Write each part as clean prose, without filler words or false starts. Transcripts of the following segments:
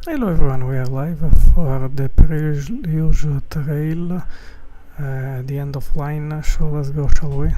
Hello everyone, we are live for the Perilous trail at the end of line, so let's go, shall we?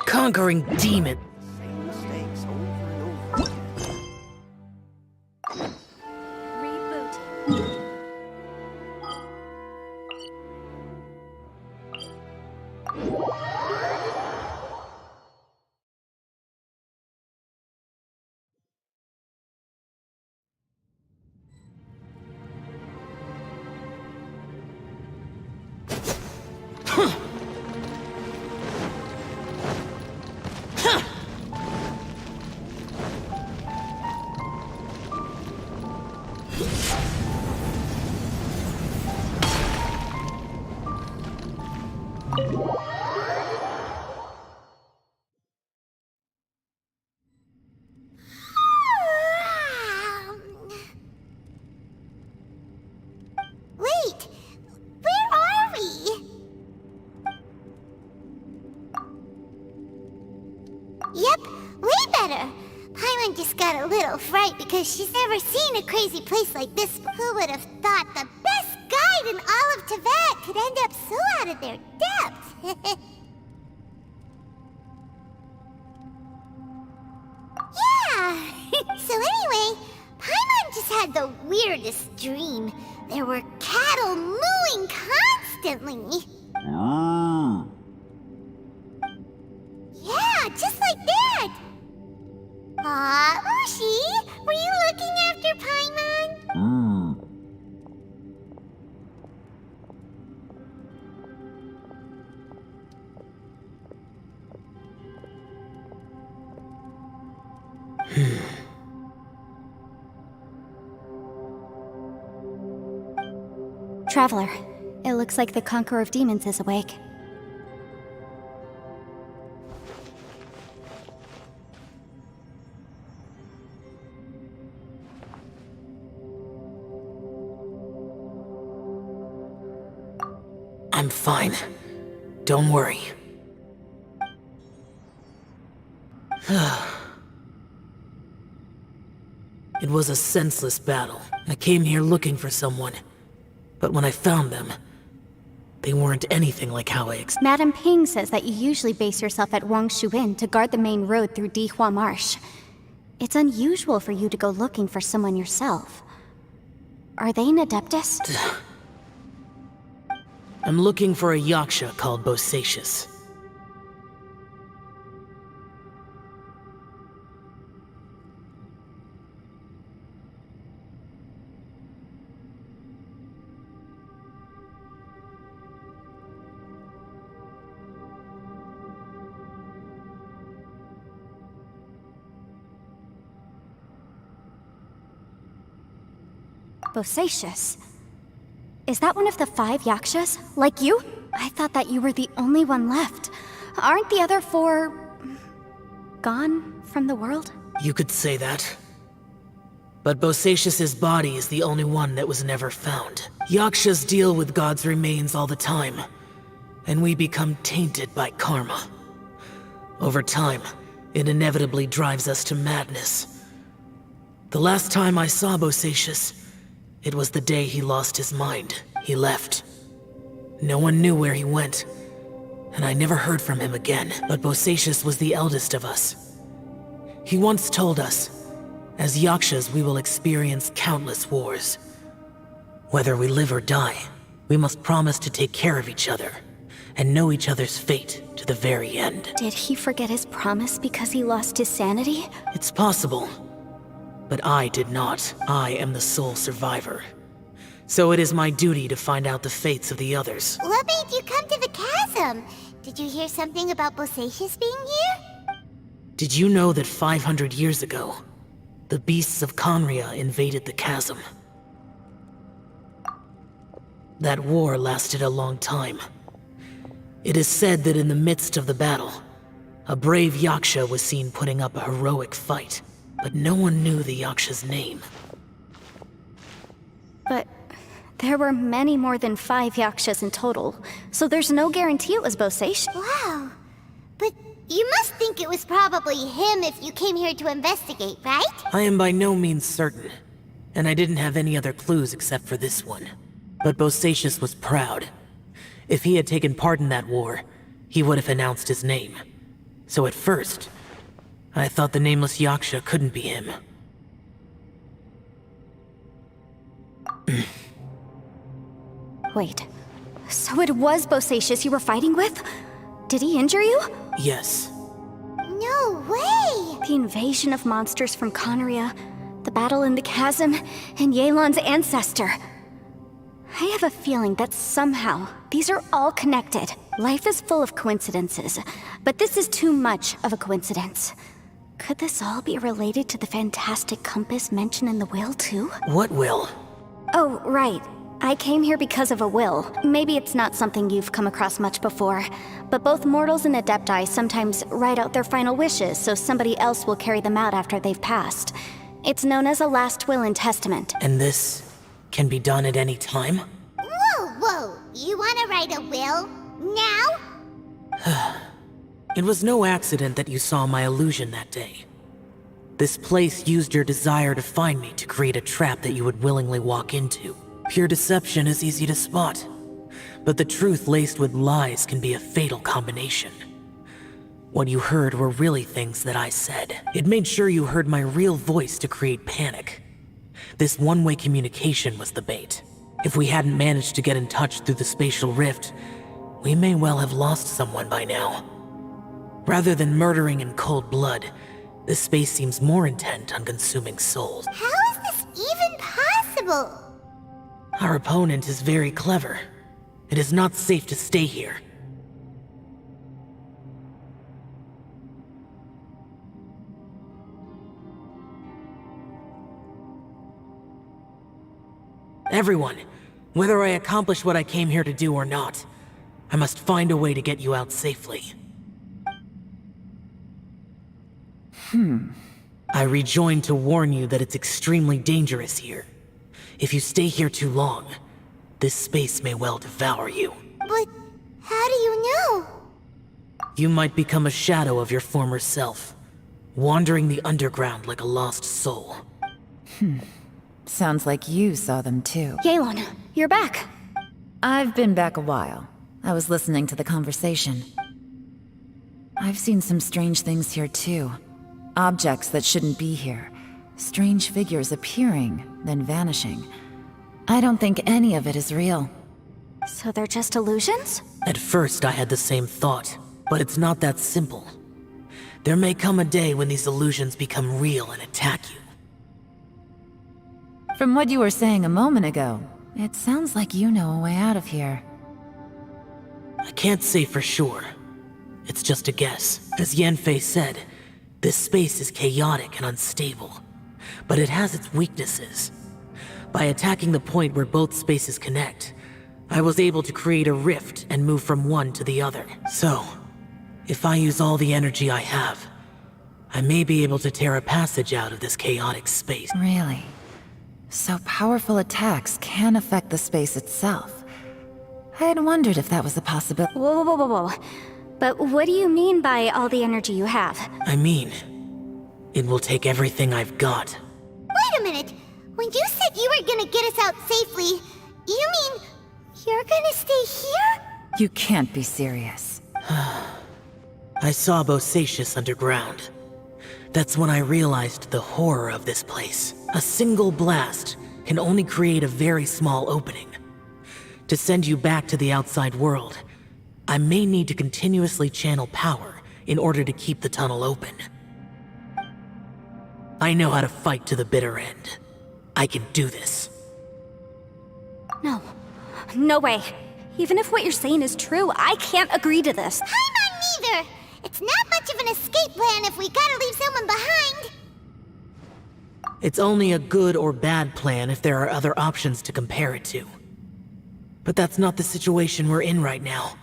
Conquering demon. Same mistakes over and over. Reboot. Wait! Where are we? Yep, way better. Paimon just got a little fright because she's never seen a crazy place like this. Who would have thought the best guide in all of Tibet could end up so out of their depth? Yeah! So anyway, Paimon just had the weirdest dream. There were cattle mooing constantly. Yeah, just like that. Aw, Ushi, were you looking after Paimon? Traveler, it looks like the Conqueror of Demons is awake. I'm fine. Don't worry. It was a senseless battle. I came here looking for someone. But when I found them, they weren't anything like how I expected. Madam Ping says that you usually base yourself at Wangshu Inn to guard the main road through Dihua Marsh. It's unusual for you to go looking for someone yourself. Are they an Adeptus? I'm looking for a yaksha called Bosacius. Bosacius? Is that one of the 5 yakshas? Like you? I thought that you were the only one left. Aren't the other 4... gone from the world? You could say that. But Bosacius's body is the only one that was never found. Yakshas deal with God's remains all the time, and we become tainted by karma. Over time, it inevitably drives us to madness. The last time I saw Bosacius, it was the day he lost his mind. He left. No one knew where he went, and I never heard from him again. But Bosacius was the eldest of us. He once told us, as yakshas we will experience countless wars. Whether we live or die, we must promise to take care of each other, and know each other's fate to the very end. Did he forget his promise because he lost his sanity? It's possible. But I did not. I am the sole survivor. So it is my duty to find out the fates of the others. What made you come to the chasm? Did you hear something about Bosacius being here? Did you know that 500 years ago, the beasts of Conria invaded the chasm? That war lasted a long time. It is said that in the midst of the battle, a brave yaksha was seen putting up a heroic fight. But no one knew the yaksha's name. But there were many more than 5 yakshas in total, so there's no guarantee it was Bosacius. Wow. But you must think it was probably him if you came here to investigate, right? I am by no means certain, and I didn't have any other clues except for this one. But Bosacius was proud. If he had taken part in that war, he would have announced his name. So at first, I thought the nameless yaksha couldn't be him. Wait, so it was Bosacius you were fighting with? Did he injure you? Yes. No way! The invasion of monsters from Conria, the battle in the chasm, and Yelan's ancestor. I have a feeling that somehow these are all connected. Life is full of coincidences, but this is too much of a coincidence. Could this all be related to the fantastic compass mentioned in the will, too? What will? Oh, right. I came here because of a will. Maybe it's not something you've come across much before, but both mortals and Adepti sometimes write out their final wishes so somebody else will carry them out after they've passed. It's known as a last will and testament. And this can be done at any time? Whoa. You want to write a will? Now? It was no accident that you saw my illusion that day. This place used your desire to find me to create a trap that you would willingly walk into. Pure deception is easy to spot, but the truth laced with lies can be a fatal combination. What you heard were really things that I said. It made sure you heard my real voice to create panic. This one-way communication was the bait. If we hadn't managed to get in touch through the spatial rift, we may well have lost someone by now. Rather than murdering in cold blood, this space seems more intent on consuming souls. How is this even possible? Our opponent is very clever. It is not safe to stay here. Everyone, whether I accomplish what I came here to do or not, I must find a way to get you out safely. I rejoined to warn you that it's extremely dangerous here. If you stay here too long, this space may well devour you. But how do you know? You might become a shadow of your former self, wandering the underground like a lost soul. Sounds like you saw them too. Yelan, you're back. I've been back a while. I was listening to the conversation. I've seen some strange things here too. Objects that shouldn't be here. Strange figures appearing, then vanishing. I don't think any of it is real. So they're just illusions? At first, I had the same thought, but it's not that simple. There may come a day when these illusions become real and attack you. From what you were saying a moment ago, it sounds like you know a way out of here. I can't say for sure. It's just a guess. As Yanfei said, this space is chaotic and unstable, but it has its weaknesses. By attacking the point where both spaces connect, I was able to create a rift and move from one to the other. So, if I use all the energy I have, I may be able to tear a passage out of this chaotic space. Really? So powerful attacks can affect the space itself. I had wondered if that was a possibility. Whoa, whoa, whoa, whoa, whoa. But what do you mean by all the energy you have? I mean, it will take everything I've got. Wait a minute. When you said you were gonna get us out safely, you mean you're gonna stay here? You can't be serious. I saw Bosacius underground. That's when I realized the horror of this place. A single blast can only create a very small opening. To send you back to the outside world, I may need to continuously channel power in order to keep the tunnel open. I know how to fight to the bitter end. I can do this. No. No way. Even if what you're saying is true, I can't agree to this. I'm not neither. It's not much of an escape plan if we gotta leave someone behind. It's only a good or bad plan if there are other options to compare it to. But that's not the situation we're in right now.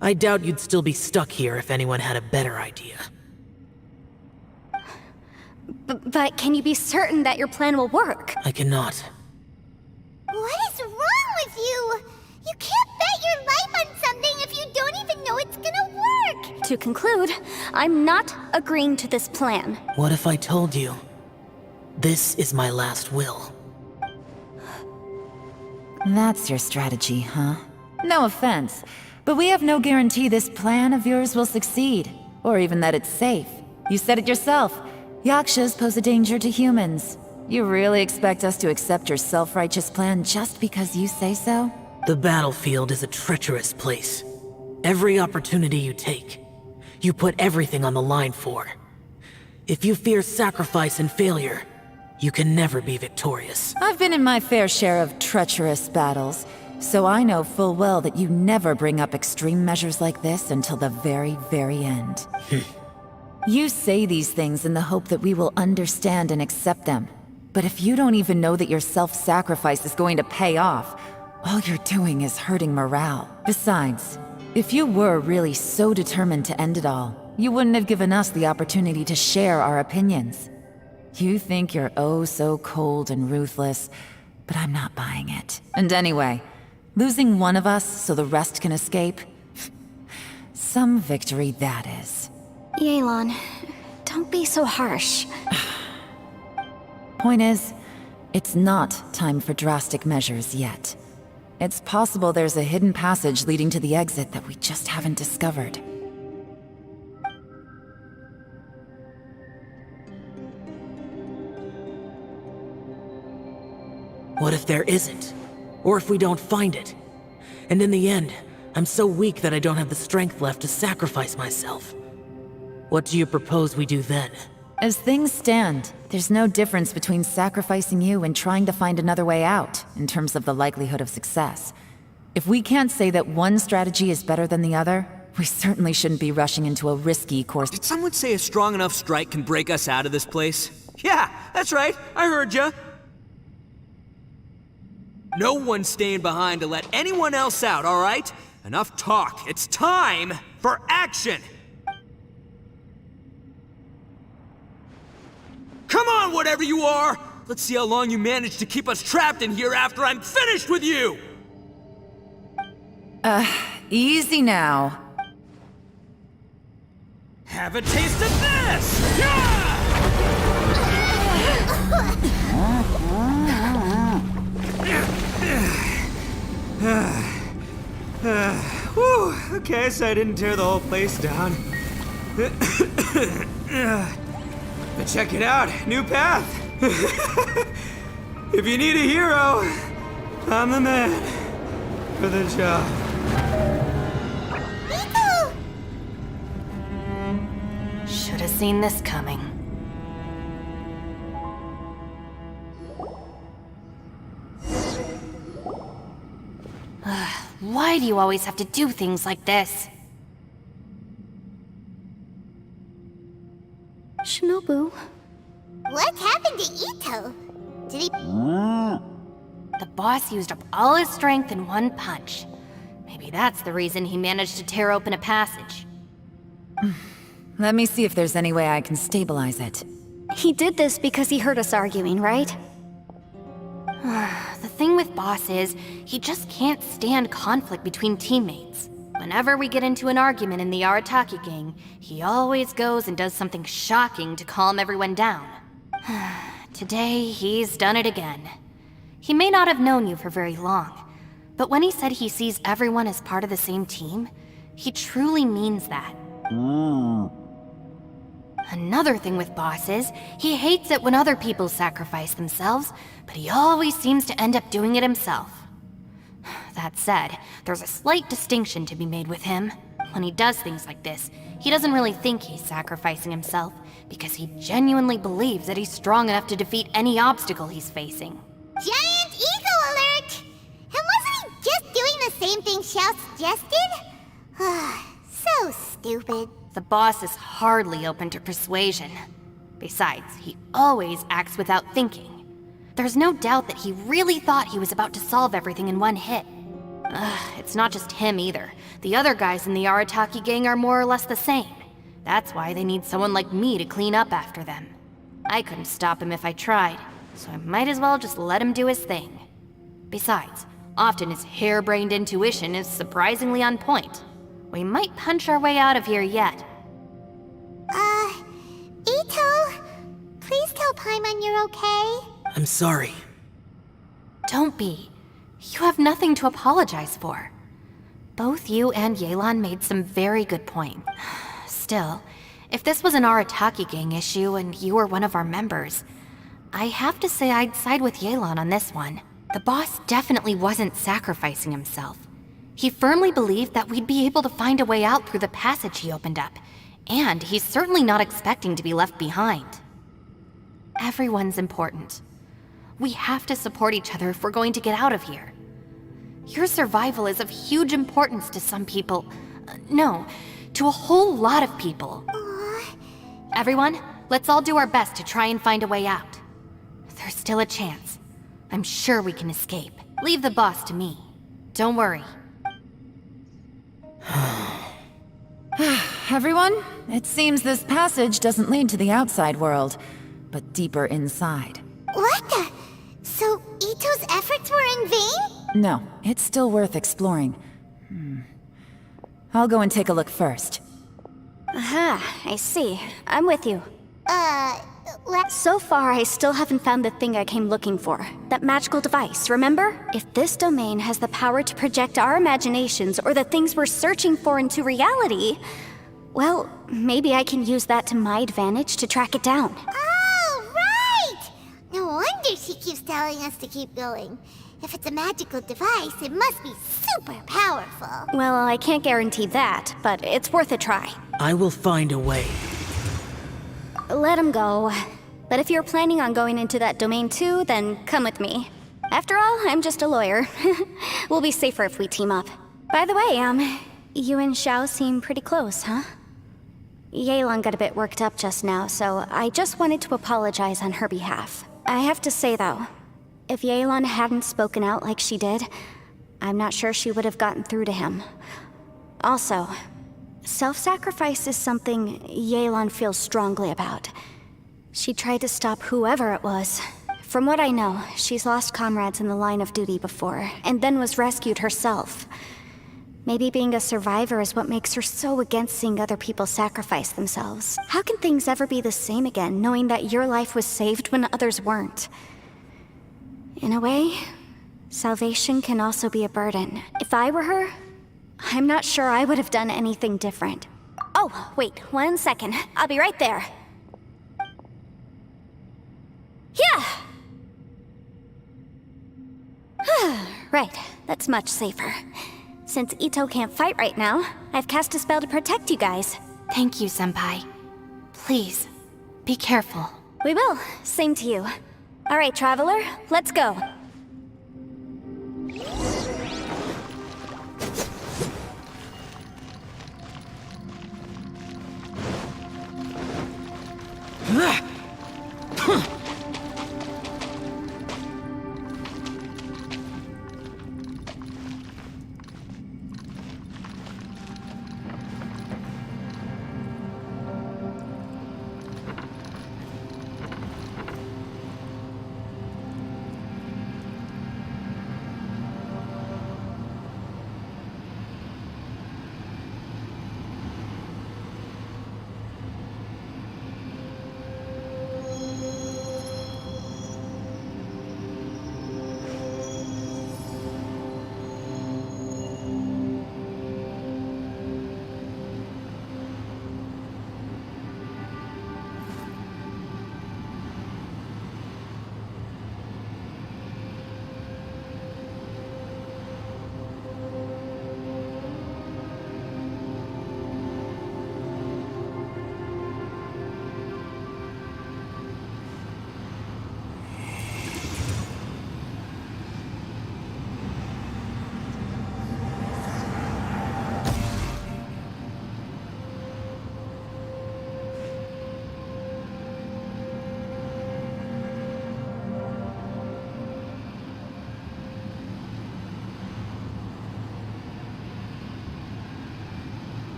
I doubt you'd still be stuck here if anyone had a better idea. But can you be certain that your plan will work? I cannot. What is wrong with you? You can't bet your life on something if you don't even know it's gonna work. To conclude, I'm not agreeing to this plan. What if I told you? This is my last will. That's your strategy, huh? No offense, but we have no guarantee this plan of yours will succeed, or even that it's safe. You said it yourself. Yakshas pose a danger to humans. You really expect us to accept your self-righteous plan just because you say so? The battlefield is a treacherous place. Every opportunity you take, you put everything on the line for. If you fear sacrifice and failure, you can never be victorious. I've been in my fair share of treacherous battles, so I know full well that you never bring up extreme measures like this until the very, very end. You say these things in the hope that we will understand and accept them. But if you don't even know that your self-sacrifice is going to pay off, all you're doing is hurting morale. Besides, if you were really so determined to end it all, you wouldn't have given us the opportunity to share our opinions. You think you're oh so cold and ruthless, but I'm not buying it. And anyway, losing one of us so the rest can escape? Some victory that is. Yelan, don't be so harsh. Point is, it's not time for drastic measures yet. It's possible there's a hidden passage leading to the exit that we just haven't discovered. What if there isn't? Or if we don't find it? And in the end, I'm so weak that I don't have the strength left to sacrifice myself. What do you propose we do then? As things stand, there's no difference between sacrificing you and trying to find another way out, in terms of the likelihood of success. If we can't say that one strategy is better than the other, we certainly shouldn't be rushing into a risky course. Did someone say a strong enough strike can break us out of this place? Yeah, that's right, I heard ya. No one's staying behind to let anyone else out, alright? Enough talk, it's time for action! Come on, whatever you are! Let's see how long you manage to keep us trapped in here after I'm finished with you! Easy now. Have a taste of this! Yeah! okay, so I didn't tear the whole place down. But check it out, new path. If you need a hero, I'm the man for the job. Ito! Should have seen this coming. Why do you always have to do things like this? Shinobu, What happened to Ito? Did he... The boss used up all his strength in one punch. Maybe that's the reason he managed to tear open a passage. Let me see if there's any way I can stabilize it. he did this because he heard us arguing, right? The thing with Boss is, he just can't stand conflict between teammates. Whenever we get into an argument in the Arataki gang, he always goes and does something shocking to calm everyone down. Today, he's done it again. He may not have known you for very long, but when he said he sees everyone as part of the same team, he truly means that. Another thing with Boss is, he hates it when other people sacrifice themselves, but he always seems to end up doing it himself. That said, there's a slight distinction to be made with him. When he does things like this, he doesn't really think he's sacrificing himself, because he genuinely believes that he's strong enough to defeat any obstacle he's facing. Giant ego alert! And wasn't he just doing the same thing Xiao suggested? So stupid. The boss is hardly open to persuasion. Besides, he always acts without thinking. There's no doubt that he really thought he was about to solve everything in one hit. It's not just him either. The other guys in the Arataki gang are more or less the same. That's why they need someone like me to clean up after them. I couldn't stop him if I tried, so I might as well just let him do his thing. Besides, often his harebrained intuition is surprisingly on point. We might punch our way out of here yet. Ito, please tell Paimon you're okay. I'm sorry. Don't be. You have nothing to apologize for. Both you and Yelan made some very good points. Still, if this was an Arataki gang issue and you were one of our members, I have to say I'd side with Yelan on this one. The boss definitely wasn't sacrificing himself. He firmly believed that we'd be able to find a way out through the passage he opened up, and he's certainly not expecting to be left behind. Everyone's important. We have to support each other if we're going to get out of here. Your survival is of huge importance to some people. No, to a whole lot of people. Everyone, let's all do our best to try and find a way out. There's still a chance. I'm sure we can escape. Leave the boss to me. Don't worry. Everyone, it seems this passage doesn't lead to the outside world, but deeper inside. What the? So Ito's efforts were in vain? No, it's still worth exploring. I'll go and take a look first. Aha, I see. I'm with you. Let's... So far, I still haven't found the thing I came looking for. That magical device, remember? If this domain has the power to project our imaginations or the things we're searching for into reality, well, maybe I can use that to my advantage to track it down. Oh, right! No wonder she keeps telling us to keep going. If it's a magical device, it must be super powerful. Well, I can't guarantee that, but it's worth a try. I will find a way. Let him go. But if you're planning on going into that domain too, then come with me. After all, I'm just a lawyer. We'll be safer if we team up. By the way, you and Xiao seem pretty close, huh? Yelan got a bit worked up just now, so I just wanted to apologize on her behalf. I have to say though, if Yelan hadn't spoken out like she did, I'm not sure she would have gotten through to him. Also, self-sacrifice is something Yelan feels strongly about. She tried to stop whoever it was. From what I know, she's lost comrades in the line of duty before, and then was rescued herself. Maybe being a survivor is what makes her so against seeing other people sacrifice themselves. How can things ever be the same again, knowing that your life was saved when others weren't? In a way, salvation can also be a burden. If I were her, I'm not sure I would have done anything different. Oh, wait, 1 second. I'll be right there. Yeah! Right, that's much safer. Since Ito can't fight right now, I've cast a spell to protect you guys. Thank you, Senpai. Please, be careful. We will. Same to you. All right, Traveler, let's go.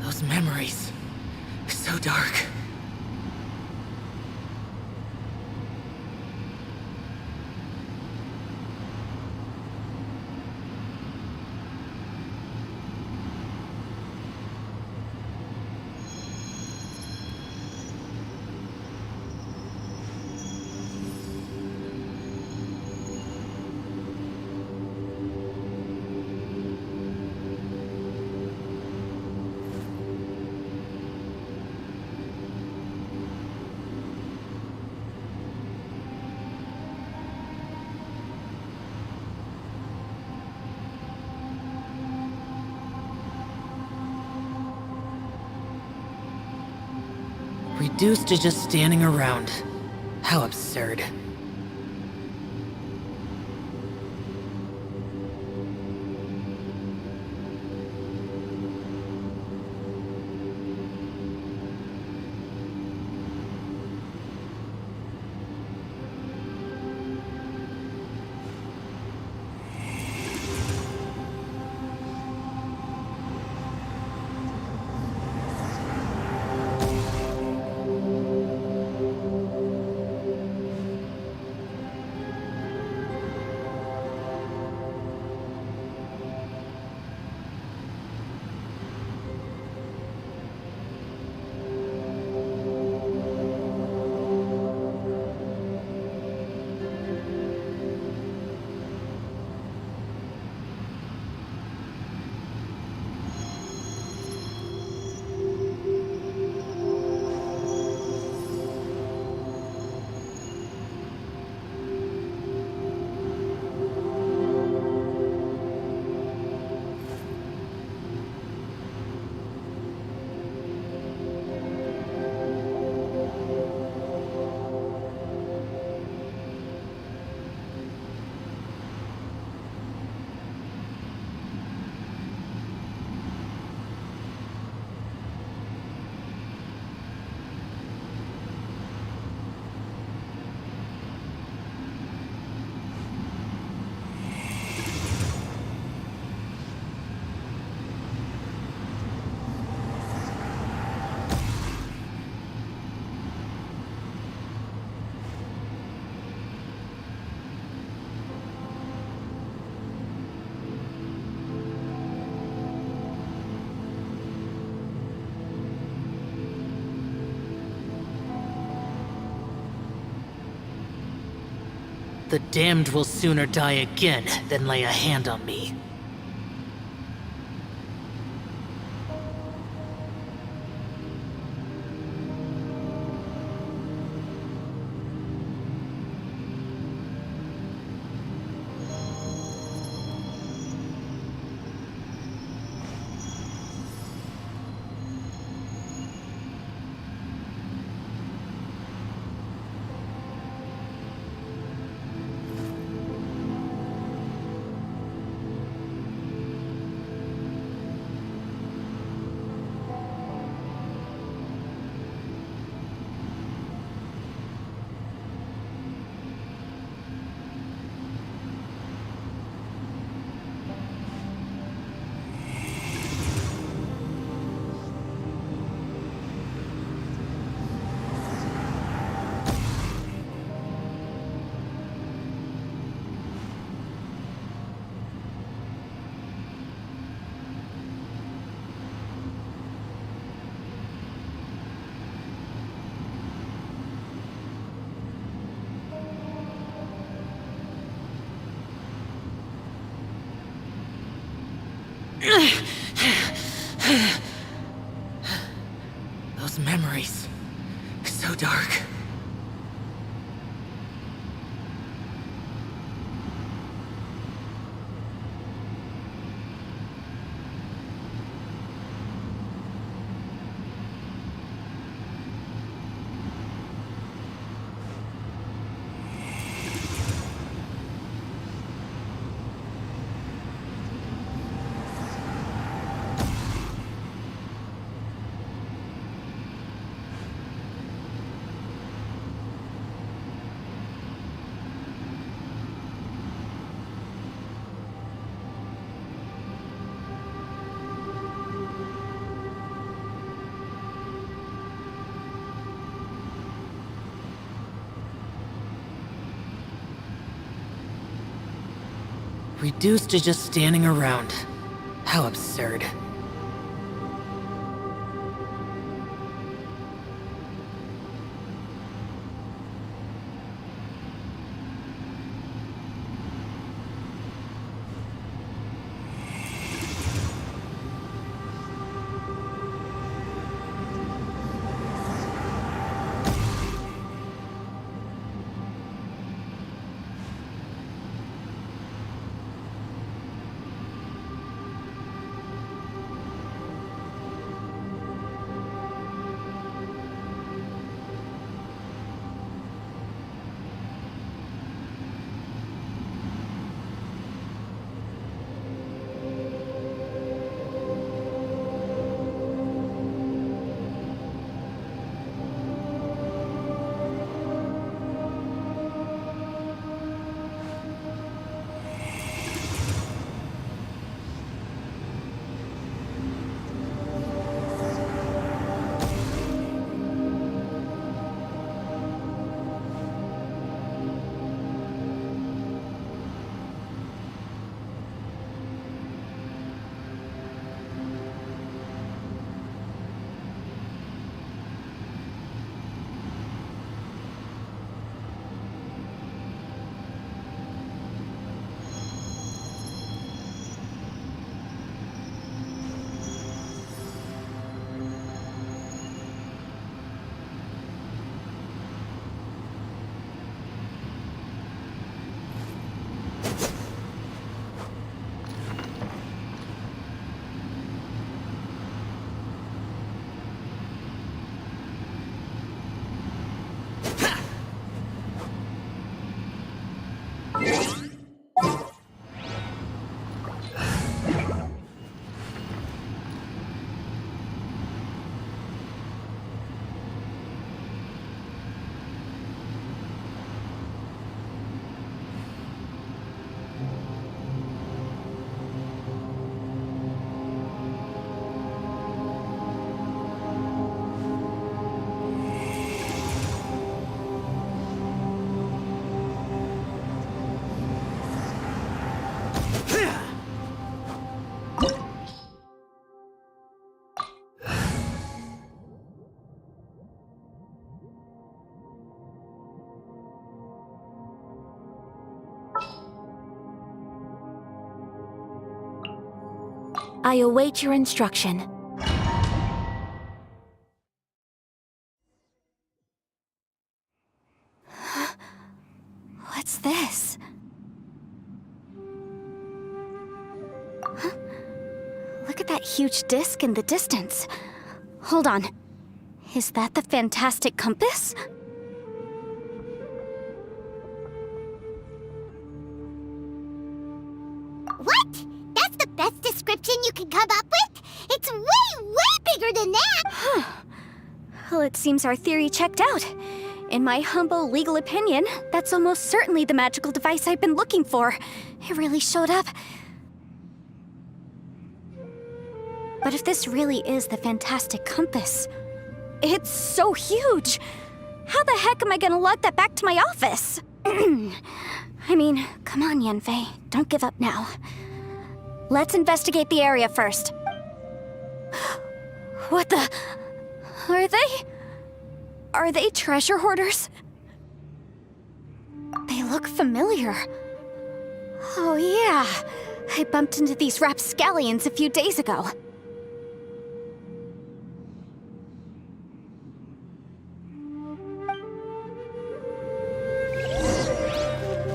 Those memories. So dark. Reduced to just standing around. How absurd. The damned will sooner die again than lay a hand on me. Those memories. So dark. Reduced to just standing around. How absurd. I await your instruction. What's this? Huh? Look at that huge disc in the distance. Hold on. Is that the fantastic compass? What? That's the best description you can come up with? It's way, way bigger than that! Huh. Well, it seems our theory checked out. In my humble legal opinion, that's almost certainly the magical device I've been looking for. It really showed up. But if this really is the fantastic compass, it's so huge! How the heck am I gonna lug that back to my office? I mean, come on, Yanfei. Don't give up now. Let's investigate the area first. What the... Are they treasure hoarders? They look familiar. Oh yeah, I bumped into these rapscallions a few days ago.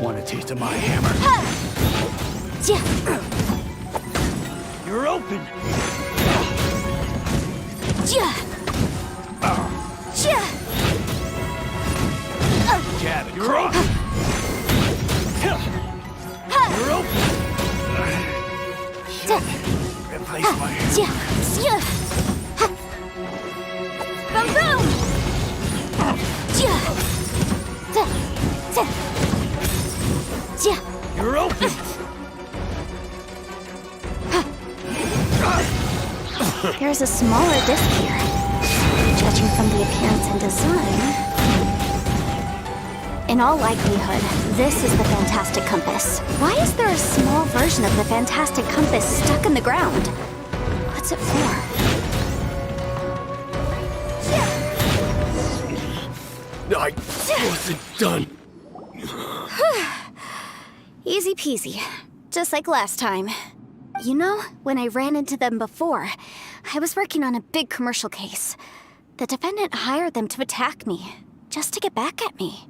Want a taste of my hammer? You're open! Jab and cross! You're open! Replace my hammer. Boom boom! You're open! There's a smaller disc here. Judging from the appearance and design... In all likelihood, this is the fantastic compass. Why is there a small version of the fantastic compass stuck in the ground? What's it for? I wasn't done. Easy peasy. Just like last time. You know, when I ran into them before, I was working on a big commercial case. The defendant hired them to attack me, just to get back at me.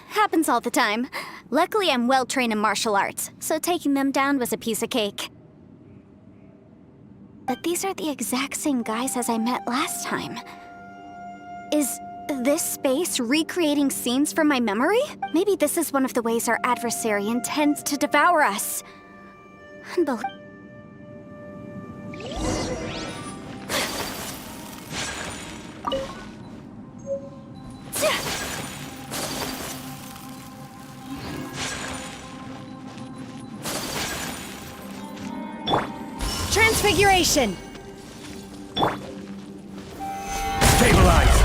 Happens all the time. Luckily, I'm well trained in martial arts, so taking them down was a piece of cake. But these are the exact same guys as I met last time. Is this space recreating scenes from my memory? Maybe this is one of the ways our adversary intends to devour us. Unbelievable. Transfiguration! Stabilize!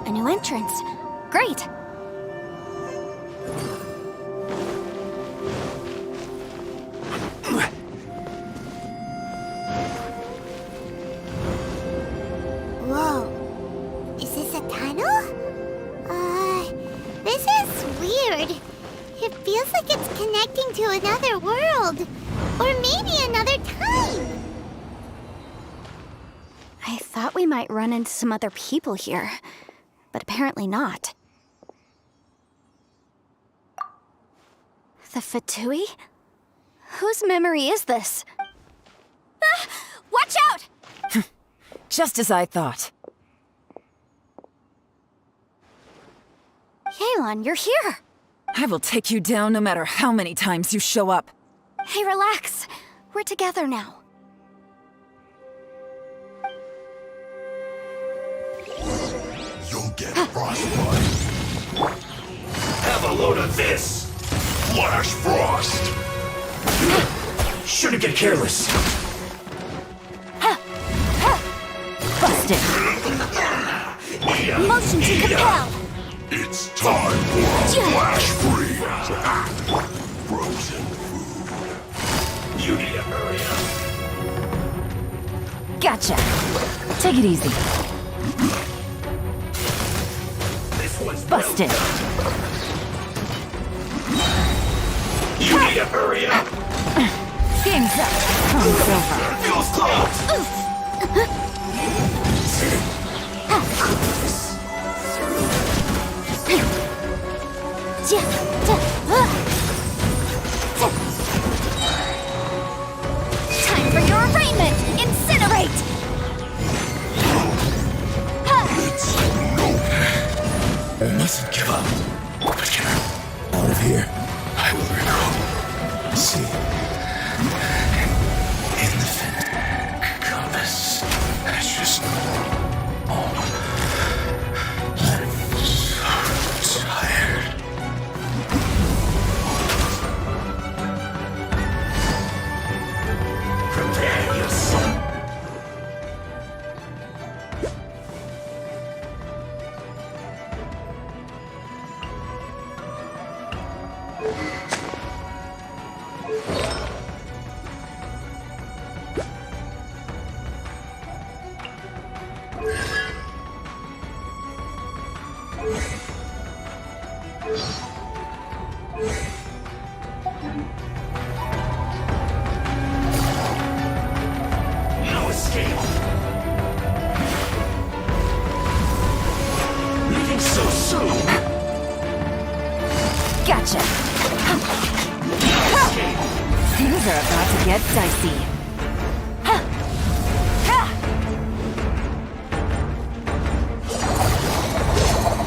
A new entrance. Great! Whoa. Is this a tunnel? This is weird. It feels like it's connecting to another world. Or maybe another time. I thought we might run into some other people here, but apparently not. The Fatui? Whose memory is this? Ah! Watch out! Just as I thought. Yelan, you're here! I will take you down no matter how many times you show up. Hey, relax. We're together now. You'll get frostbite. Have a load of this! Flash frost! Shouldn't get careless. Busted! Motion to compel! It's time for a flash freeze! Frozen food. You need to hurry up. Gotcha! Take it easy. This one's Busted! You need to hurry up! Game's up! Time's over. Feels close! Time for your arraignment! Incinerate! Mustn't give up. But get out of here. I will recall. See. In the compass. That's just all. I'm so tired. Prepare yourself. No escape. Leaving so soon. Gotcha! Things are about to get dicey.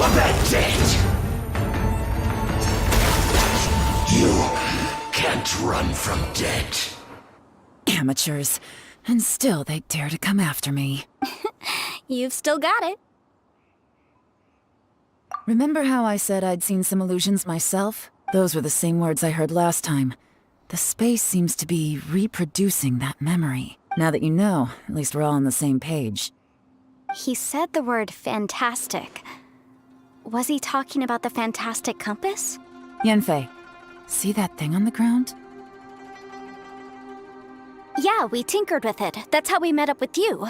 Abandoned. You can't run from dead. Amateurs. And still they dare to come after me. You've still got it. Remember how I said I'd seen some illusions myself? Those were the same words I heard last time. The space seems to be reproducing that memory. Now that you know, at least we're all on the same page. He said the word fantastic. Was he talking about the fantastic compass? Yanfei, see that thing on the ground? Yeah, we tinkered with it. That's how we met up with you.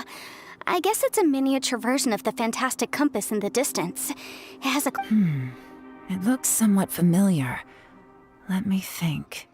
I guess it's a miniature version of the fantastic compass in the distance. It has a... It looks somewhat familiar. Let me think.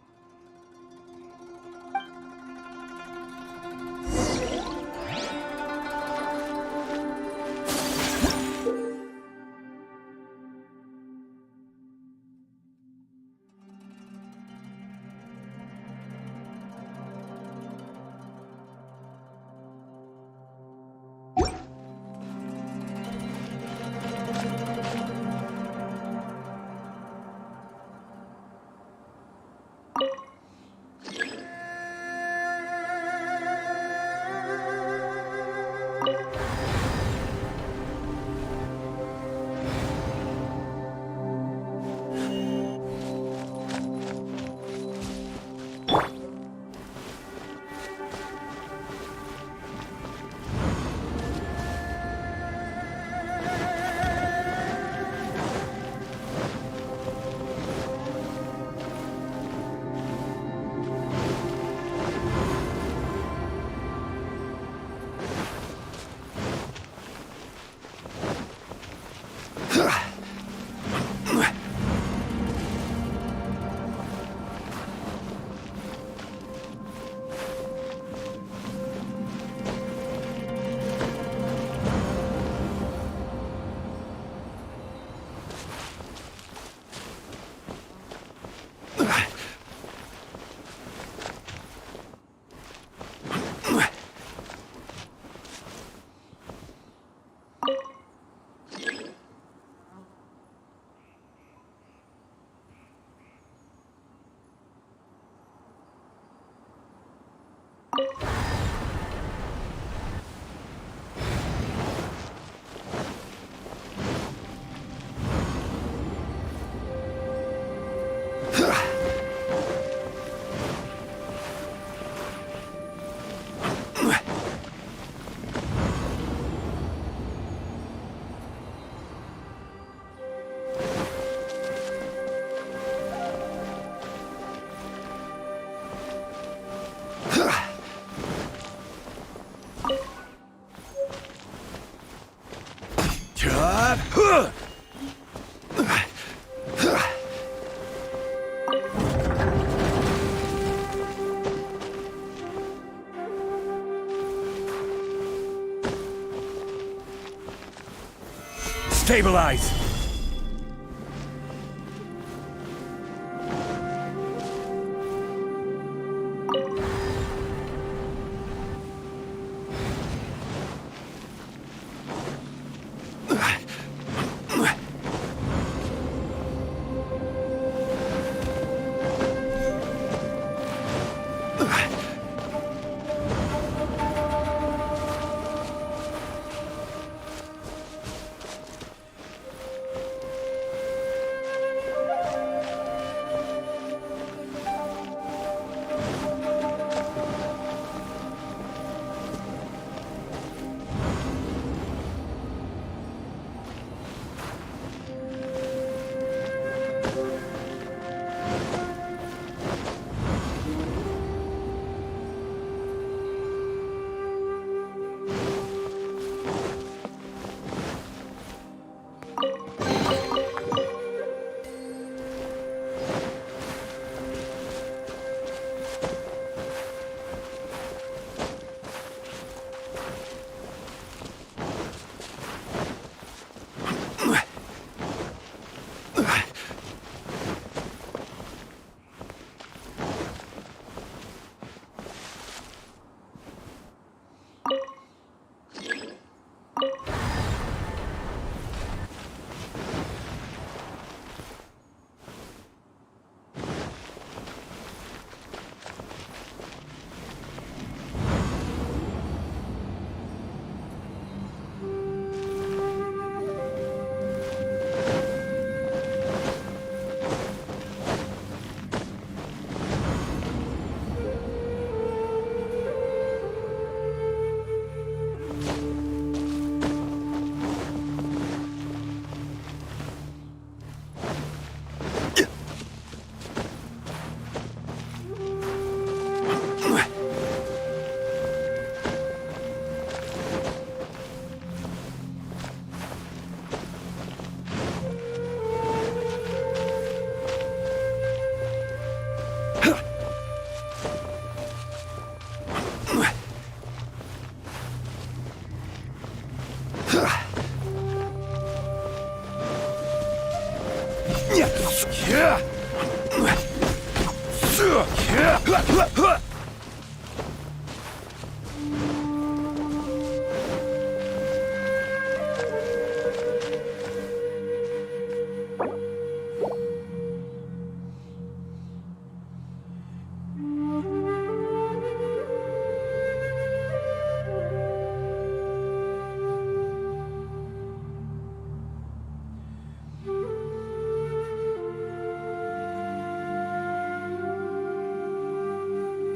Stabilize!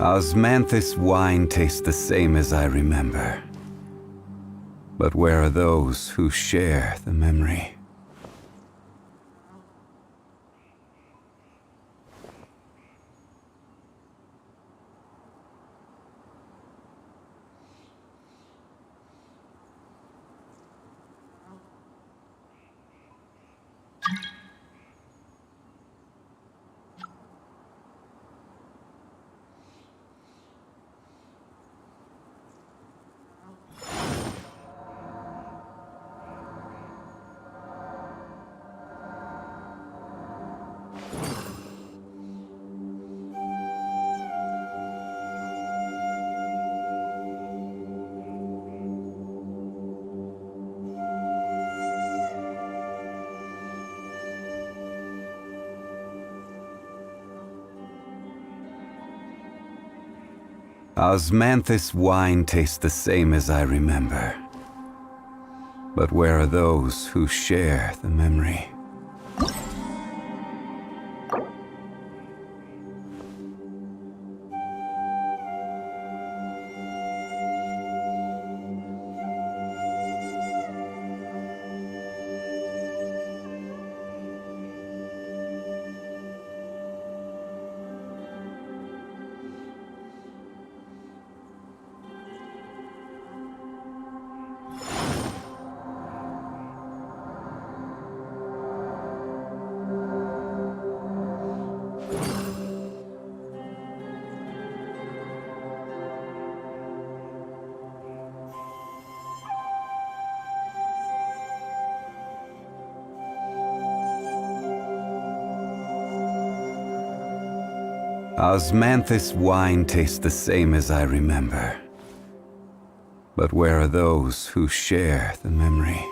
Osmanthus wine tastes the same as I remember. But where are those who share the memory? Osmanthus wine tastes the same as I remember. But where are those who share the memory? Osmanthus wine tastes the same as I remember. But where are those who share the memory?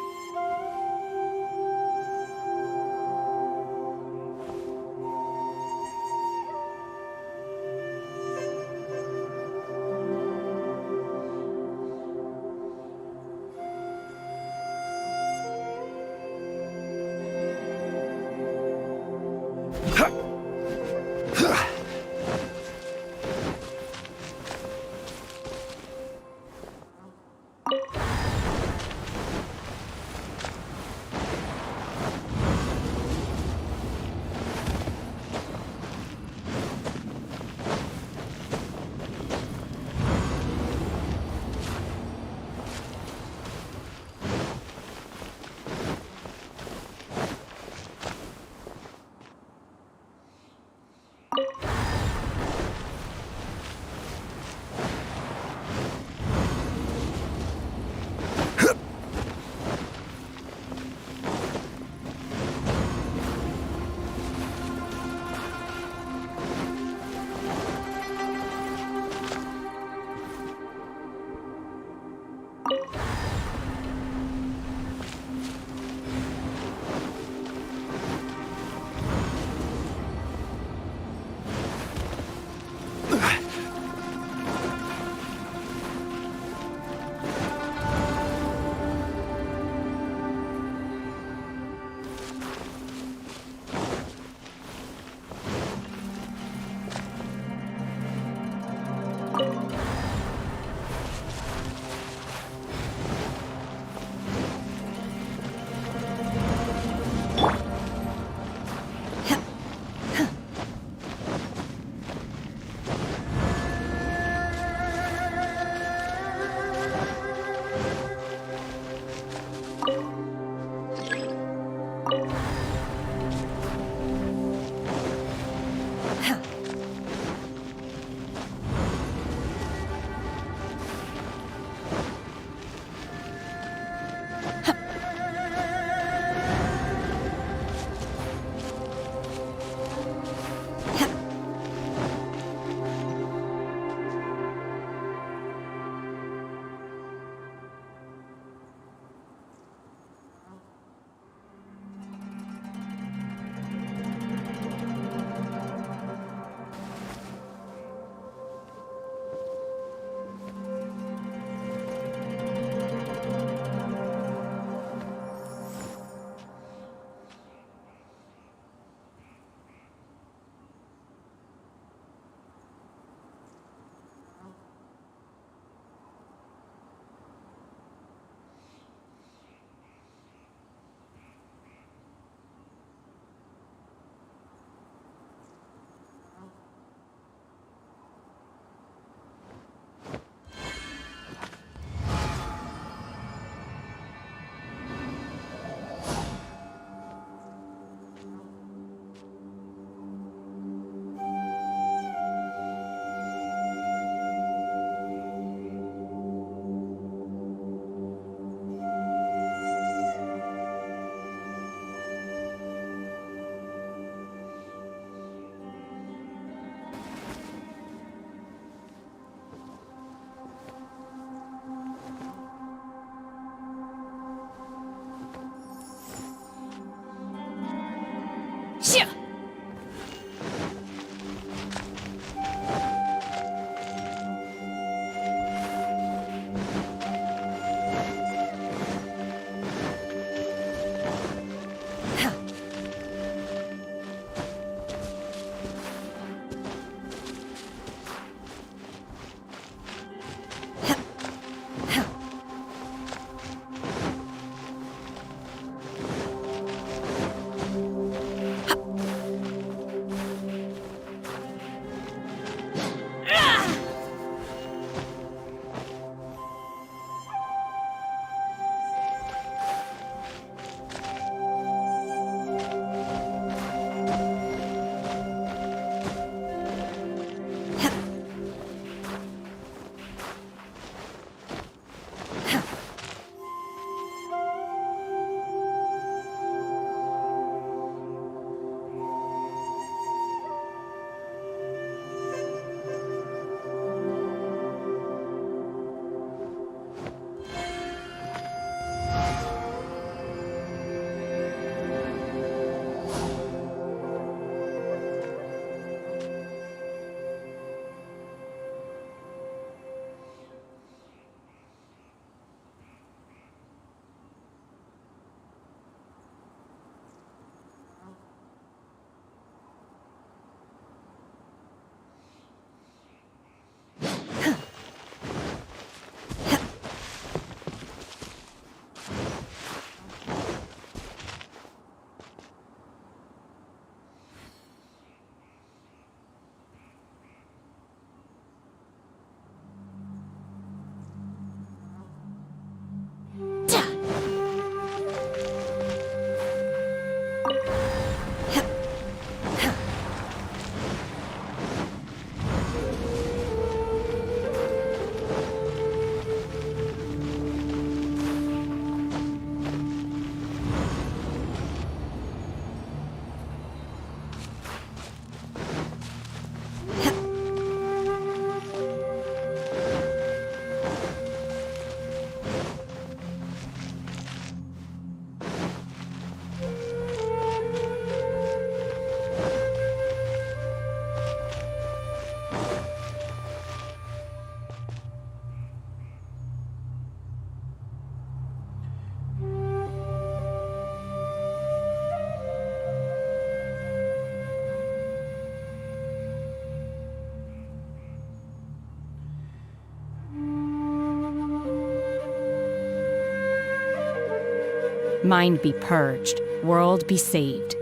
Mind be purged, world be saved.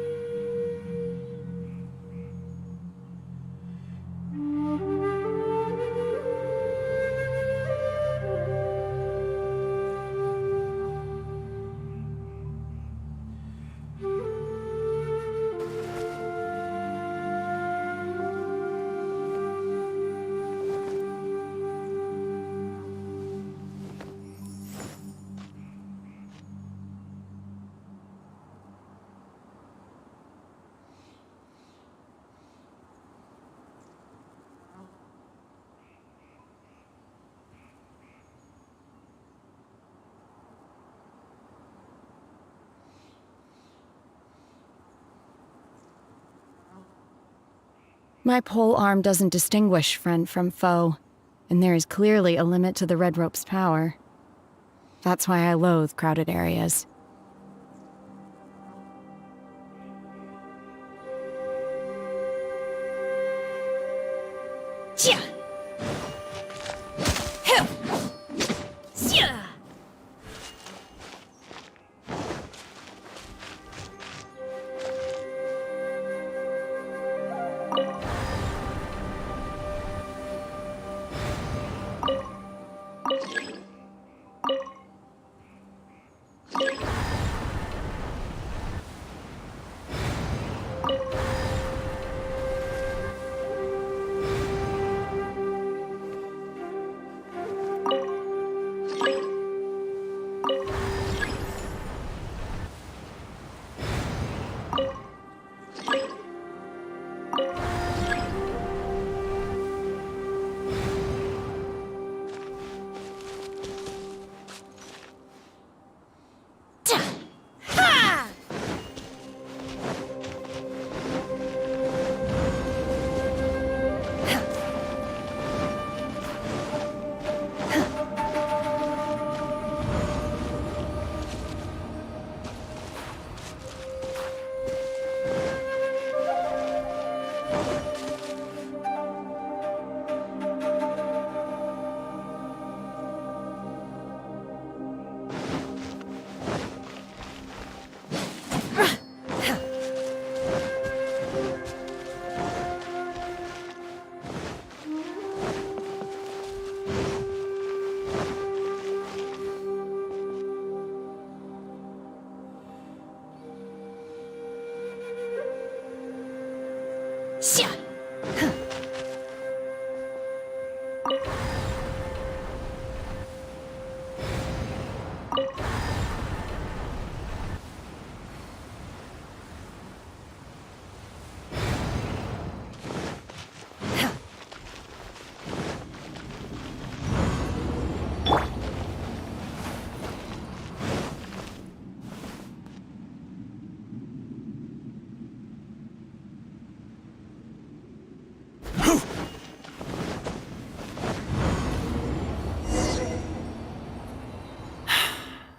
My pole arm doesn't distinguish friend from foe, and there is clearly a limit to the Red Rope's power. That's why I loathe crowded areas.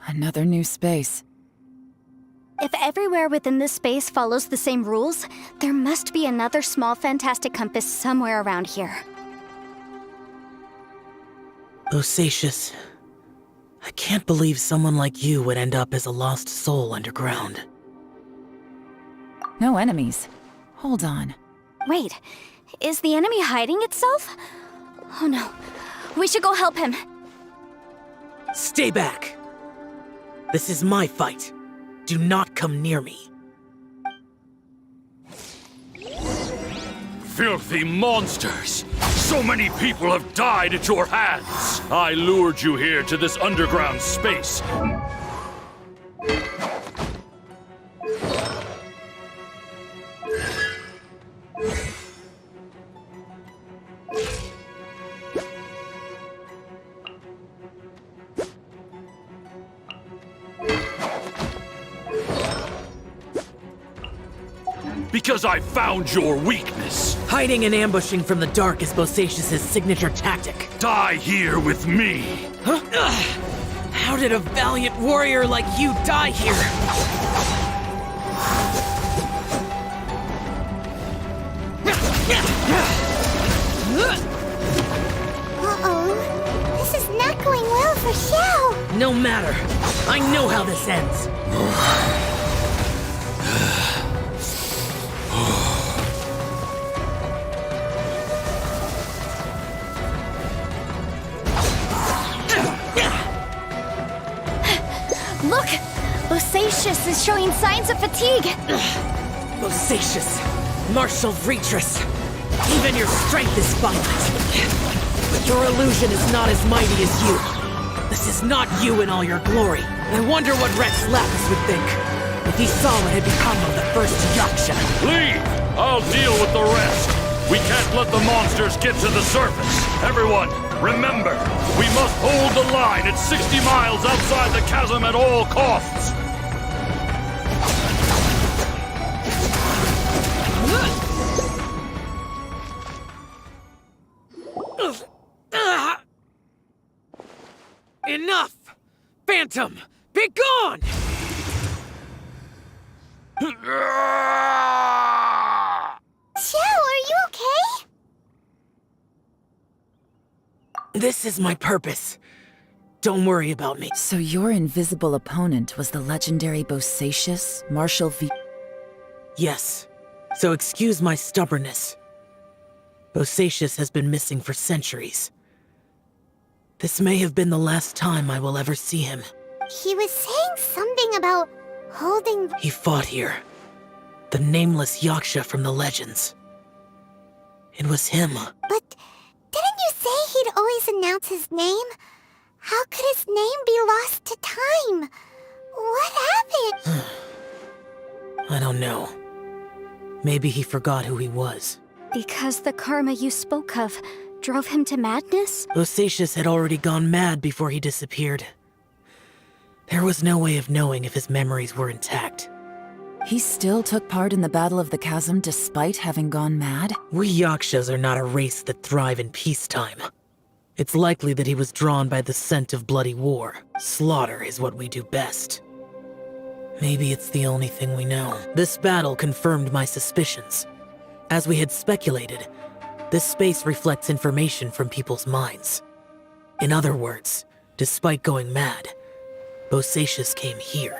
Another new space. If everywhere within this space follows the same rules, there must be another small fantastic compass somewhere around here. Bosacious, I can't believe someone like you would end up as a lost soul underground. No enemies. Hold on. Wait, is the enemy hiding itself? Oh no, we should go help him. Stay back! This is my fight. Do not come near me. Filthy monsters! So many people have died at your hands! I lured you here to this underground space. Because I found your weakness. Hiding and ambushing from the dark is Bosacious's signature tactic. Die here with me. Huh? Ugh. How did a valiant warrior like you die here? Uh-oh. This is not going well for Xiao. No matter. I know how this ends. Look! Bosacius is showing signs of fatigue! Bosacius, martial retreat. Even your strength is finite. But your illusion is not as mighty as you. This is not you in all your glory. I wonder what Rex Lapis would think if he saw what had become of the first Yaksha. Leave! I'll deal with the rest. We can't let the monsters get to the surface. Everyone, remember, we must hold the line at 60 miles outside the chasm at all costs. Enough! Phantom, be gone! Joe, are you okay? This is my purpose. Don't worry about me. So your invisible opponent was the legendary Bosacius, Marshal V. Yes, so excuse my stubbornness. Bosacius has been missing for centuries. This may have been the last time I will ever see him. He was saying something about holding... He fought here. The nameless Yaksha from the legends. It was him. But didn't you say he'd always announce his name? How could his name be lost to time? What happened? I don't know. Maybe he forgot who he was. Because the karma you spoke of drove him to madness? Bosacius had already gone mad before he disappeared. There was no way of knowing if his memories were intact. He still took part in the Battle of the Chasm despite having gone mad? We Yakshas are not a race that thrive in peacetime. It's likely that he was drawn by the scent of bloody war. Slaughter is what we do best. Maybe it's the only thing we know. This battle confirmed my suspicions. As we had speculated, this space reflects information from people's minds. In other words, despite going mad, Bosacius came here.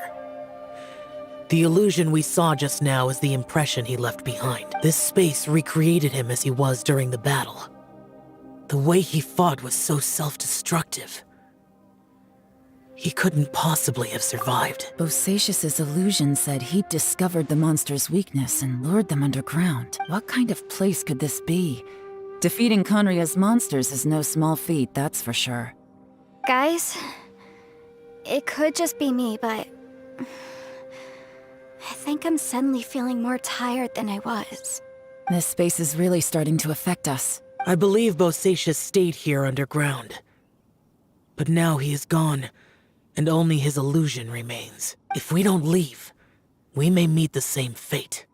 The illusion we saw just now is the impression he left behind. This space recreated him as he was during the battle. The way he fought was so self-destructive. He couldn't possibly have survived. Bosacius's illusion said he'd discovered the monster's weakness and lured them underground. What kind of place could this be? Defeating Conria's monsters is no small feat, that's for sure. Guys, it could just be me, but... I think I'm suddenly feeling more tired than I was. This space is really starting to affect us. I believe Bosacius stayed here underground. But now he is gone, and only his illusion remains. If we don't leave, we may meet the same fate.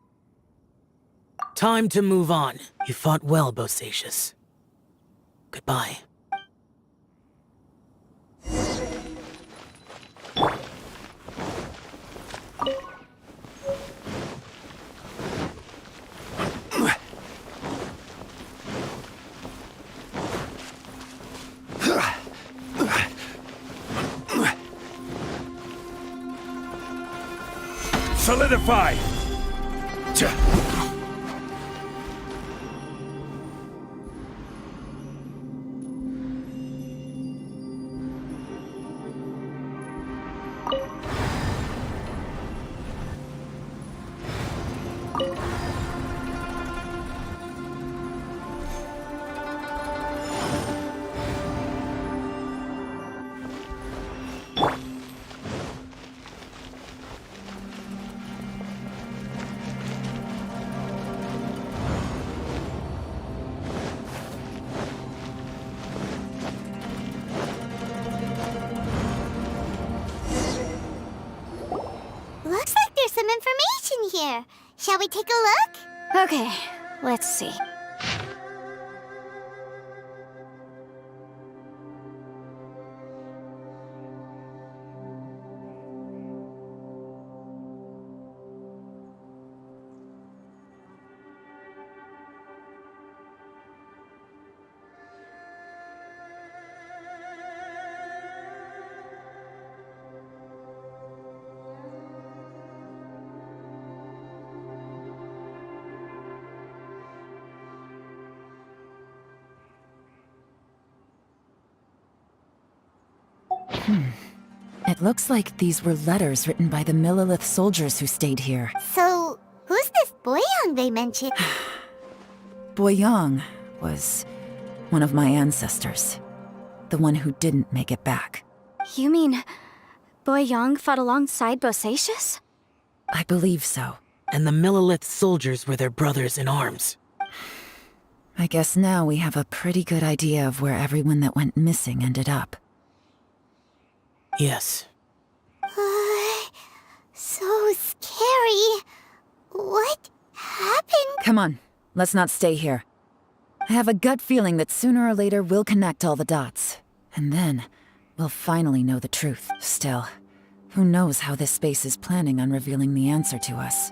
Time to move on. You fought well, Bosacius. Goodbye. Solidify! Looks like there's some information here. Shall we take a look? Okay, let's see. It looks like these were letters written by the Millilith soldiers who stayed here. So, who's this Boyang they mentioned? Boyang was one of my ancestors. The one who didn't make it back. You mean Boyang fought alongside Bosacius? I believe so. And the Millilith soldiers were their brothers in arms. I guess now we have a pretty good idea of where everyone that went missing ended up. Yes. So scary. What happened? Come on, let's not stay here. I have a gut feeling that sooner or later we'll connect all the dots. And then, we'll finally know the truth. Still, who knows how this space is planning on revealing the answer to us.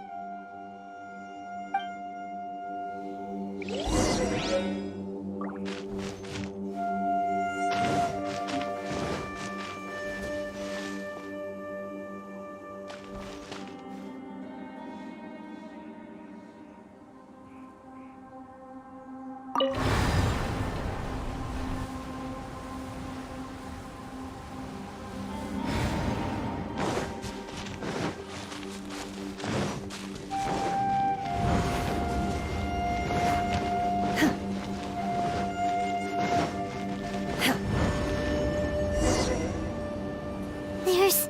There's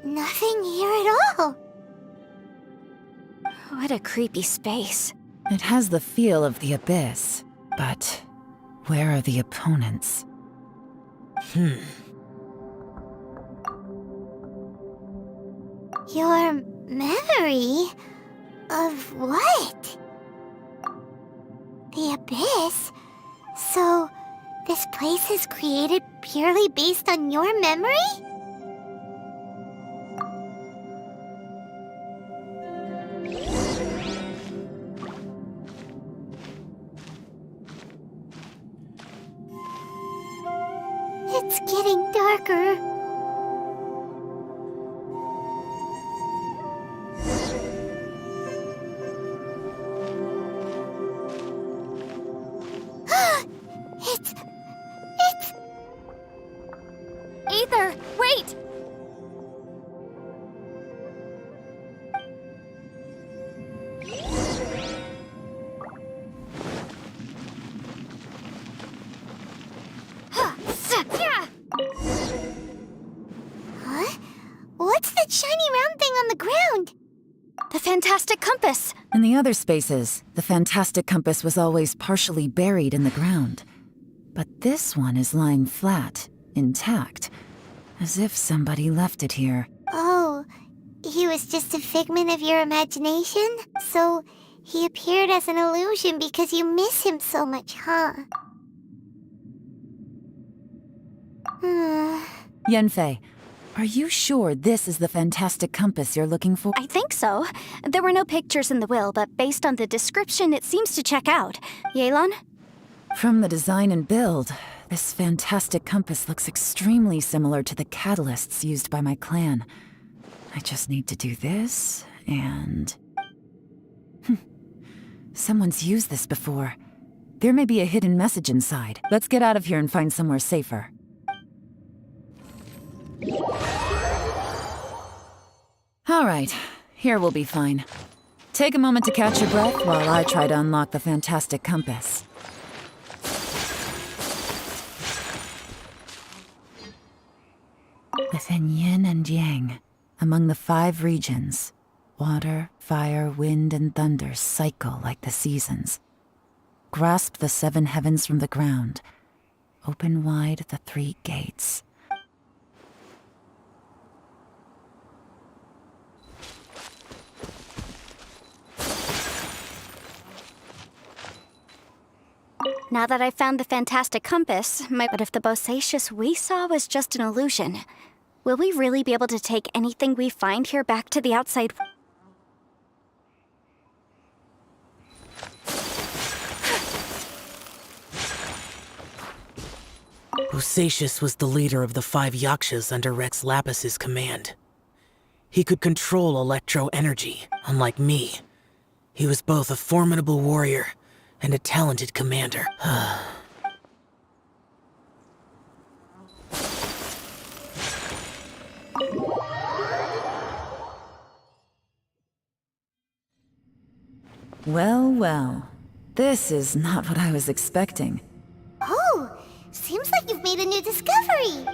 nothing here at all. What a creepy space. It has the feel of the Abyss, but where are the opponents? Your memory of what? The Abyss? So, this place is created purely based on your memory? It's getting darker. It's... Aether, wait! Huh? What's that shiny round thing on the ground? The fantastic compass! In the other spaces, the fantastic compass was always partially buried in the ground. But this one is lying flat, intact, as if somebody left it here. Oh, he was just a figment of your imagination? So, he appeared as an illusion because you miss him so much, huh? Yanfei, are you sure this is the fantastic compass you're looking for? I think so. There were no pictures in the will, but based on the description, it seems to check out. Yelan? From the design and build, this fantastic compass looks extremely similar to the catalysts used by my clan. I just need to do this, and... Someone's used this before. There may be a hidden message inside. Let's get out of here and find somewhere safer. All right, here we'll be fine. Take a moment to catch your breath while I try to unlock the fantastic compass. Within yin and yang, among the 5 regions, water, fire, wind, and thunder cycle like the seasons. Grasp the 7 heavens from the ground. Open wide the 3 gates. Now that I've found the fantastic compass, but if the Bosacius we saw was just an illusion, will we really be able to take anything we find here back to the outside? Bosacius was the leader of the 5 Yakshas under Rex Lapis's command. He could control electro energy, unlike me. He was both a formidable warrior and a talented commander. Well, well. This is not what I was expecting. Oh, seems like you've made a new discovery.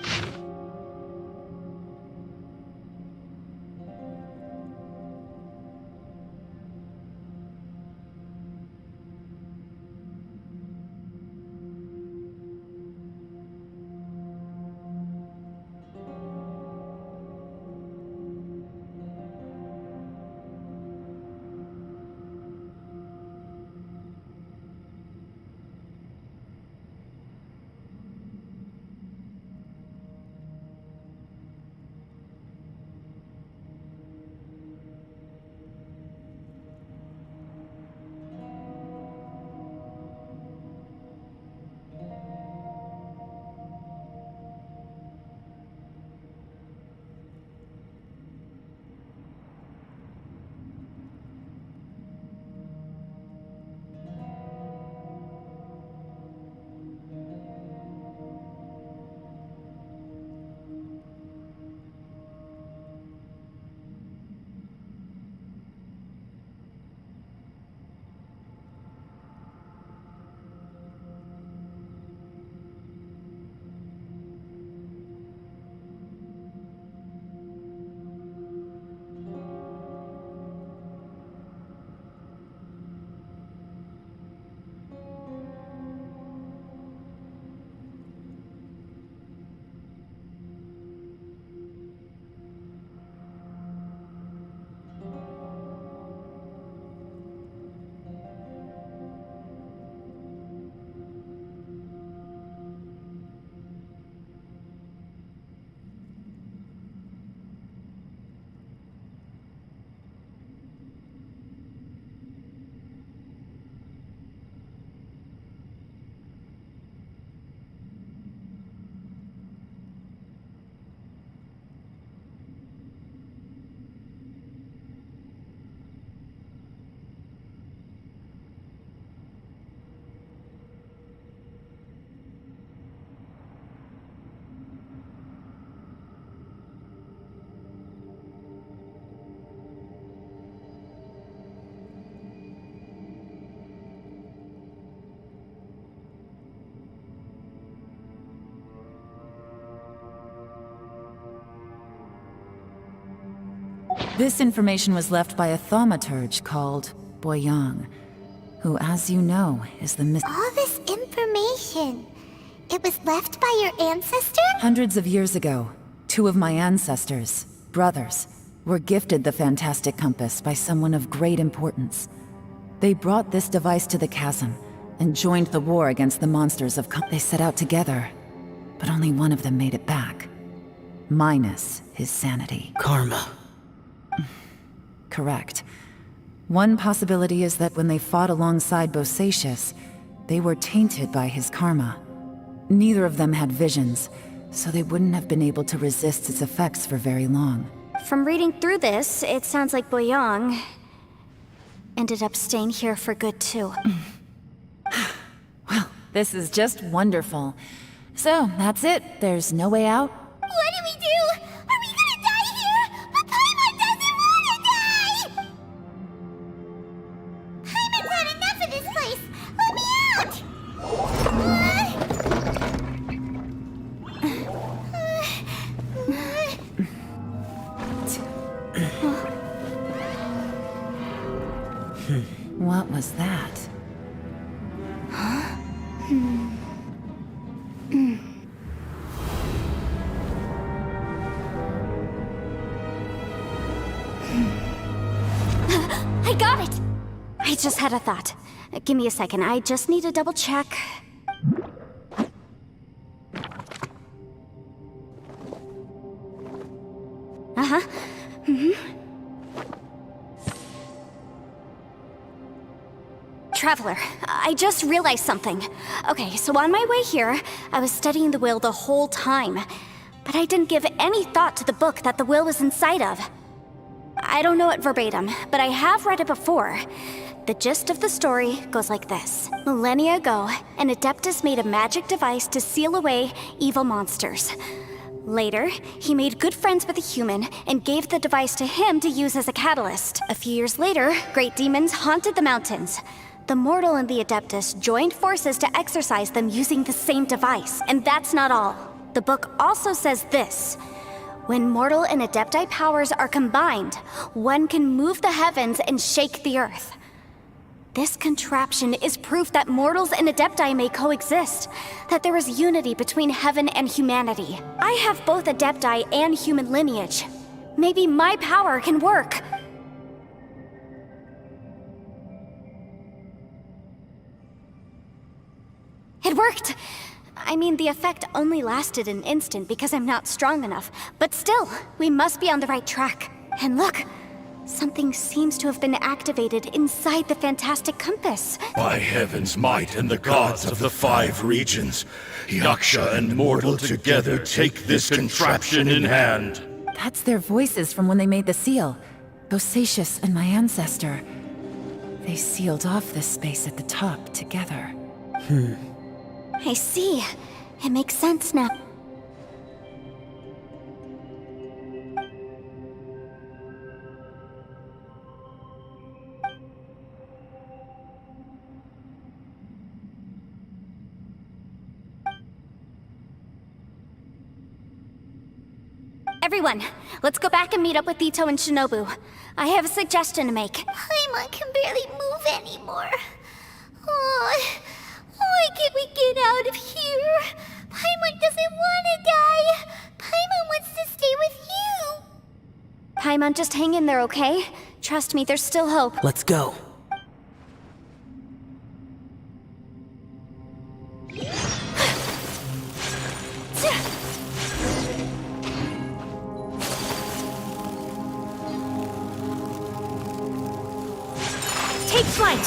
This information was left by a thaumaturge called Boyang, who, as you know, is the All this information. It was left by your ancestor? Hundreds of years ago, two of my ancestors, brothers, were gifted the fantastic compass by someone of great importance. They brought this device to the chasm and joined the war against the monsters of They set out together, but only one of them made it back. Minus his sanity. Karma. Correct. One possibility is that when they fought alongside Bosacius, they were tainted by his karma. Neither of them had visions, so they wouldn't have been able to resist its effects for very long. From reading through this, it sounds like Boyang ended up staying here for good too. Well, this is just wonderful. So, that's it. There's no way out. What do we do? Are we gonna die here? But Paimon doesn't wanna die! Paimon's had enough of this place! Let me out! What was that? I got it! I just had a thought. Give me a second, I just need to double check. Uh-huh. Traveler, I just realized something. Okay, so on my way here, I was studying the will the whole time. But I didn't give any thought to the book that the will was inside of. I don't know it verbatim, but I have read it before. The gist of the story goes like this. Millennia ago, an Adeptus made a magic device to seal away evil monsters. Later, he made good friends with a human and gave the device to him to use as a catalyst. A few years later, great demons haunted the mountains. The mortal and the Adeptus joined forces to exorcise them using the same device. And that's not all. The book also says this. When mortal and Adepti powers are combined, one can move the heavens and shake the earth. This contraption is proof that mortals and Adepti may coexist, that there is unity between heaven and humanity. I have both Adepti and human lineage. Maybe my power can work. It worked! I mean, the effect only lasted an instant because I'm not strong enough, but still, we must be on the right track. And look! Something seems to have been activated inside the fantastic compass. By heaven's might and the gods of the 5 regions, Yaksha and mortal together take this contraption in hand. That's their voices from when they made the seal. Bosacius and my ancestor. They sealed off this space at the top together. I see. It makes sense now. Everyone, let's go back and meet up with Ito and Shinobu. I have a suggestion to make. Paimon can barely move anymore. Oh, why can't we get out of here? Paimon doesn't want to die. Paimon wants to stay with you. Paimon, just hang in there, okay? Trust me, there's still hope. Let's go. Take flight!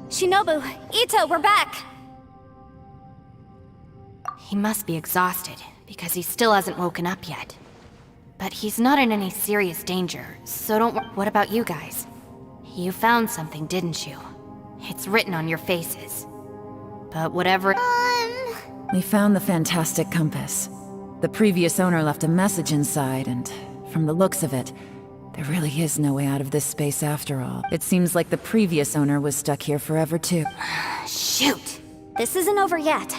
Shinobu, Ito, we're back! He must be exhausted, because he still hasn't woken up yet. But he's not in any serious danger, so don't worry. What about you guys? You found something, didn't you? It's written on your faces. But whatever— We found the fantastic compass. The previous owner left a message inside, and from the looks of it, there really is no way out of this space after all. It seems like the previous owner was stuck here forever too. Shoot! This isn't over yet.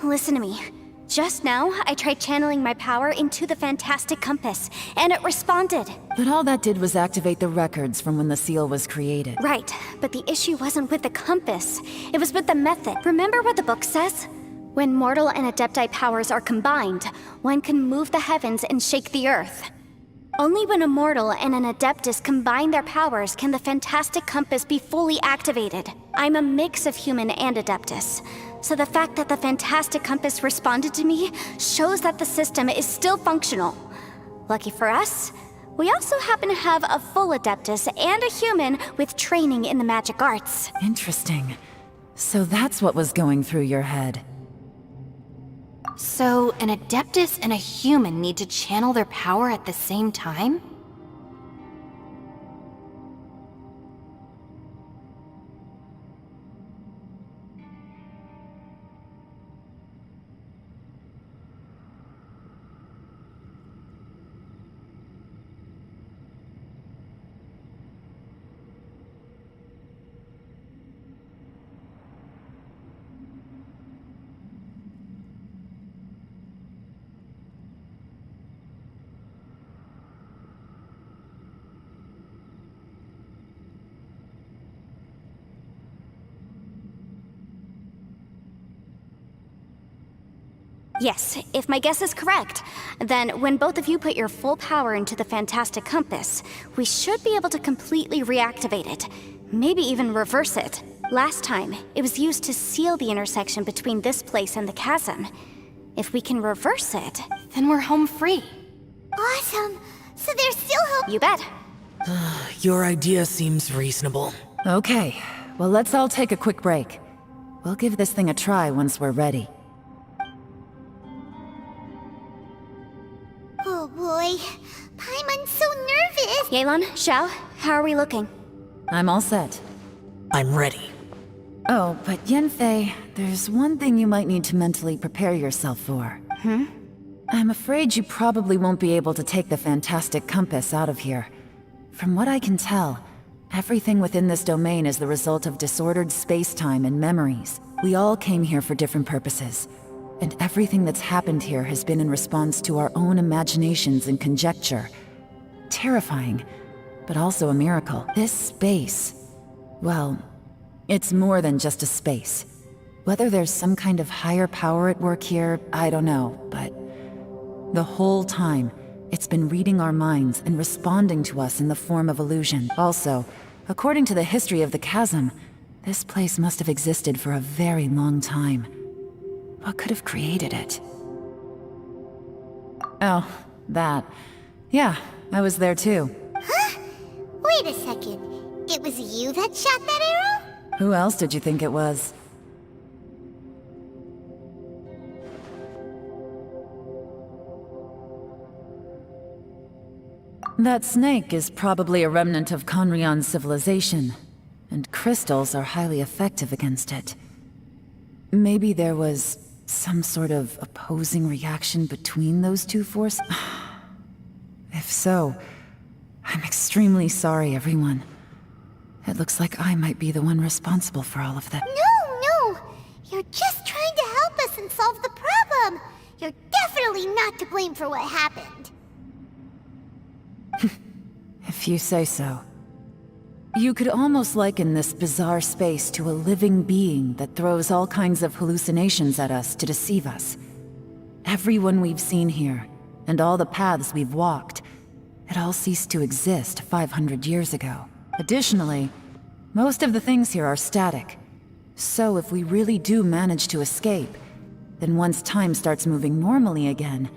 Listen to me. Just now, I tried channeling my power into the fantastic compass, and it responded. But all that did was activate the records from when the seal was created. Right, but the issue wasn't with the compass. It was with the method. Remember what the book says? When mortal and Adepti powers are combined, one can move the heavens and shake the earth. Only when a mortal and an Adeptus combine their powers can the fantastic compass be fully activated. I'm a mix of human and Adeptus, so the fact that the fantastic compass responded to me shows that the system is still functional. Lucky for us, we also happen to have a full Adeptus and a human with training in the magic arts. Interesting. So that's what was going through your head. So, an Adeptus and a human need to channel their power at the same time? Yes, if my guess is correct, then when both of you put your full power into the fantastic compass, we should be able to completely reactivate it. Maybe even reverse it. Last time, it was used to seal the intersection between this place and the chasm. If we can reverse it, Then we're home free. Awesome. So there's still hope. you bet. Your idea seems reasonable. Okay, well let's all take a quick break. We'll give this thing a try once we're ready. Oh boy. Paimon's so nervous. Yelan, Xiao, how are we looking? I'm all set. I'm ready. Oh, but Yenfei, there's one thing you might need to mentally prepare yourself for. I'm afraid you probably won't be able to take the fantastic compass out of here. From what I can tell, everything within this domain is the result of disordered space-time and memories. We all came here for different purposes, and everything that's happened here has been in response to our own imaginations and conjecture. Terrifying, but also a miracle. This space, well, it's more than just a space. Whether there's some kind of higher power at work here, I don't know, but the whole time, it's been reading our minds and responding to us in the form of illusion. Also, according to the history of the chasm, this place must have existed for a very long time. What could have created it? Oh, that. Yeah, I was there too. Huh? Wait a second. It was you that shot that arrow? Who else did you think it was? That snake is probably a remnant of Conrian's civilization, and crystals are highly effective against it. Maybe there was some sort of opposing reaction between those two forces? If so, I'm extremely sorry, everyone. It looks like I might be the one responsible for all of that. No! You're just trying to help us and solve the problem! You're definitely not to blame for what happened. If you say so. You could almost liken this bizarre space to a living being that throws all kinds of hallucinations at us to deceive us. Everyone we've seen here, and all the paths we've walked, it all ceased to exist 500 years ago. Additionally, most of the things here are static. So if we really do manage to escape, then once time starts moving normally again,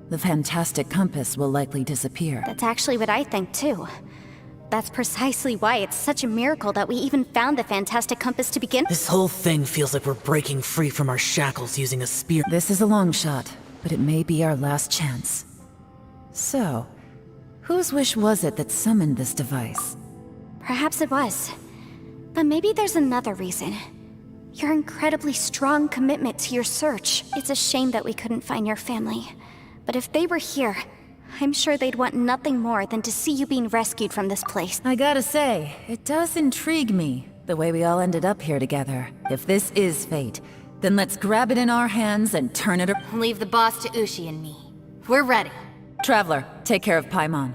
the fantastic compass will likely disappear. That's actually what I think too. That's precisely why it's such a miracle that we even found the fantastic compass to begin. This whole thing feels like we're breaking free from our shackles using a spear. This is a long shot, but it may be our last chance. So, whose wish was it that summoned this device? Perhaps it was. But maybe there's another reason. Your incredibly strong commitment to your search. It's a shame that we couldn't find your family. But if they were here, I'm sure they'd want nothing more than to see you being rescued from this place. I gotta say, it does intrigue me, the way we all ended up here together. If this is fate, then let's grab it in our hands and turn it around. Leave the boss to Ushi and me. We're ready. Traveler, take care of Paimon.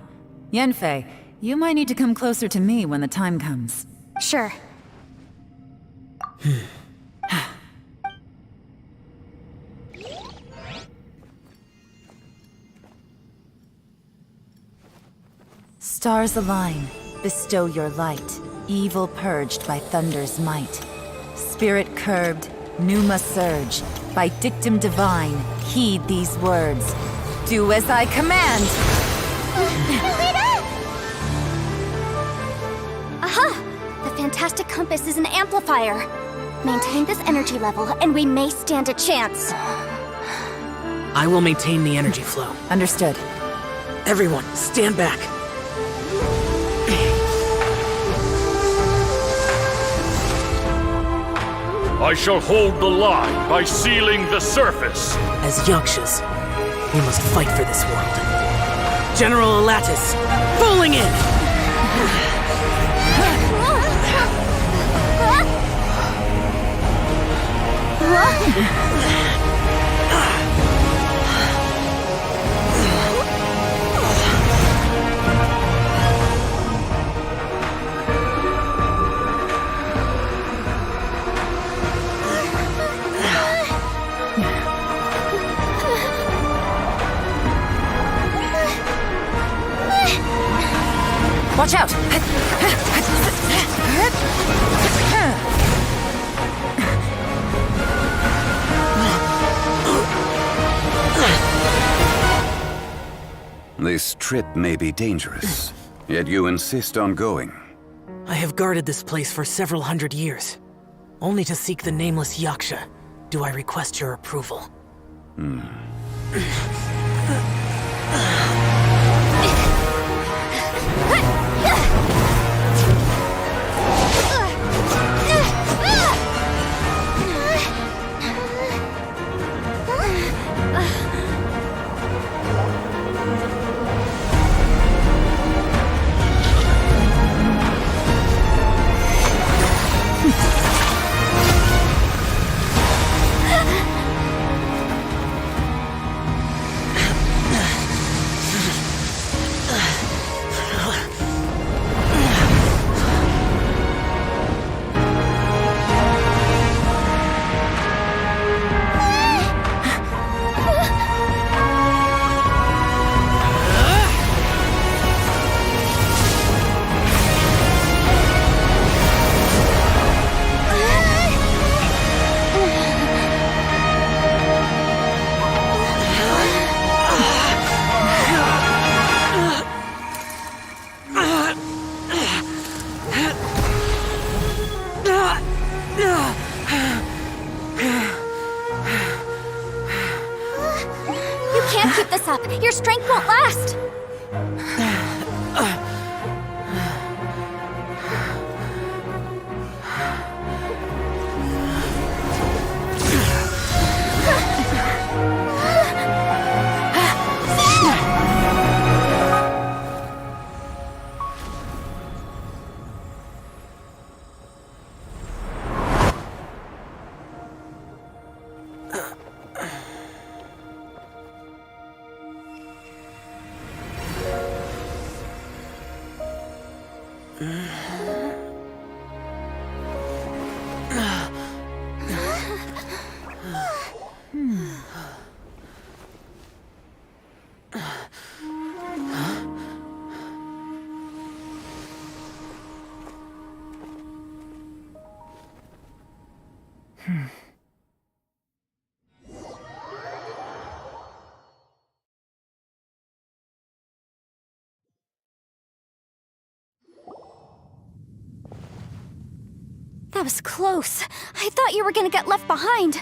Yenfei, you might need to come closer to me when the time comes. Sure. Stars align, bestow your light, evil purged by thunder's might. Spirit curbed, pneuma surge, by dictum divine, heed these words. Do as I command! Aha! The fantastic compass is an amplifier. Maintain this energy level, and we may stand a chance. I will maintain the energy flow. Understood. Everyone, stand back. I shall hold the line by sealing the surface. As Yakshas, we must fight for this world. General Elatus, falling in! Watch out! This trip may be dangerous, yet you insist on going. I have guarded this place for several hundred years. Only to seek the nameless Yaksha do I request your approval. Your strength won't last! That was close. I thought you were gonna get left behind.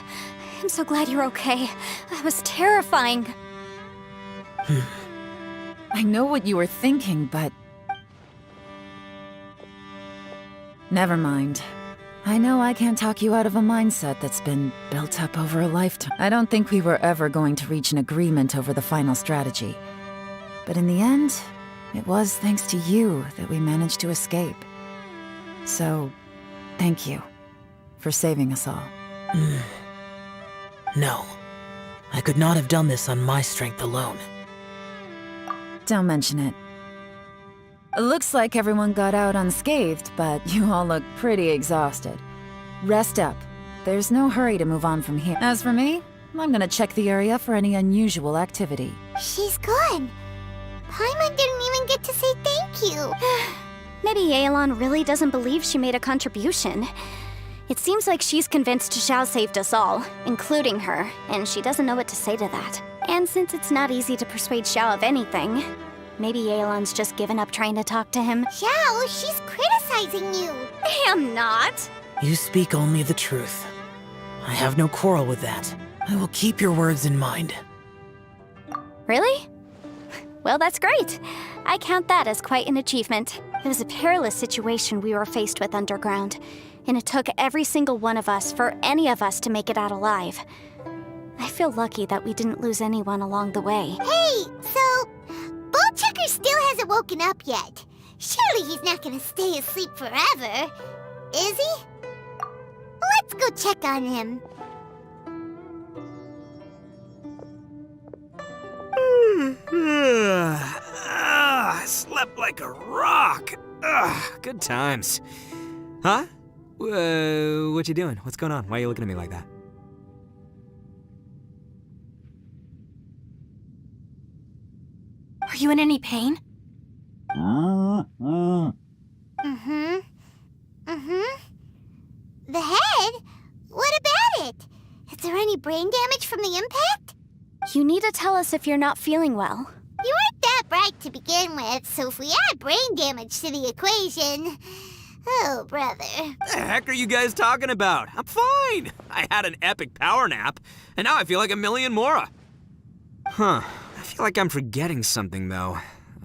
I'm so glad you're okay. That was terrifying. I know what you were thinking, but... Never mind. I know I can't talk you out of a mindset that's been built up over a lifetime. I don't think we were ever going to reach an agreement over the final strategy. But in the end, it was thanks to you that we managed to escape. So, thank you for saving us all. No. I could not have done this on my strength alone. Don't mention it. It looks like everyone got out unscathed, but you all look pretty exhausted. Rest up. There's no hurry to move on from here. As for me, I'm gonna check the area for any unusual activity. She's gone. Paimon didn't even get to say thank you. Maybe Yelan really doesn't believe she made a contribution. It seems like she's convinced Xiao saved us all, including her, and she doesn't know what to say to that. And since it's not easy to persuade Xiao of anything, maybe Yelan's just given up trying to talk to him. Xiao, she's criticizing you. I am not. You speak only the truth. I have no quarrel with that. I will keep your words in mind. Really? Well, that's great. I count that as quite an achievement. It was a perilous situation we were faced with underground, and it took every single one of us for any of us to make it out alive. I feel lucky that we didn't lose anyone along the way. Hey, so Bullchucker still hasn't woken up yet. Surely he's not gonna stay asleep forever, is he? Let's go check on him. I slept like a rock. Good times. Huh? What you doing? What's going on? Why are you looking at me like that? Are you in any pain? The head? What about it? Is there any brain damage from the impact? You need to tell us if you're not feeling well. You weren't that bright to begin with, so if we add brain damage to the equation... Oh, brother. What the heck are you guys talking about? I'm fine. I had an epic power nap, and now I feel like a million more. Huh. I feel like I'm forgetting something, though.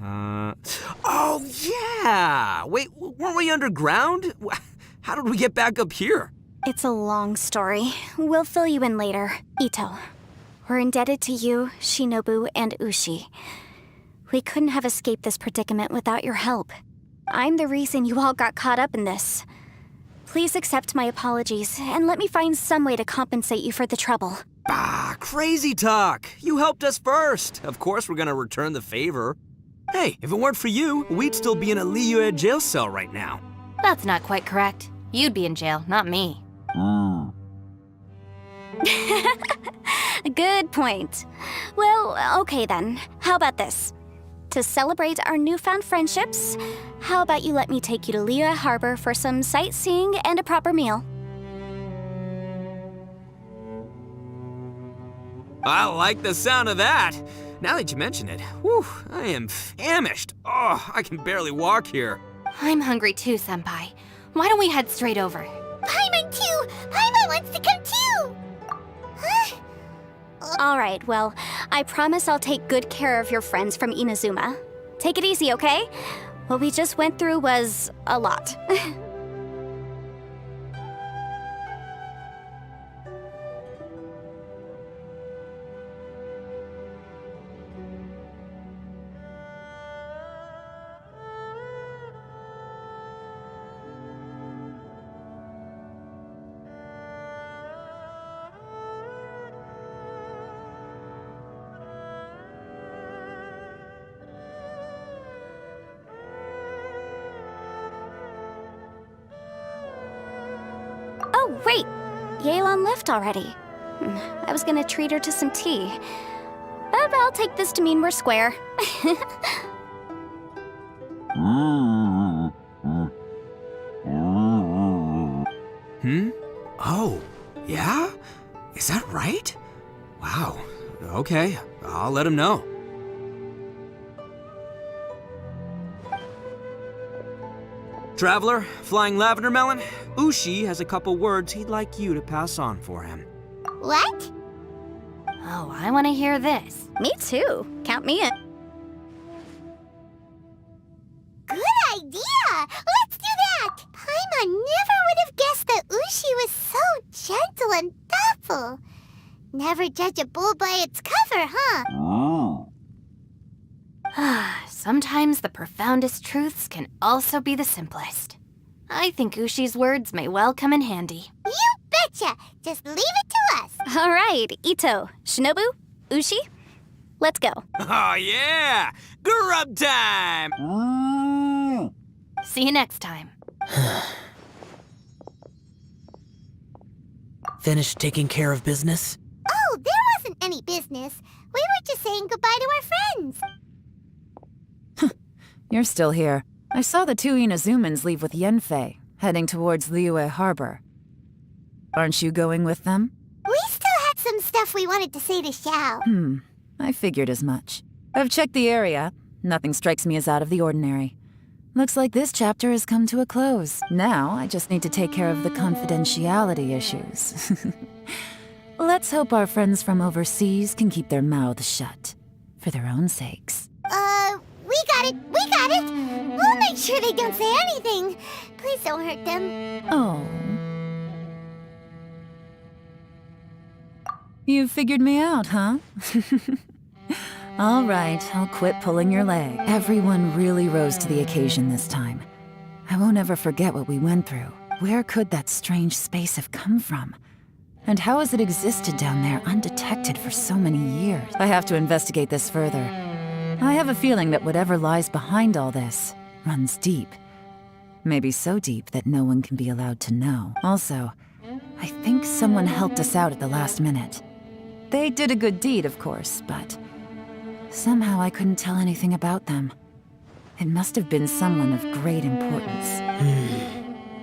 Oh, yeah! Wait, weren't we underground? How did we get back up here? It's a long story. We'll fill you in later. Ito, we're indebted to you, Shinobu, and Ushi. We couldn't have escaped this predicament without your help. I'm the reason you all got caught up in this. Please accept my apologies, and let me find some way to compensate you for the trouble. Ah, crazy talk. You helped us first. Of course we're gonna return the favor. Hey, if it weren't for you, we'd still be in a Liyue jail cell right now. That's not quite correct. You'd be in jail, not me. Good point. Well, okay then. How about this? To celebrate our newfound friendships, how about you let me take you to Liyue Harbor for some sightseeing and a proper meal? I like the sound of that. Now that you mention it, whew, I am famished. Oh, I can barely walk here. I'm hungry too, Senpai. Why don't we head straight over? Paimon too! Paimon wants to come too! Huh? All right, well, I promise I'll take good care of your friends from Inazuma. Take it easy, okay? What we just went through was a lot. Oh, wait! Yelan left already. I was gonna treat her to some tea. But I'll take this to mean we're square. Hmm? Oh, yeah? Is that right? Wow. Okay, I'll let him know. Traveler, Flying Lavender Melon, Ushi has a couple words he'd like you to pass on for him. What? Oh, I want to hear this. Me too. Count me in. Good idea! Let's do that! Paimon never would have guessed that Ushi was so gentle and thoughtful. Never judge a bull by its cover, huh? Sometimes the profoundest truths can also be the simplest. I think Ushi's words may well come in handy. You betcha! Just leave it to us! All right, Ito, Shinobu, Ushi, let's go. Oh yeah! Grub time! See you next time. Finished taking care of business? Oh, there wasn't any business. We were just saying goodbye to our friends. You're still here. I saw the two Inazumans leave with Yenfei, heading towards Liyue Harbor. Aren't you going with them? We still had some stuff we wanted to say to Xiao. I figured as much. I've checked the area. Nothing strikes me as out of the ordinary. Looks like this chapter has come to a close. Now, I just need to take care of the confidentiality issues. Let's hope our friends from overseas can keep their mouths shut. For their own sakes. We got it! We'll make sure they don't say anything. Please don't hurt them. Oh. You figured me out, huh? All right, I'll quit pulling your leg. Everyone really rose to the occasion this time. I won't ever forget what we went through. Where could that strange space have come from? And how has it existed down there undetected for so many years? I have to investigate this further. I have a feeling that whatever lies behind all this runs deep. Maybe so deep that no one can be allowed to know. Also, I think someone helped us out at the last minute. They did a good deed, of course, but somehow I couldn't tell anything about them. It must have been someone of great importance.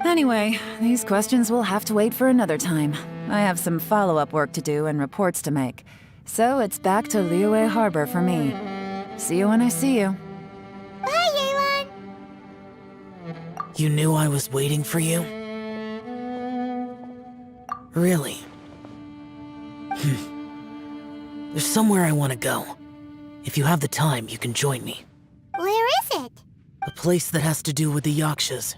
Anyway, these questions will have to wait for another time. I have some follow-up work to do and reports to make. So it's back to Liyue Harbor for me. See you when I see you. Bye, Yelan! You knew I was waiting for you? Really? There's somewhere I want to go. If you have the time, you can join me. Where is it? A place that has to do with the Yakshas.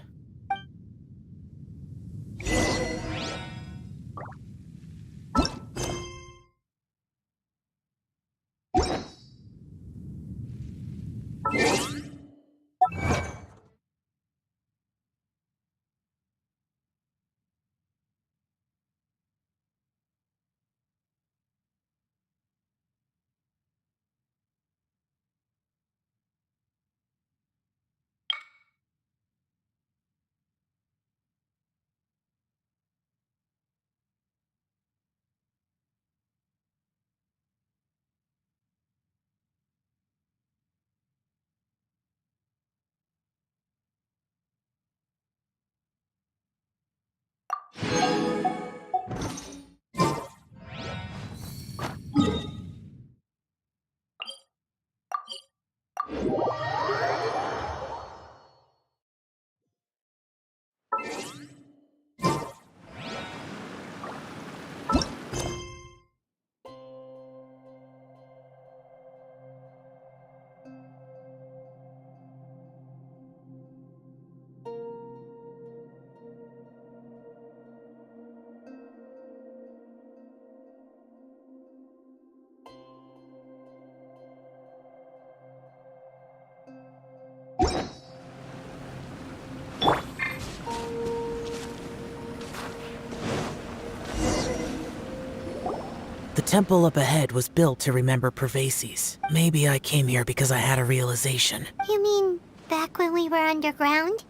The temple up ahead was built to remember Pervases. Maybe I came here because I had a realization. You mean back when we were underground?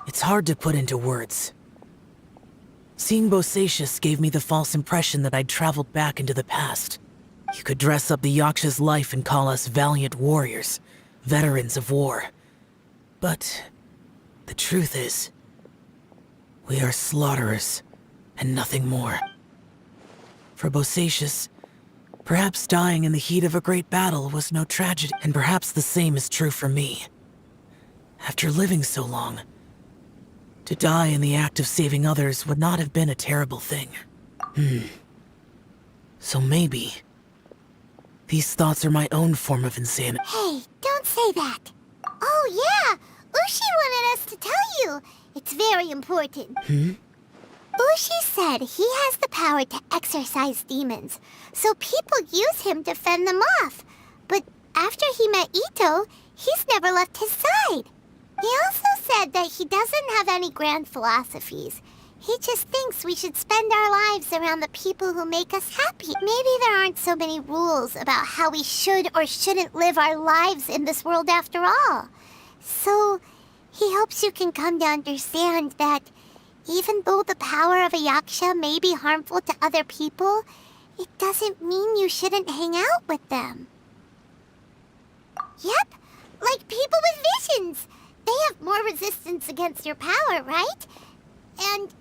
It's hard to put into words. Seeing Bosacius gave me the false impression that I'd traveled back into the past. You could dress up the Yaksha's life and call us valiant warriors, veterans of war. But the truth is, we are slaughterers and nothing more. For Bosacius, perhaps dying in the heat of a great battle was no tragedy, and perhaps the same is true for me. After living so long, to die in the act of saving others would not have been a terrible thing. So maybe these thoughts are my own form of insanity. Hey, don't say that. Oh yeah, Ushi wanted us to tell you. It's very important. Ushi said he has the power to exorcise demons, so people use him to fend them off. But after he met Ito, he's never left his side. He also said that he doesn't have any grand philosophies. He just thinks we should spend our lives around the people who make us happy. Maybe there aren't so many rules about how we should or shouldn't live our lives in this world after all. So, he hopes you can come to understand that even though the power of a Yaksha may be harmful to other people, it doesn't mean you shouldn't hang out with them. Yep, like people with visions. They have more resistance against your power, right? And,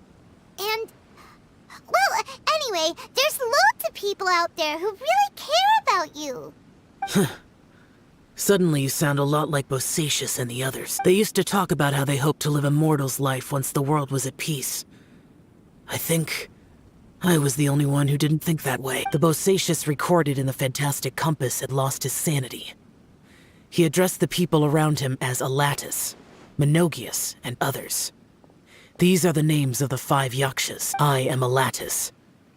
well, anyway, there's loads of people out there who really care about you. Suddenly you sound a lot like Bosacius and the others. They used to talk about how they hoped to live a mortal's life once the world was at peace. I think I was the only one who didn't think that way. The Bosacius recorded in the Fantastic Compass had lost his sanity. He addressed the people around him as Alatus, Menogias, and others. These are the names of the 5 Yakshas. I am Alatus,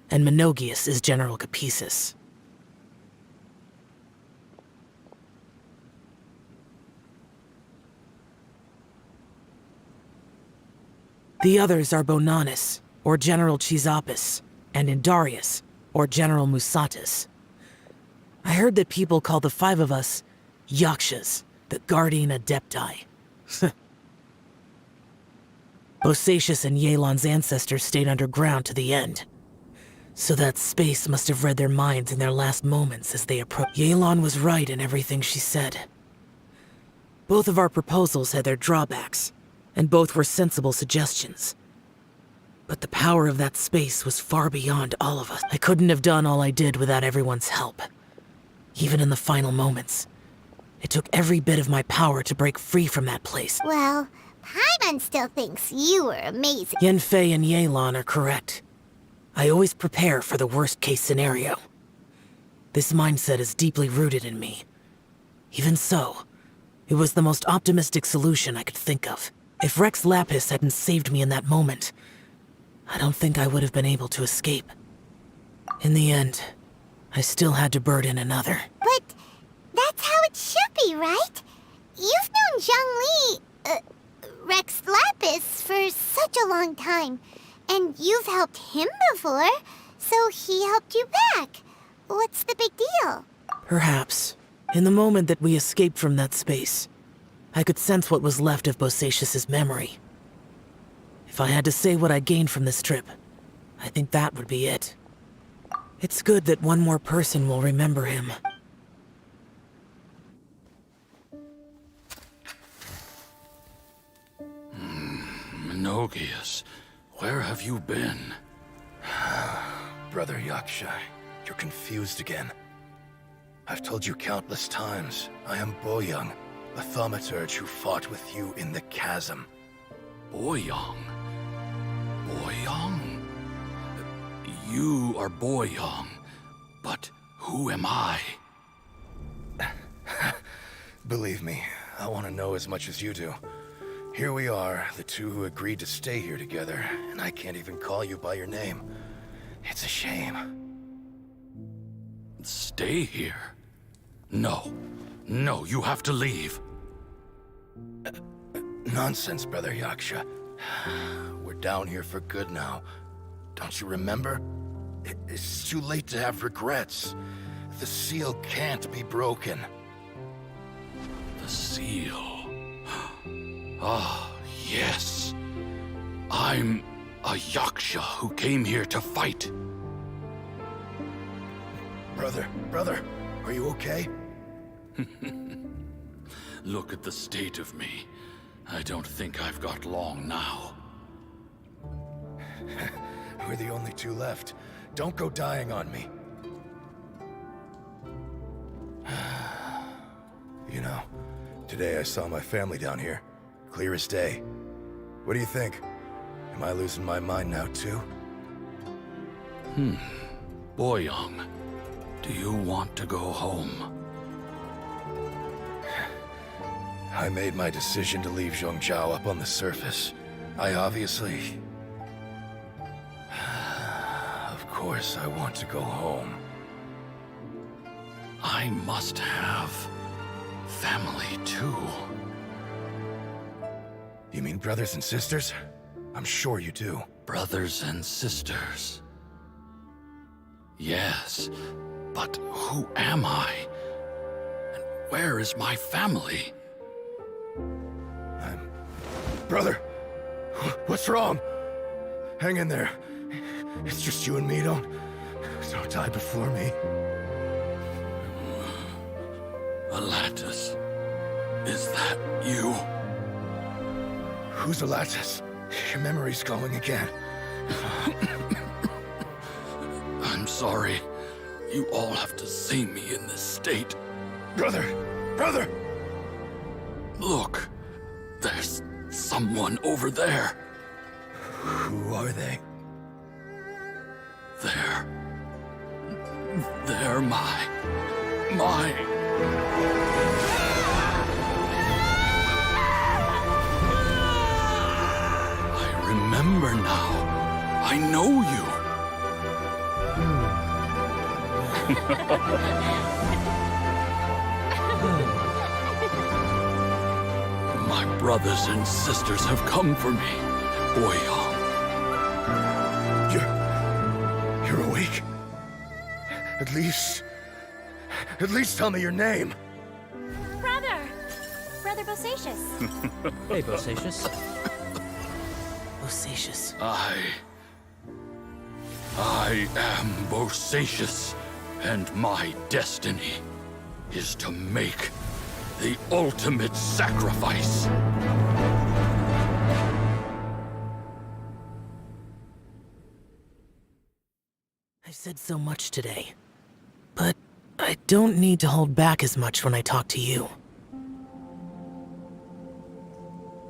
and Menogias is General Capisis. The others are Bonanis, or General Chizapis, and Indarius, or General Musatis. I heard that people call the 5 of us Yakshas, the Guardian Adepti. Bosacius and Yelan's ancestors stayed underground to the end. So that space must have read their minds in their last moments as they approached. Yelan was right in everything she said. Both of our proposals had their drawbacks, and both were sensible suggestions. But the power of that space was far beyond all of us. I couldn't have done all I did without everyone's help. Even in the final moments, it took every bit of my power to break free from that place. Well, Paimon still thinks you were amazing. Yenfei and Yelan are correct. I always prepare for the worst-case scenario. This mindset is deeply rooted in me. Even so, it was the most optimistic solution I could think of. If Rex Lapis hadn't saved me in that moment, I don't think I would have been able to escape. In the end, I still had to burden another. But that's how it should be, right? You've known Zhang Li, Rex Lapis, for such a long time. And you've helped him before, so he helped you back. What's the big deal? Perhaps. In the moment that we escaped from that space, I could sense what was left of Bosacius's memory. If I had to say what I gained from this trip, I think that would be it. It's good that one more person will remember him. Menogias, where have you been? Brother Yaksha, you're confused again. I've told you countless times, I am Boyoung, a thaumaturge who fought with you in the chasm. Boyoung? Boyoung? You are Boyoung, but who am I? Believe me, I want to know as much as you do. Here we are, the two who agreed to stay here together, and I can't even call you by your name. It's a shame. Stay here? No. No, you have to leave. Nonsense, Brother Yaksha. We're down here for good now. Don't you remember? It's too late to have regrets. The seal can't be broken. The seal. Ah, yes. I'm a Yaksha who came here to fight. Brother, are you okay? Look at the state of me. I don't think I've got long now. We're the only two left. Don't go dying on me. You know, today I saw my family down here. Clear as day. What do you think? Am I losing my mind now too? Boyang, do you want to go home? I made my decision to leave Zhongzhou up on the surface. I obviously... Of course I want to go home. I must have family too. You mean brothers and sisters? I'm sure you do. Brothers and sisters. Yes, but who am I? And where is my family? Brother! What's wrong? Hang in there. It's just you and me, don't die before me. Alatus, is that you? Who's Alatus? Your memory's going again. I'm sorry. You all have to see me in this state. Brother! Look, there's someone over there. Who are they? They're my... I remember now. I know you. My brothers and sisters have come for me, Boyang. You're awake? At least tell me your name. Brother Bosacious. Hey, Bosacious. Bosacious. I am Bosacious, and my destiny is to make the ultimate sacrifice. I've said so much today, but I don't need to hold back as much when I talk to you.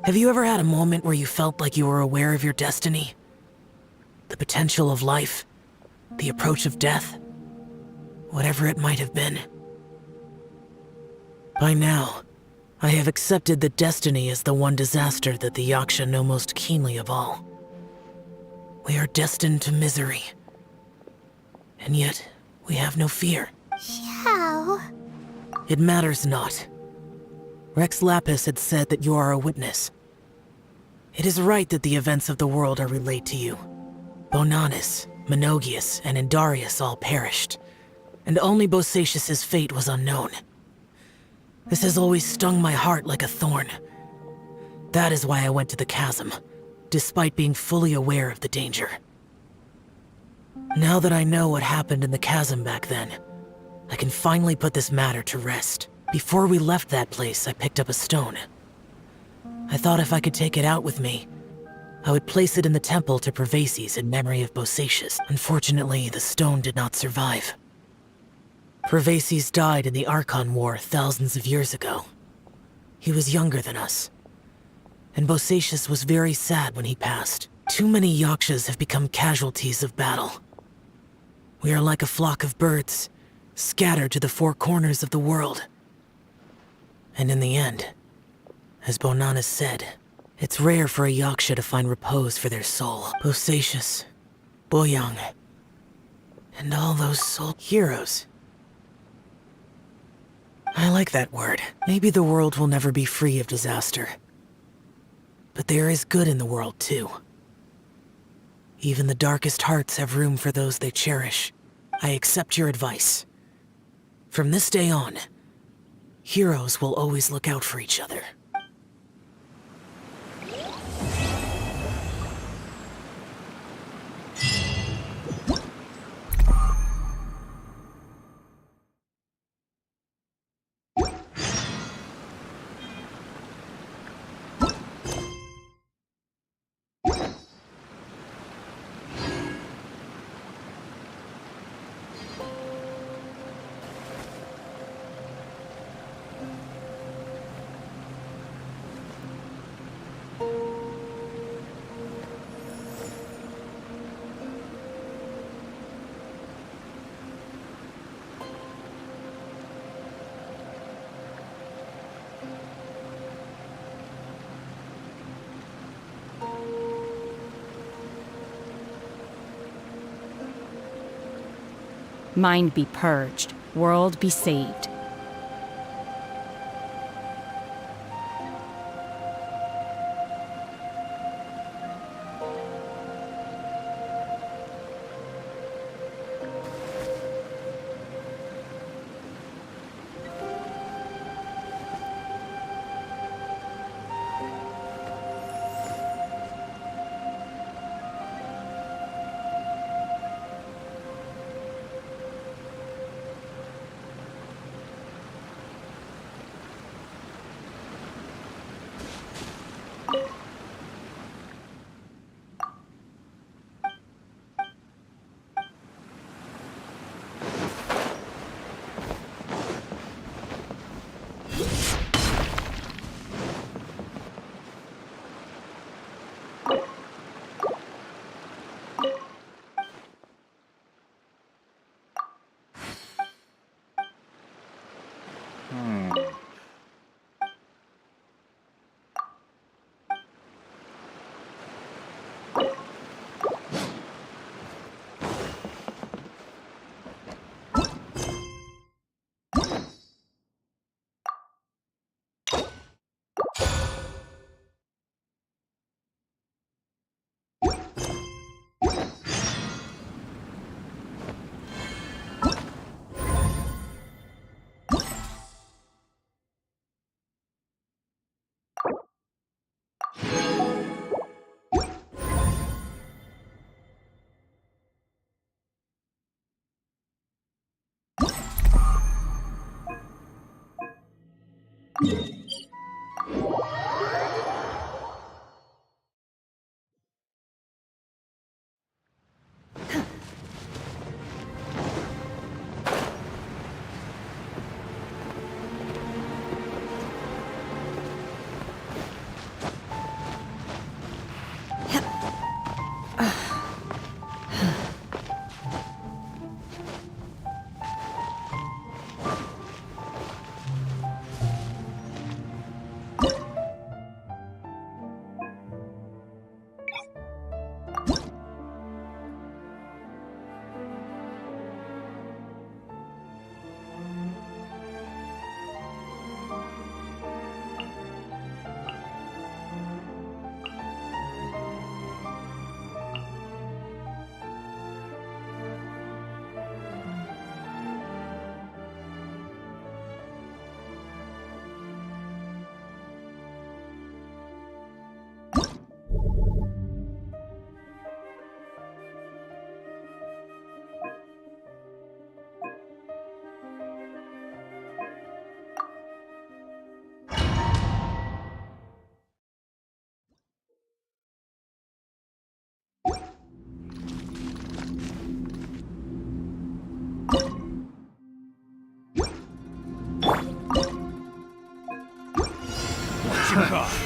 Have you ever had a moment where you felt like you were aware of your destiny? The potential of life? The approach of death? Whatever it might have been. By now, I have accepted that destiny is the one disaster that the Yaksha know most keenly of all. We are destined to misery. And yet, we have no fear. Xiao. It matters not. Rex Lapis had said that you are a witness. It is right that the events of the world are relayed to you. Bonanis, Menogias, and Indarius all perished, and only Bosacious' fate was unknown. This has always stung my heart like a thorn. That is why I went to the chasm, despite being fully aware of the danger. Now that I know what happened in the chasm back then, I can finally put this matter to rest. Before we left that place, I picked up a stone. I thought if I could take it out with me, I would place it in the temple to Pervases in memory of Bosacious. Unfortunately, the stone did not survive. Pervases died in the Archon War thousands of years ago. He was younger than us, and Bosacious was very sad when he passed. Too many Yakshas have become casualties of battle. We are like a flock of birds, scattered to the four corners of the world. And in the end, as Bonanis said, it's rare for a Yaksha to find repose for their soul. Bosacious, Boyang, and all those soul heroes. I like that word. Maybe the world will never be free of disaster. But there is good in the world, too. Even the darkest hearts have room for those they cherish. I accept your advice. From this day on, heroes will always look out for each other. Mind be purged, world be saved.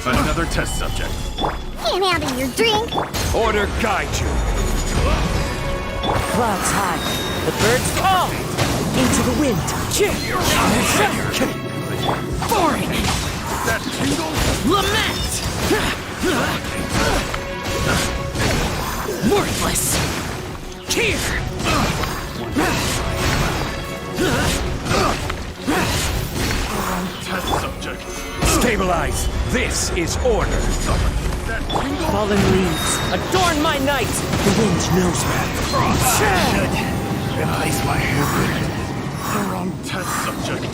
Another test subject. Can't handle your drink. Order guide you. Clouds high, the birds fall into the wind. Boring. That tingle? Lament. Worthless. Tear. Test subject. Stabilize. This is order. Fallen leaves, adorn my night! The wind knows me. Replace my hair with the wrong test subject.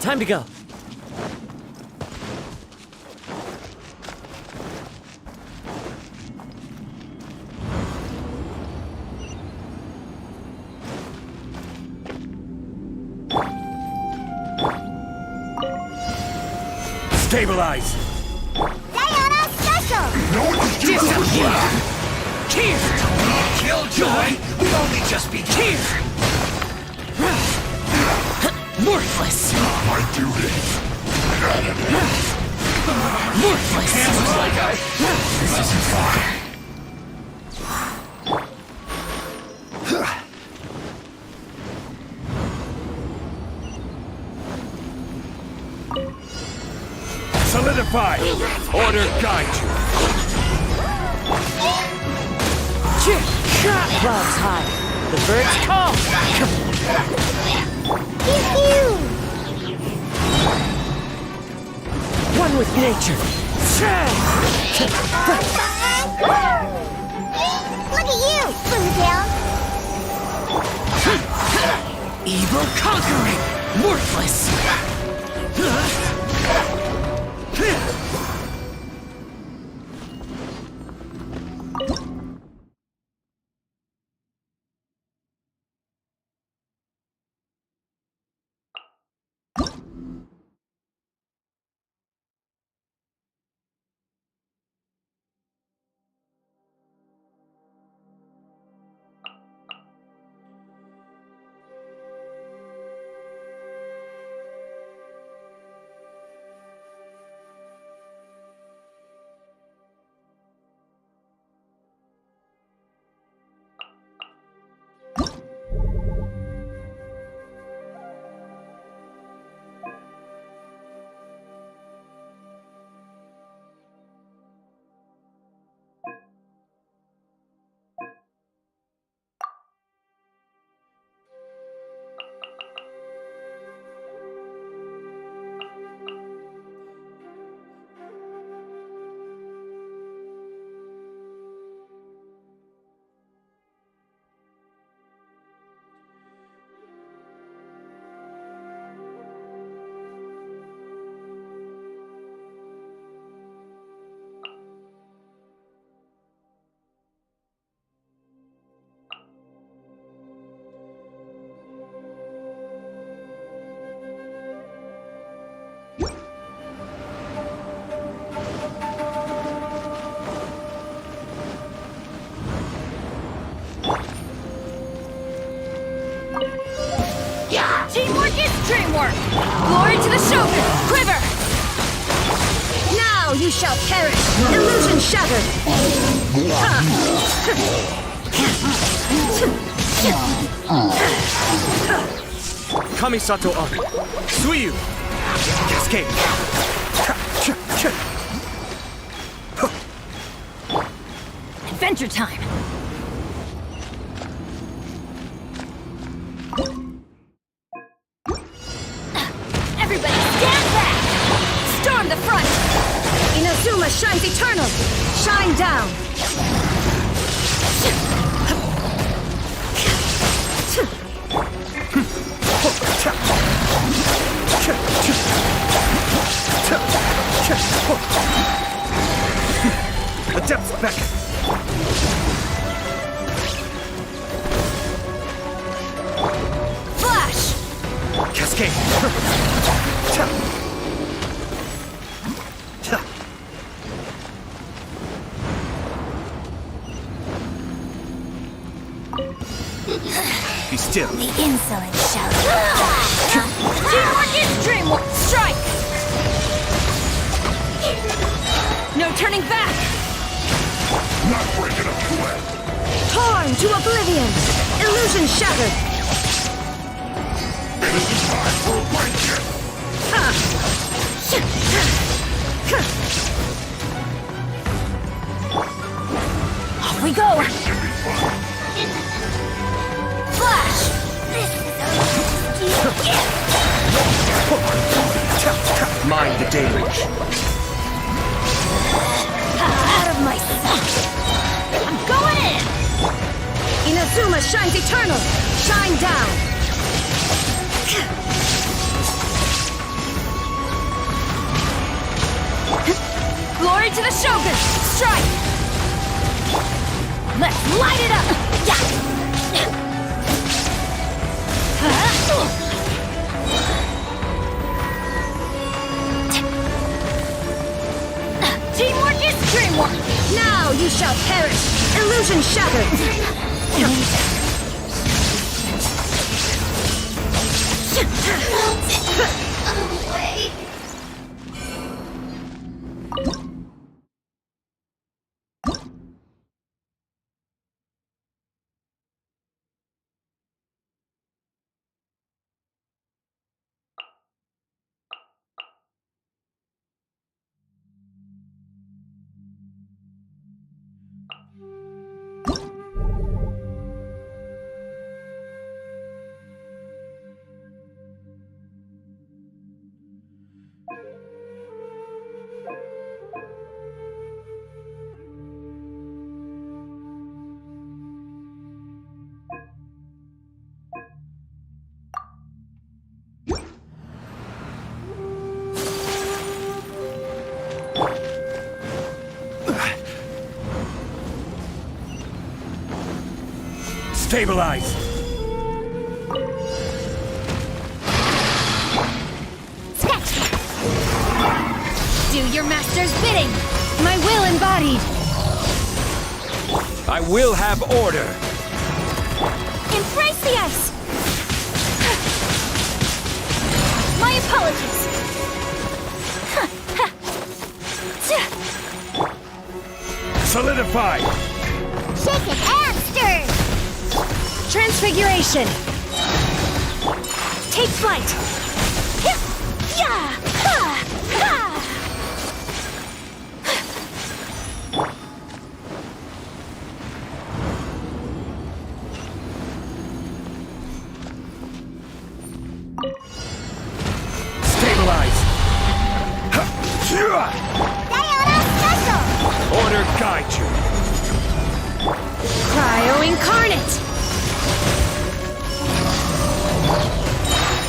Time to go. Stabilize! Diana Special! Disappear! Here! Killjoy! We only just began! Worthless! My duty! Worthless! Looks like this isn't far. Solidify! Order guide you! Clouds high. The birds call. One with nature. Look at you, Boomtown! Evil conquering. Worthless. Teamwork is dreamwork! Glory to the Shogun! Quiver! Now you shall perish! Illusion shattered! Kamisato Ari. Suiyu. Cascade. Adventure time! Everybody stand back! Storm the front! Inazuma shines eternal! Shine down! The depths beckon. Flash! Cascade. Be still. The insolent shout. Teamwork is dreamwork! Strike! No turning back! Not breaking up the way! Torn to oblivion! Illusion shattered! This is time for a blanket! Off we go! This should be fun! Flash! deluge. Out of my sight! I'm going in! Inazuma shines eternal! Shine down! Glory to the Shogun! Strike! Let's light it up! Teamwork is dreamwork! Now you shall perish! Illusion shattered! Away! Stabilize! Do your master's bidding! My will embodied! I will have order! Embrace the ice! My apologies! Solidify! Shaken and stirred! Transfiguration! Take flight! Stabilize! Diana special! Order guide you! Cryo incarnate!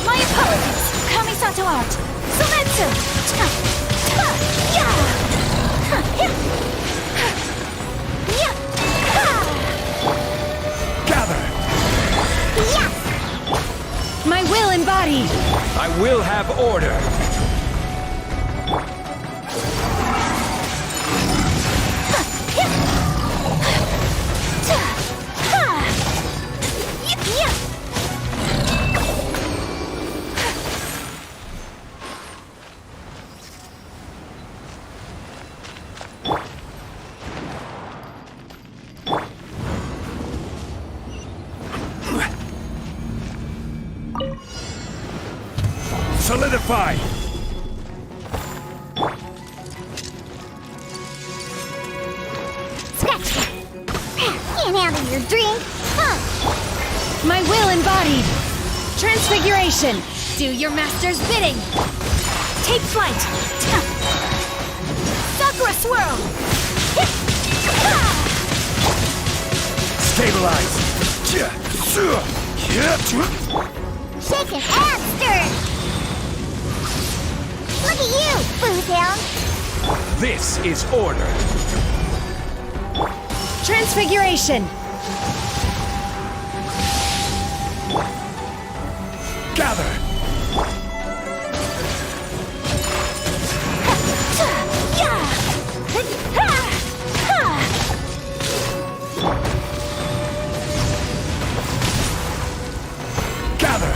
My apologies! Kamisato out! Sumetsu! Gather! My will embodied! I will have order! Solidify! Can't handle your drink, huh? My will embodied! Transfiguration! Do your master's bidding! Take flight! Sakura swirl! Stabilize! Shaken and stirred! Look at you, Foodhound! This is order! Transfiguration! Gather! Gather!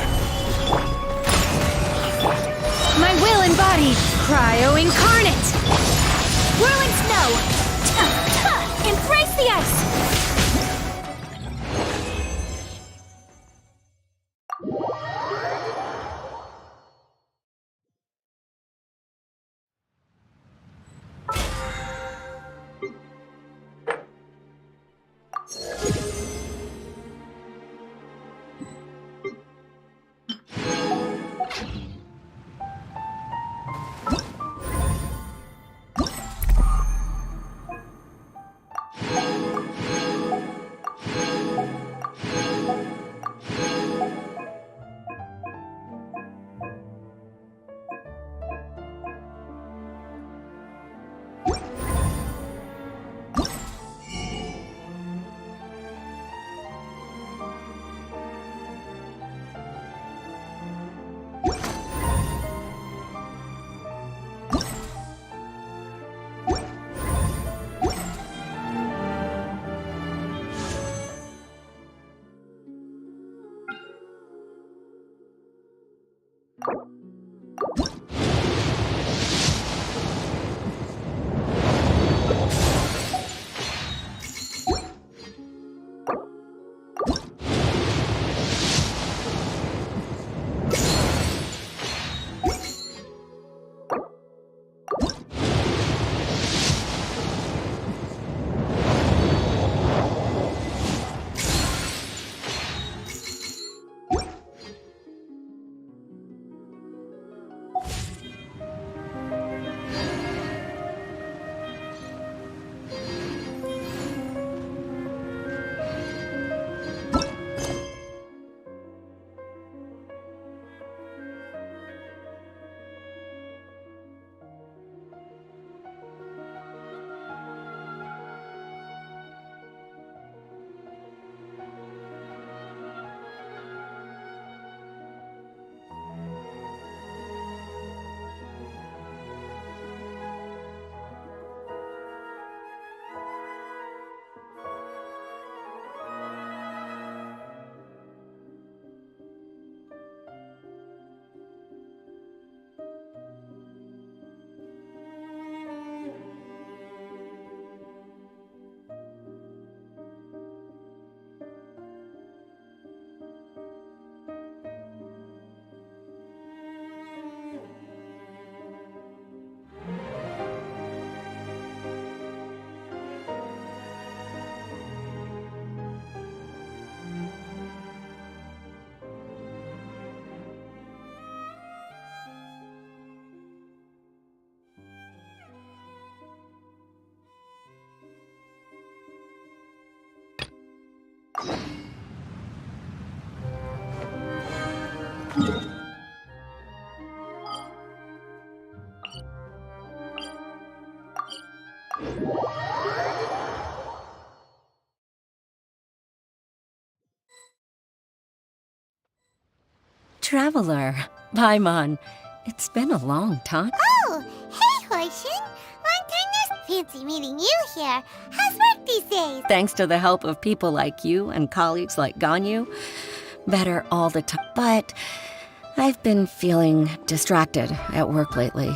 My will embodied! Cryo incarnate! Whirling snow! Embrace the ice! Traveler, Paimon, it's been a long time. Oh, hey, Hoishin. Long time no fancy meeting you here. How's work these days? Thanks to the help of people like you and colleagues like Ganyu, better all the time. But I've been feeling distracted at work lately.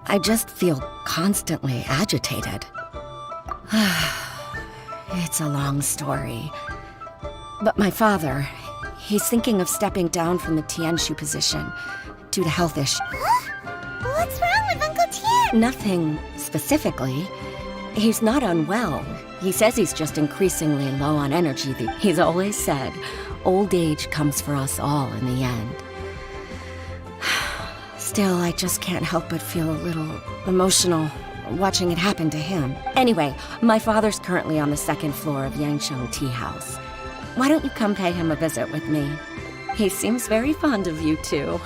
I just feel constantly agitated. It's a long story. But my father, he's thinking of stepping down from the Tianshu position due to health issues. What's wrong with Uncle Tien? Nothing specifically. He's not unwell. He says he's just increasingly low on energy. He's always said, old age comes for us all in the end. Still, I just can't help but feel a little emotional watching it happen to him. Anyway, my father's currently on the second floor of Yangsheng Tea House. Why don't you come pay him a visit with me? He seems very fond of you, too.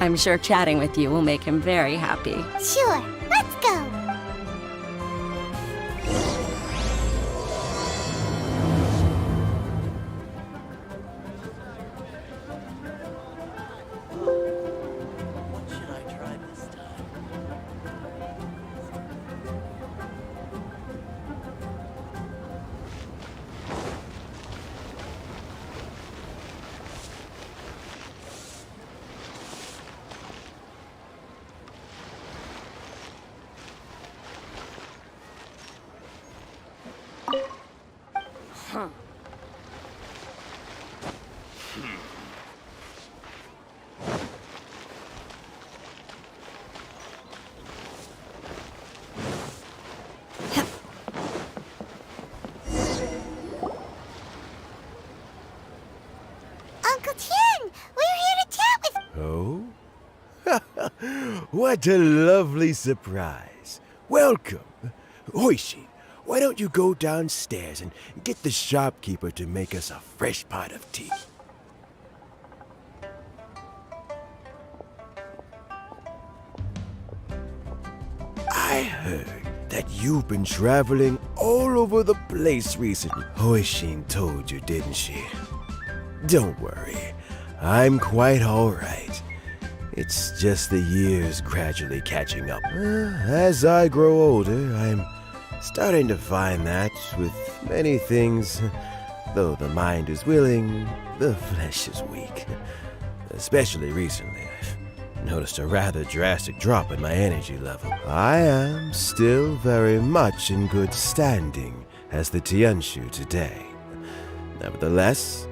I'm sure chatting with you will make him very happy. Sure, let's go. Uncle Tien, we're here to chat with... Oh? What a lovely surprise. Welcome. Hoishin, why don't you go downstairs and get the shopkeeper to make us a fresh pot of tea? I heard that you've been traveling all over the place recently. Hoishin told you, didn't she? Don't worry, I'm quite alright. It's just the years gradually catching up. As I grow older, I'm starting to find that with many things, though the mind is willing, the flesh is weak. Especially recently, I've noticed a rather drastic drop in my energy level. I am still very much in good standing as the Tianshu today. Nevertheless,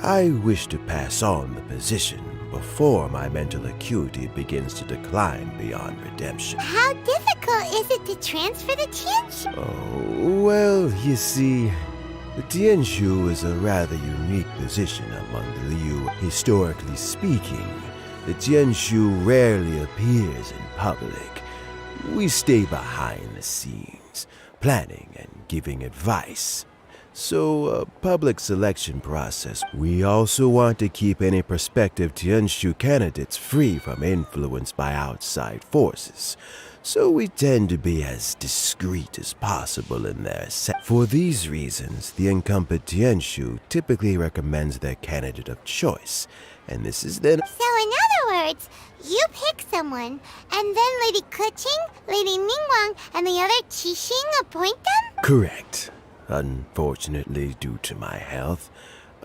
I wish to pass on the position before my mental acuity begins to decline beyond redemption. How difficult is it to transfer the Tianshu? Oh, well, you see, the Tianshu is a rather unique position among the Liu. Historically speaking, the Tianshu rarely appears in public. We stay behind the scenes, planning and giving advice. So, a public selection process. We also want to keep any prospective Tianshu candidates free from influence by outside forces. So we tend to be as discreet as possible in their For these reasons, the incumbent Tianshu typically recommends their candidate of choice, and this is then... So in other words, you pick someone, and then Lady Keqing, Lady Ningguang, and the other Qixing appoint them? Correct. Unfortunately, due to my health,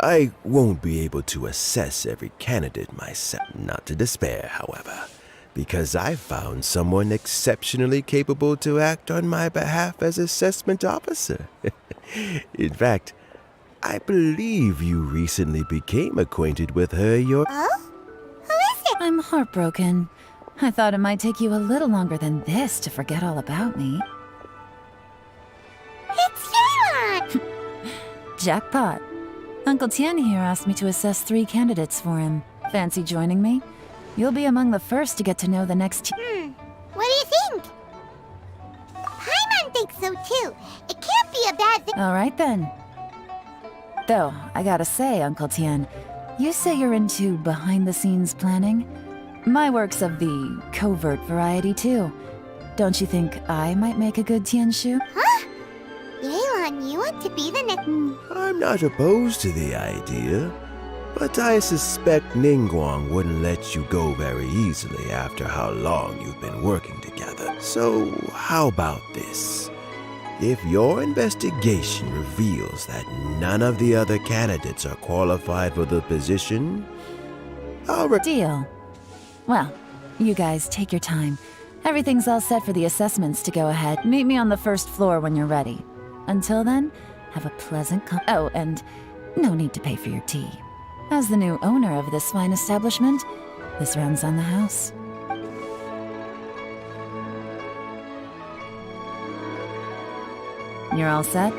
I won't be able to assess every candidate myself. Not to despair, however, because I found someone exceptionally capable to act on my behalf as assessment officer. In fact, I believe you recently became acquainted with her. Oh? Who is it? I'm heartbroken. I thought it might take you a little longer than this to forget all about me. It's Yelan! Jackpot. Uncle Tien here asked me to assess 3 candidates for him. Fancy joining me? You'll be among the first to get to know the next... What do you think? Paimon thinks so too. It can't be a bad thing. All right then. Though, I gotta say, Uncle Tian, you say you're into behind-the-scenes planning? My work's of the covert variety, too. Don't you think I might make a good Tianshu? Huh? Yelan, you want to be the next... I'm not opposed to the idea, but I suspect Ningguang wouldn't let you go very easily after how long you've been working together. So, how about this? If your investigation reveals that none of the other candidates are qualified for the position, I'll Deal. Well, you guys take your time. Everything's all set for the assessments to go ahead. Meet me on the first floor when you're ready. Until then, have a pleasant Oh, and no need to pay for your tea. As the new owner of this fine establishment, this runs on the house. You're all set?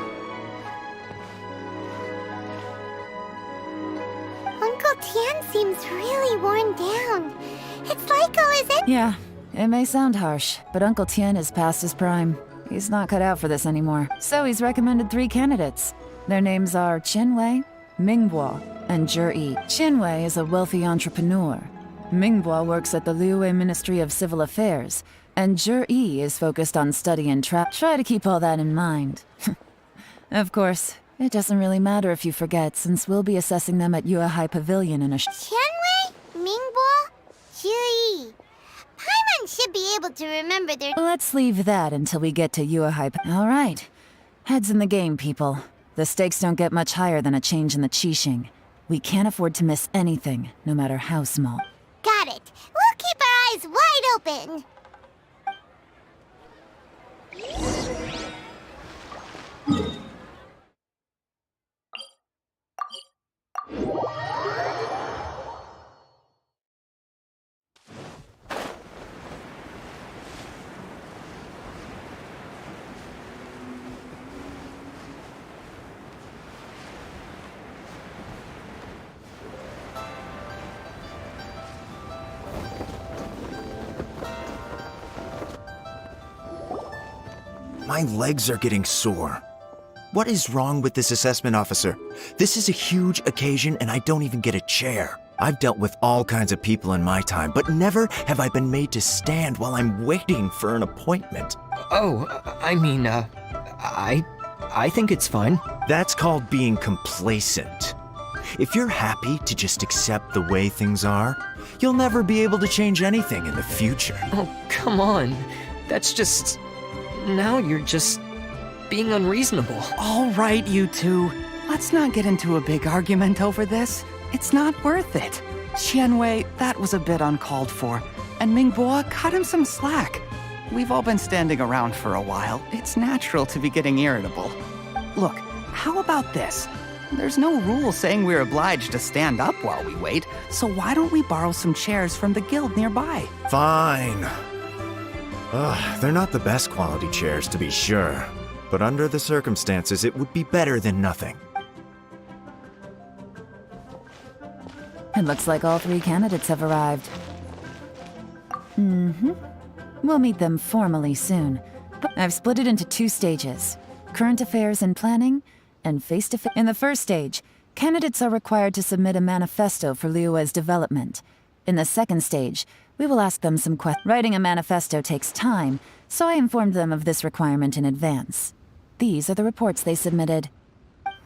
Uncle Tian seems really worn down. It's like all his... Yeah, it may sound harsh, but Uncle Tian is past his prime. He's not cut out for this anymore. So he's recommended 3 candidates. Their names are Qinwei, Mingbo, and Zhi. Qinwei is a wealthy entrepreneur. Mingbo works at the Liyue Ministry of Civil Affairs, and Zhi is focused on study and Try to keep all that in mind. Of course, it doesn't really matter if you forget, since we'll be assessing them at Yuehai Pavilion in a Qianwei, Mingbo, Zhi. Paimon should be able to remember their... Let's leave that until we get to Yuehai. All right. Heads in the game, people. The stakes don't get much higher than a change in the Qixing. We can't afford to miss anything, no matter how small. Got it. We'll keep our eyes wide open. My legs are getting sore. What is wrong with this assessment officer? This is a huge occasion and I don't even get a chair. I've dealt with all kinds of people in my time, but never have I been made to stand while I'm waiting for an appointment. Oh, I think it's fine. That's called being complacent. If you're happy to just accept the way things are, you'll never be able to change anything in the future. Oh, come on. That's just... Now you're just being unreasonable. All right, you two. Let's not get into a big argument over this. It's not worth it. Qianwei, that was a bit uncalled for. And Mingbo, cut him some slack. We've all been standing around for a while. It's natural to be getting irritable. Look, how about this? There's no rule saying we're obliged to stand up while we wait, so why don't we borrow some chairs from the guild nearby? Fine. They're not the best quality chairs, to be sure. But under the circumstances, it would be better than nothing. It looks like all 3 candidates have arrived. We'll meet them formally soon. I've split it into 2 stages. Current affairs and planning, and face-to-face. In the first stage, candidates are required to submit a manifesto for Liyue's development. In the second stage, we will ask them some questions. Writing a manifesto takes time, so I informed them of this requirement in advance. These are the reports they submitted.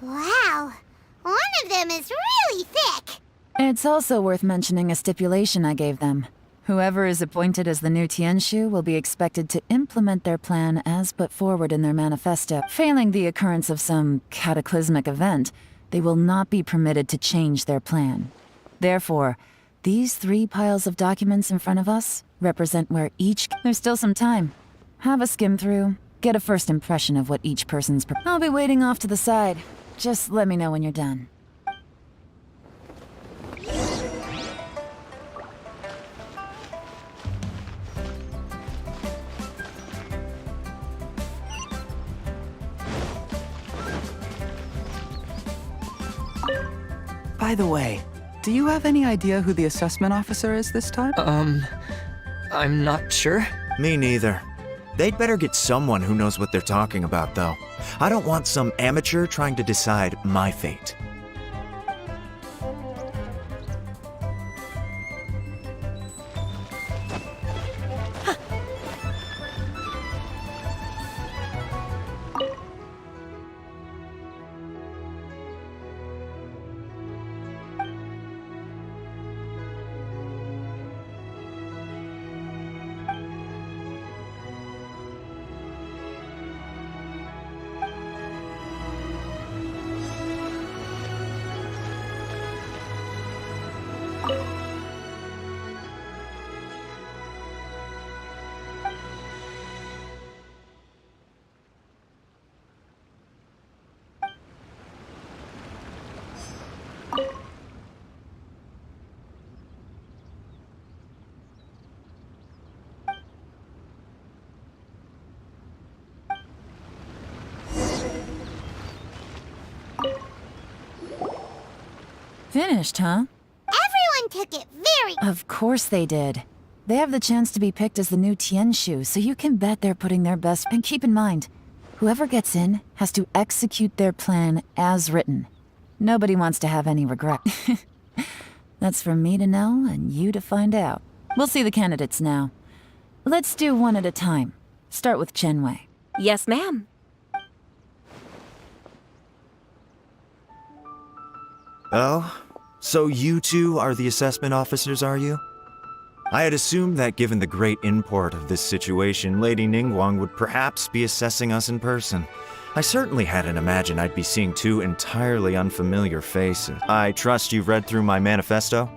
Wow. One of them is really thick. It's also worth mentioning a stipulation I gave them. Whoever is appointed as the new Tianshu will be expected to implement their plan as put forward in their manifesto. Failing the occurrence of some cataclysmic event, they will not be permitted to change their plan. Therefore, these 3 piles of documents in front of us represent where each... There's still some time. Have a skim through, get a first impression of what each person's... I'll be waiting off to the side. Just let me know when you're done. By the way, do you have any idea who the assessment officer is this time? I'm not sure. Me neither. They'd better get someone who knows what they're talking about, though. I don't want some amateur trying to decide my fate. Finished, huh? Everyone took it very... Of course they did. They have the chance to be picked as the new Tianshu, so you can bet they're putting their best... And keep in mind, whoever gets in has to execute their plan as written. Nobody wants to have any regret. That's for me to know and you to find out. We'll see the candidates now. Let's do one at a time. Start with Chenwei. Yes, ma'am. Oh? So you two are the assessment officers, are you? I had assumed that given the great import of this situation, Lady Ningguang would perhaps be assessing us in person. I certainly hadn't imagined I'd be seeing two entirely unfamiliar faces. I trust you've read through my manifesto?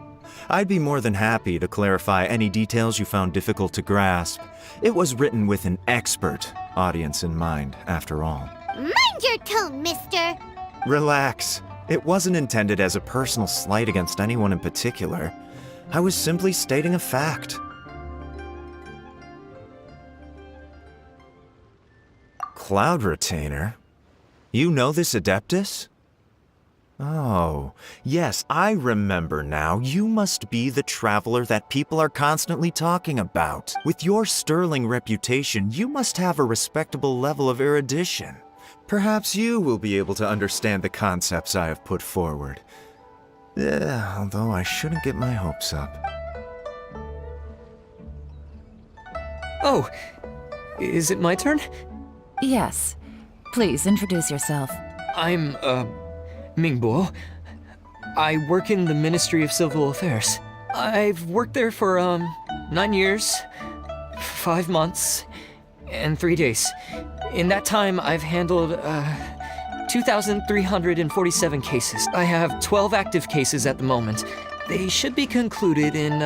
I'd be more than happy to clarify any details you found difficult to grasp. It was written with an expert audience in mind, after all. Mind your tone, mister! Relax. It wasn't intended as a personal slight against anyone in particular. I was simply stating a fact. Cloud Retainer? You know this Adeptus? Oh, yes, I remember now. You must be the traveler that people are constantly talking about. With your sterling reputation, you must have a respectable level of erudition. Perhaps you will be able to understand the concepts I have put forward. Although I shouldn't get my hopes up. Oh, is it my turn? Yes. Please, introduce yourself. I'm, Mingbo. I work in the Ministry of Civil Affairs. I've worked there for, 9 years, 5 months, and 3 days. In that time, I've handled, 2,347 cases. I have 12 active cases at the moment. They should be concluded in,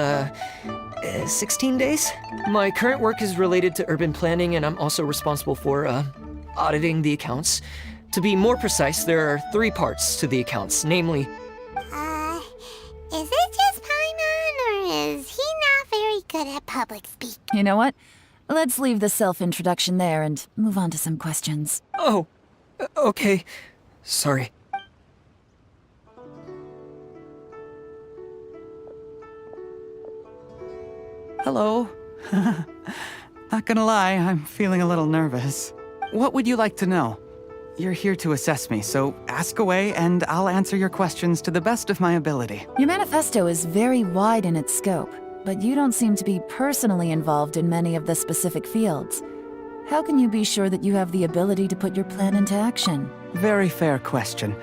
16 days? My current work is related to urban planning, and I'm also responsible for, auditing the accounts. To be more precise, there are 3 parts to the accounts, namely... Is it just Paimon, or is he not very good at public speaking? You know what? Let's leave the self-introduction there and move on to some questions. Oh, okay. Sorry. Hello. Not gonna lie, I'm feeling a little nervous. What would you like to know? You're here to assess me, so ask away and I'll answer your questions to the best of my ability. Your manifesto is very wide in its scope, but you don't seem to be personally involved in many of the specific fields. How can you be sure that you have the ability to put your plan into action? Very fair question.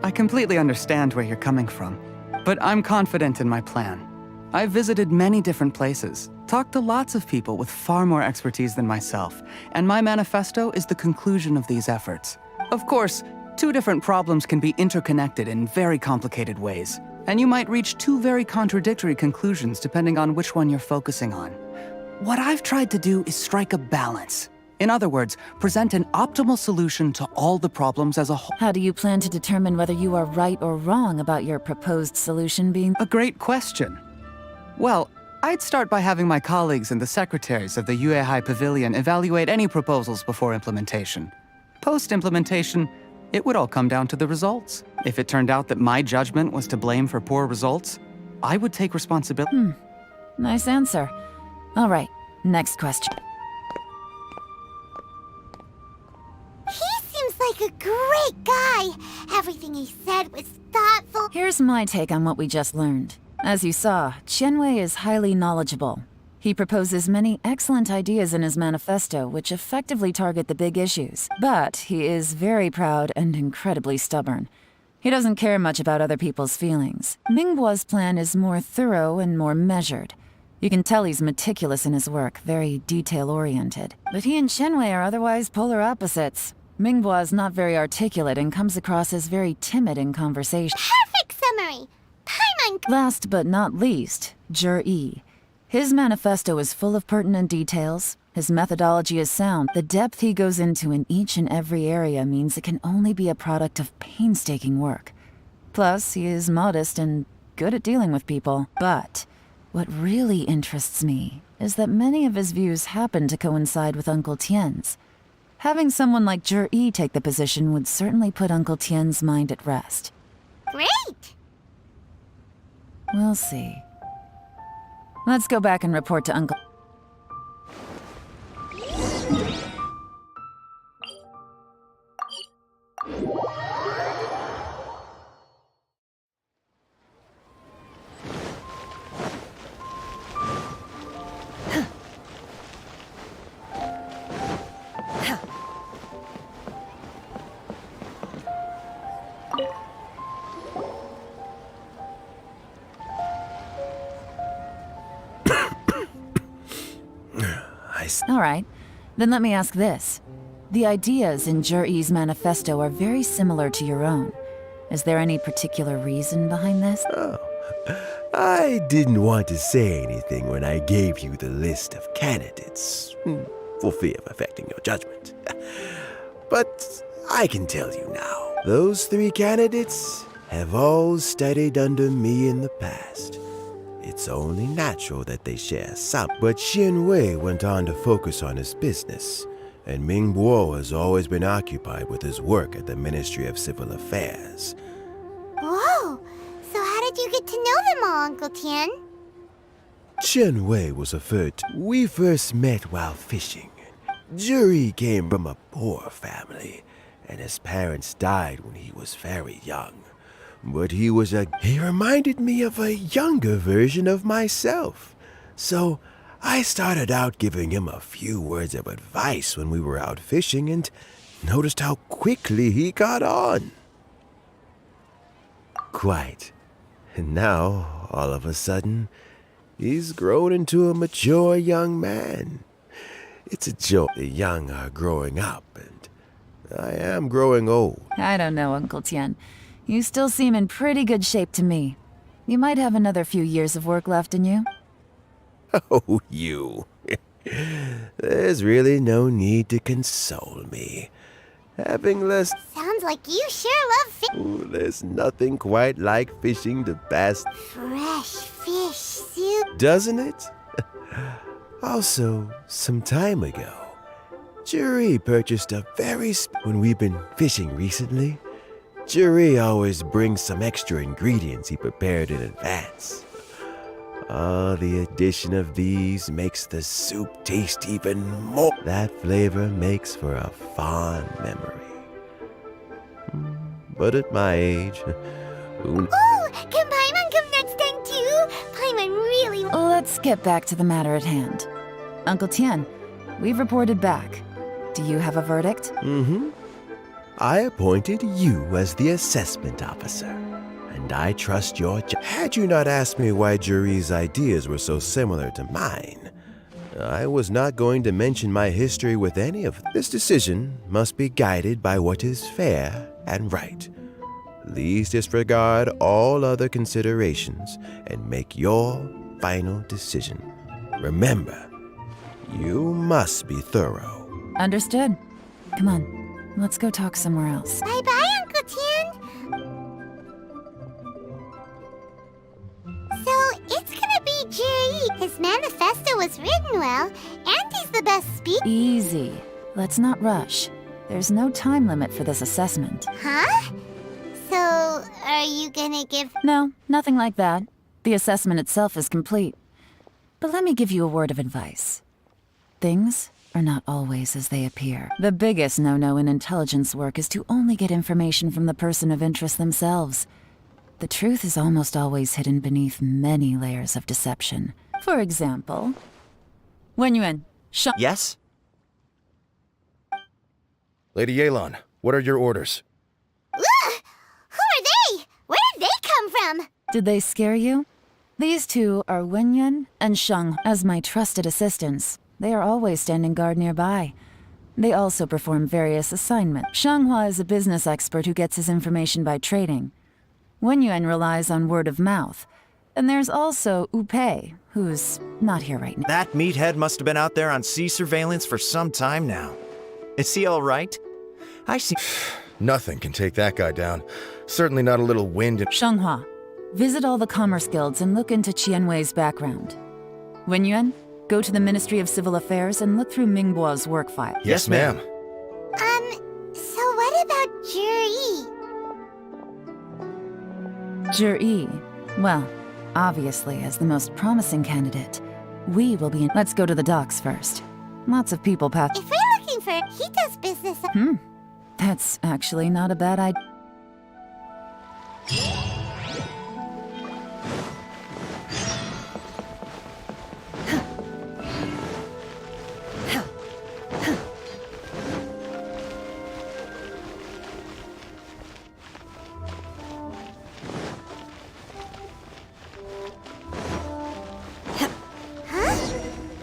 I completely understand where you're coming from, but I'm confident in my plan. I've visited many different places, talked to lots of people with far more expertise than myself, and my manifesto is the conclusion of these efforts. Of course, 2 different problems can be interconnected in very complicated ways, and you might reach 2 very contradictory conclusions depending on which one you're focusing on. What I've tried to do is strike a balance. In other words, present an optimal solution to all the problems as a whole. How do you plan to determine whether you are right or wrong about your proposed solution being... A great question. Well, I'd start by having my colleagues and the secretaries of the Yuehai Pavilion evaluate any proposals before implementation. Post-implementation, it would all come down to the results. If it turned out that my judgment was to blame for poor results, I would take responsibility. Nice answer. All right, next question. He seems like a great guy. Everything he said was thoughtful. Here's my take on what we just learned. As you saw, Chenwei is highly knowledgeable. He proposes many excellent ideas in his manifesto which effectively target the big issues. But he is very proud and incredibly stubborn. He doesn't care much about other people's feelings. Mingbo's plan is more thorough and more measured. You can tell he's meticulous in his work, very detail-oriented. But he and Chenwei are otherwise polar opposites. Mingbo is not very articulate and comes across as very timid in conversation. Perfect summary! Paimon... Last but not least, Jur-E. His manifesto is full of pertinent details. His methodology is sound. The depth he goes into in each and every area means it can only be a product of painstaking work. Plus, he is modest and good at dealing with people. But what really interests me is that many of his views happen to coincide with Uncle Tien's. Having someone like Jur-E take the position would certainly put Uncle Tien's mind at rest. Great! We'll see. Let's go back and report to Uncle. All right, then let me ask this. The ideas in Jur-E's manifesto are very similar to your own. Is there any particular reason behind this? Oh, I didn't want to say anything when I gave you the list of candidates, for fear of affecting your judgment. But I can tell you now, those 3 candidates have all studied under me in the past. It's only natural that they share some. But Xin Wei went on to focus on his business, and Ming Guo has always been occupied with his work at the Ministry of Civil Affairs. Whoa! So how did you get to know them all, Uncle Tian? Chen Wei was a third. We first met while fishing. Juri came from a poor family, and his parents died when he was very young. But he reminded me of a younger version of myself. So I started out giving him a few words of advice when we were out fishing and noticed how quickly he got on. Quite. And now, all of a sudden, he's grown into a mature young man. It's a joke the young are growing up, and I am growing old. I don't know, Uncle Tian. You still seem in pretty good shape to me. You might have another few years of work left in you. Oh, you. There's really no need to console me. Having less... Sounds like you sure love fish. Ooh, there's nothing quite like fishing the best. Fresh fish soup. Doesn't it? Also, some time ago, Juri purchased a very... When we've been fishing recently, Juri always brings some extra ingredients he prepared in advance. The addition of these makes the soup taste even more. That flavor makes for a fond memory. But at my age... Ooh, can Paimon come next time too? Paimon really... Let's get back to the matter at hand. Uncle Tian, we've reported back. Do you have a verdict? Mm-hmm. I appointed you as the assessment officer, and I trust your Had you not asked me why Juri's ideas were so similar to mine, I was not going to mention my history with any of them. This decision must be guided by what is fair and right. Please disregard all other considerations and make your final decision. Remember, you must be thorough. Understood. Come on, let's go talk somewhere else. Bye-bye, Uncle Tian. So, it's gonna be Juri. His manifesto was written well, and he's the best speaker. Easy. Let's not rush. There's no time limit for this assessment. Huh? So, are you gonna give... No, nothing like that. The assessment itself is complete. But let me give you a word of advice. Things are not always as they appear. The biggest no-no in intelligence work is to only get information from the person of interest themselves. The truth is almost always hidden beneath many layers of deception. For example, Wenyuan, Yes? Lady Yelan, what are your orders? Who are they? Where did they come from? Did they scare you? These two are Wenyuan and Sheng as my trusted assistants. They are always standing guard nearby. They also perform various assignments. Shanghua is a business expert who gets his information by trading. Wenyuan relies on word of mouth. And there's also Upei, who's not here right now. That meathead must have been out there on sea surveillance for some time now. Is he all right? I see. Nothing can take that guy down. Certainly not a little wind. Shanghua, visit all the commerce guilds and look into Qianwei's background. Wenyuan, go to the Ministry of Civil Affairs and look through Mingbo's work file. Yes, ma'am. So what about Juri? Jur-E. Well, Obviously, as the most promising candidate, we will be in. Let's go to the docks first. Lots of people pass. If we're looking for, he does business. That's actually not a bad idea.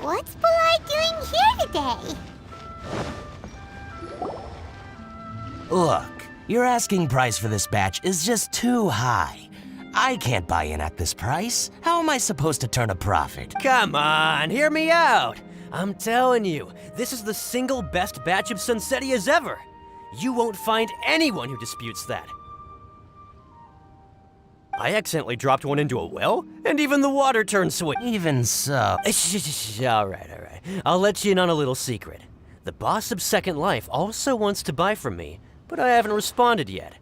What's Polite doing here today? Look, your asking price for this batch is just too high. I can't buy in at this price. How am I supposed to turn a profit? Come on, hear me out. I'm telling you, this is the single best batch of Sunsetias ever. You won't find anyone who disputes that. I accidentally dropped one into a well, and even the water turned sweet. Even so. All right. I'll let you in on a little secret. The boss of Second Life also wants to buy from me, but I haven't responded yet.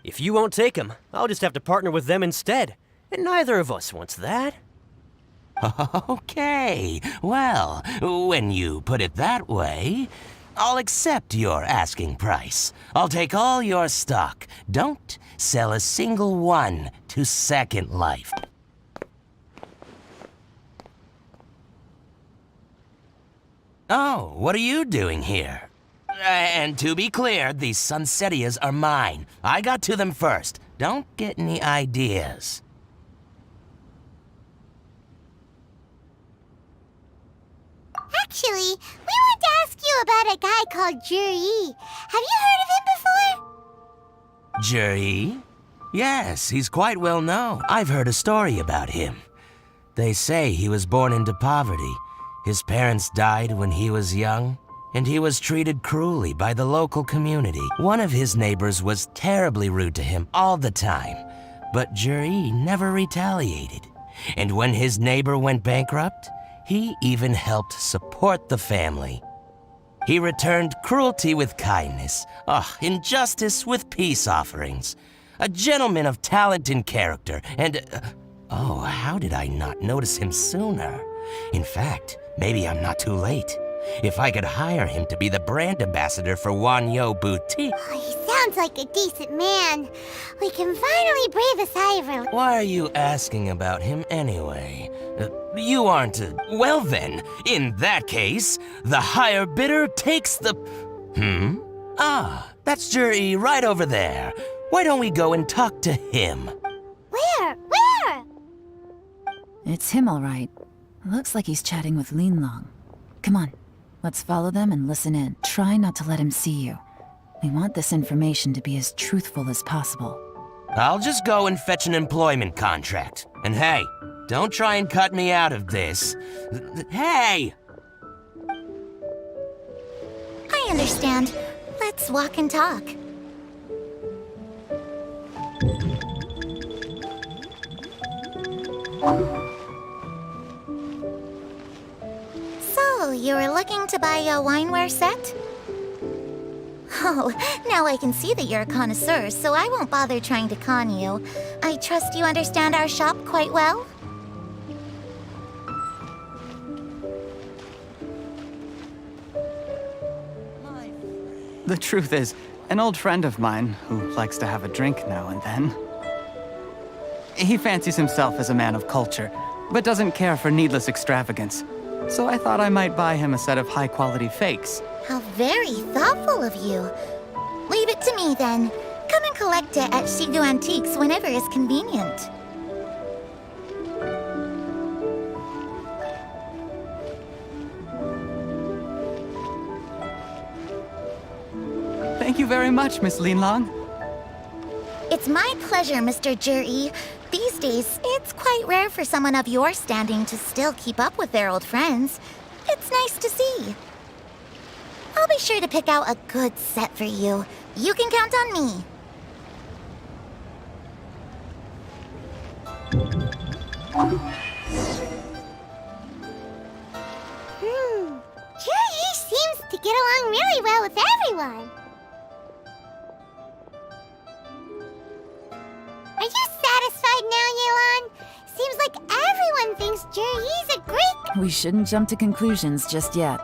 If you won't take him, I'll just have to partner with them instead. And neither of us wants that. Okay, well, when you put it that way, I'll accept your asking price. I'll take all your stock. Don't sell a single one to Second Life. Oh, what are you doing here? And to be clear, these Sunsetias are mine. I got to them first. Don't get any ideas. Actually, we want to ask you about a guy called Juri. Have you heard of him before? Juri? Yes, he's quite well known. I've heard a story about him. They say he was born into poverty. His parents died when he was young, and he was treated cruelly by the local community. One of his neighbors was terribly rude to him all the time, but Juri never retaliated. And when his neighbor went bankrupt, he even helped support the family. He returned cruelty with kindness, injustice with peace offerings. A gentleman of talent and character, and how did I not notice him sooner? In fact, maybe I'm not too late. If I could hire him to be the brand ambassador for Wanyo Boutique. Oh, he sounds like a decent man. We can finally breathe a sigh of relief. Why are you asking about him anyway? You aren't... well then, in that case, the higher bidder takes the... that's Juri right over there. Why don't we go and talk to him? Where? It's him, all right. Looks like he's chatting with Linlong. Come on, let's follow them and listen in. Try not to let him see you. We want this information to be as truthful as possible. I'll just go and fetch an employment contract. And hey, don't try and cut me out of this. Hey! I understand. Let's walk and talk. So, you were looking to buy a wineware set? Oh, now I can see that you're a connoisseur, so I won't bother trying to con you. I trust you understand our shop quite well? The truth is, an old friend of mine, who likes to have a drink now and then. He fancies himself as a man of culture, but doesn't care for needless extravagance. So I thought I might buy him a set of high-quality fakes. How very thoughtful of you. Leave it to me, then. Come and collect it at Shigu Antiques whenever is convenient. Thank you very much, Miss Linlong. It's my pleasure, Mr. Juri. These days, it's quite rare for someone of your standing to still keep up with their old friends. It's nice to see. I'll be sure to pick out a good set for you. You can count on me. get along really well with everyone. Are you satisfied now, Yelan? Seems like everyone thinks Juri's a great... We shouldn't jump to conclusions just yet.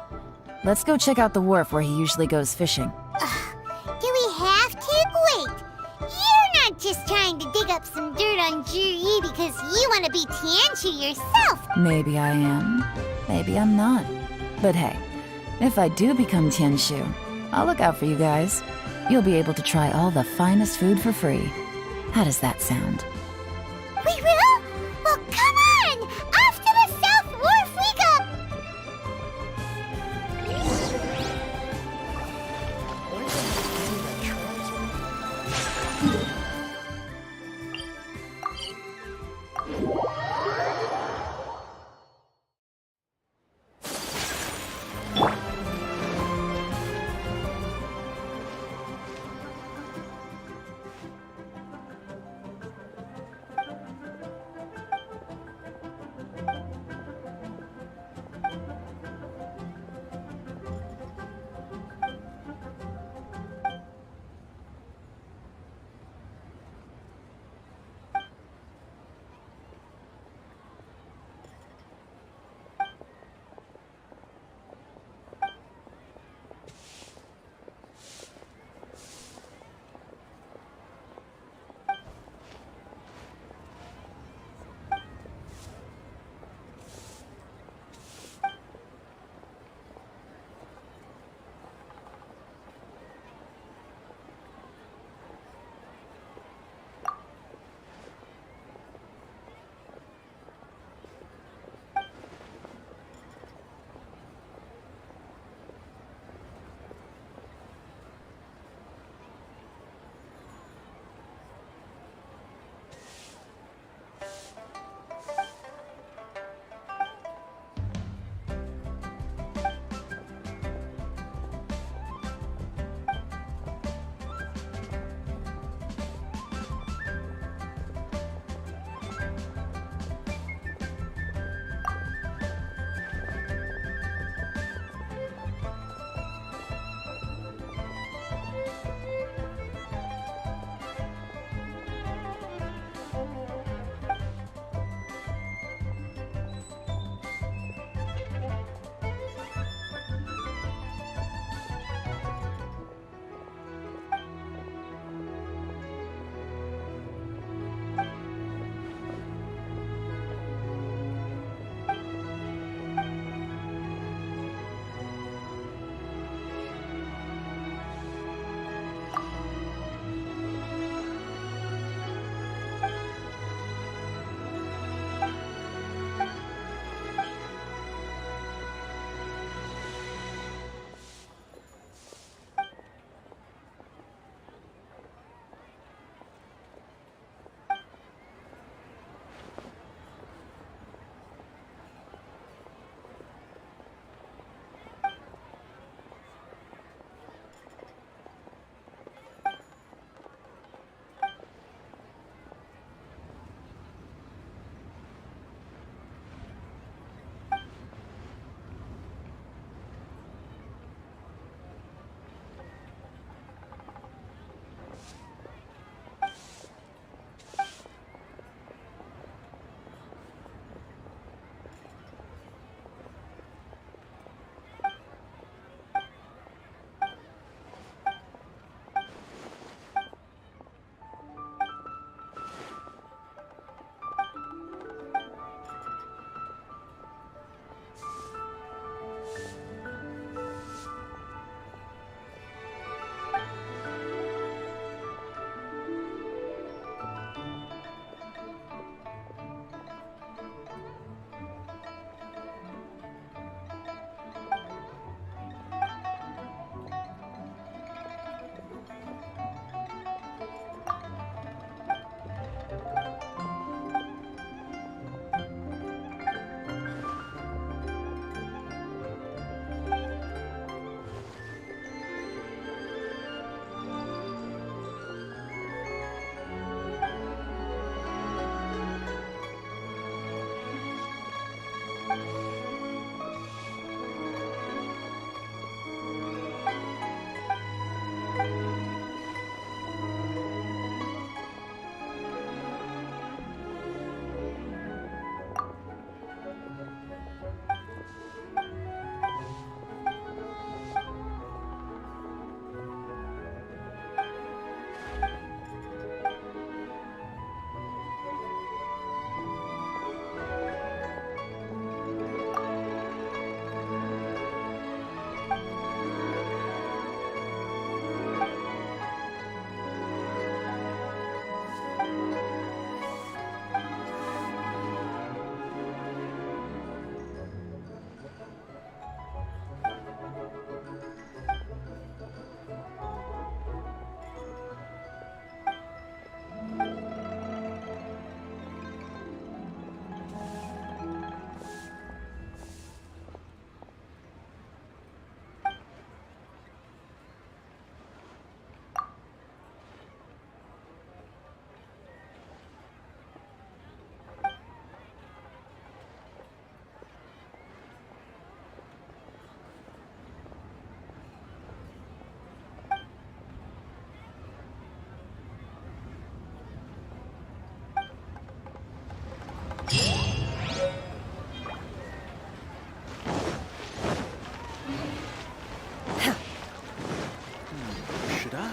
Let's go check out the wharf where he usually goes fishing. Do we have to? Wait, you're not just trying to dig up some dirt on Juri because you want to be Tianchu yourself. Maybe I am. Maybe I'm not. But hey, if I do become Tianshu, I'll look out for you guys. You'll be able to try all the finest food for free. How does that sound? We will? Well, come on! Off to the South Wharf we go!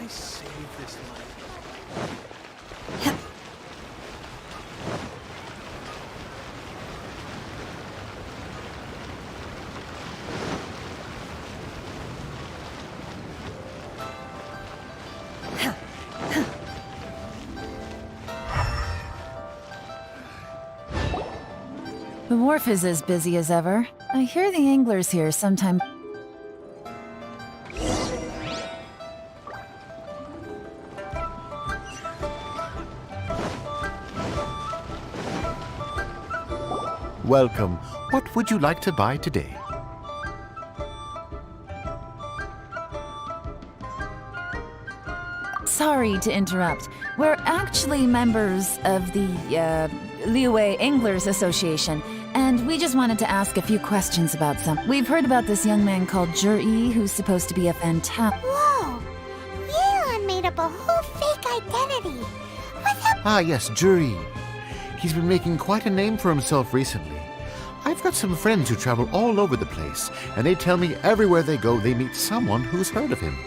save this life? The wharf is as busy as ever. I hear the anglers here sometimes. Welcome. What would you like to buy today? Sorry to interrupt. We're actually members of the, Liyue Anglers Association, and we just wanted to ask a few questions about some. We've heard about this young man called Zhi, who's supposed to be a fantastic. Whoa! Yelan made up a whole fake identity. What's up? Ah, yes, Zhi. He's been making quite a name for himself recently. I've got some friends who travel all over the place, and they tell me everywhere they go they meet someone who's heard of him.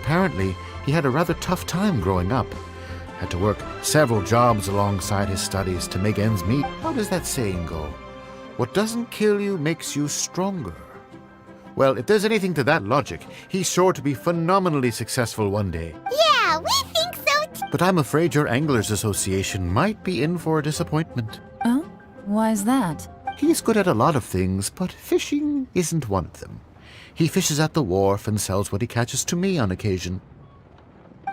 Apparently, he had a rather tough time growing up. Had to work several jobs alongside his studies to make ends meet. How does that saying go? What doesn't kill you makes you stronger. Well, if there's anything to that logic, he's sure to be phenomenally successful one day. Yeah, we think so too. But I'm afraid your Anglers Association might be in for a disappointment. Oh? Why's that? He's good at a lot of things, but fishing isn't one of them. He fishes at the wharf and sells what he catches to me on occasion.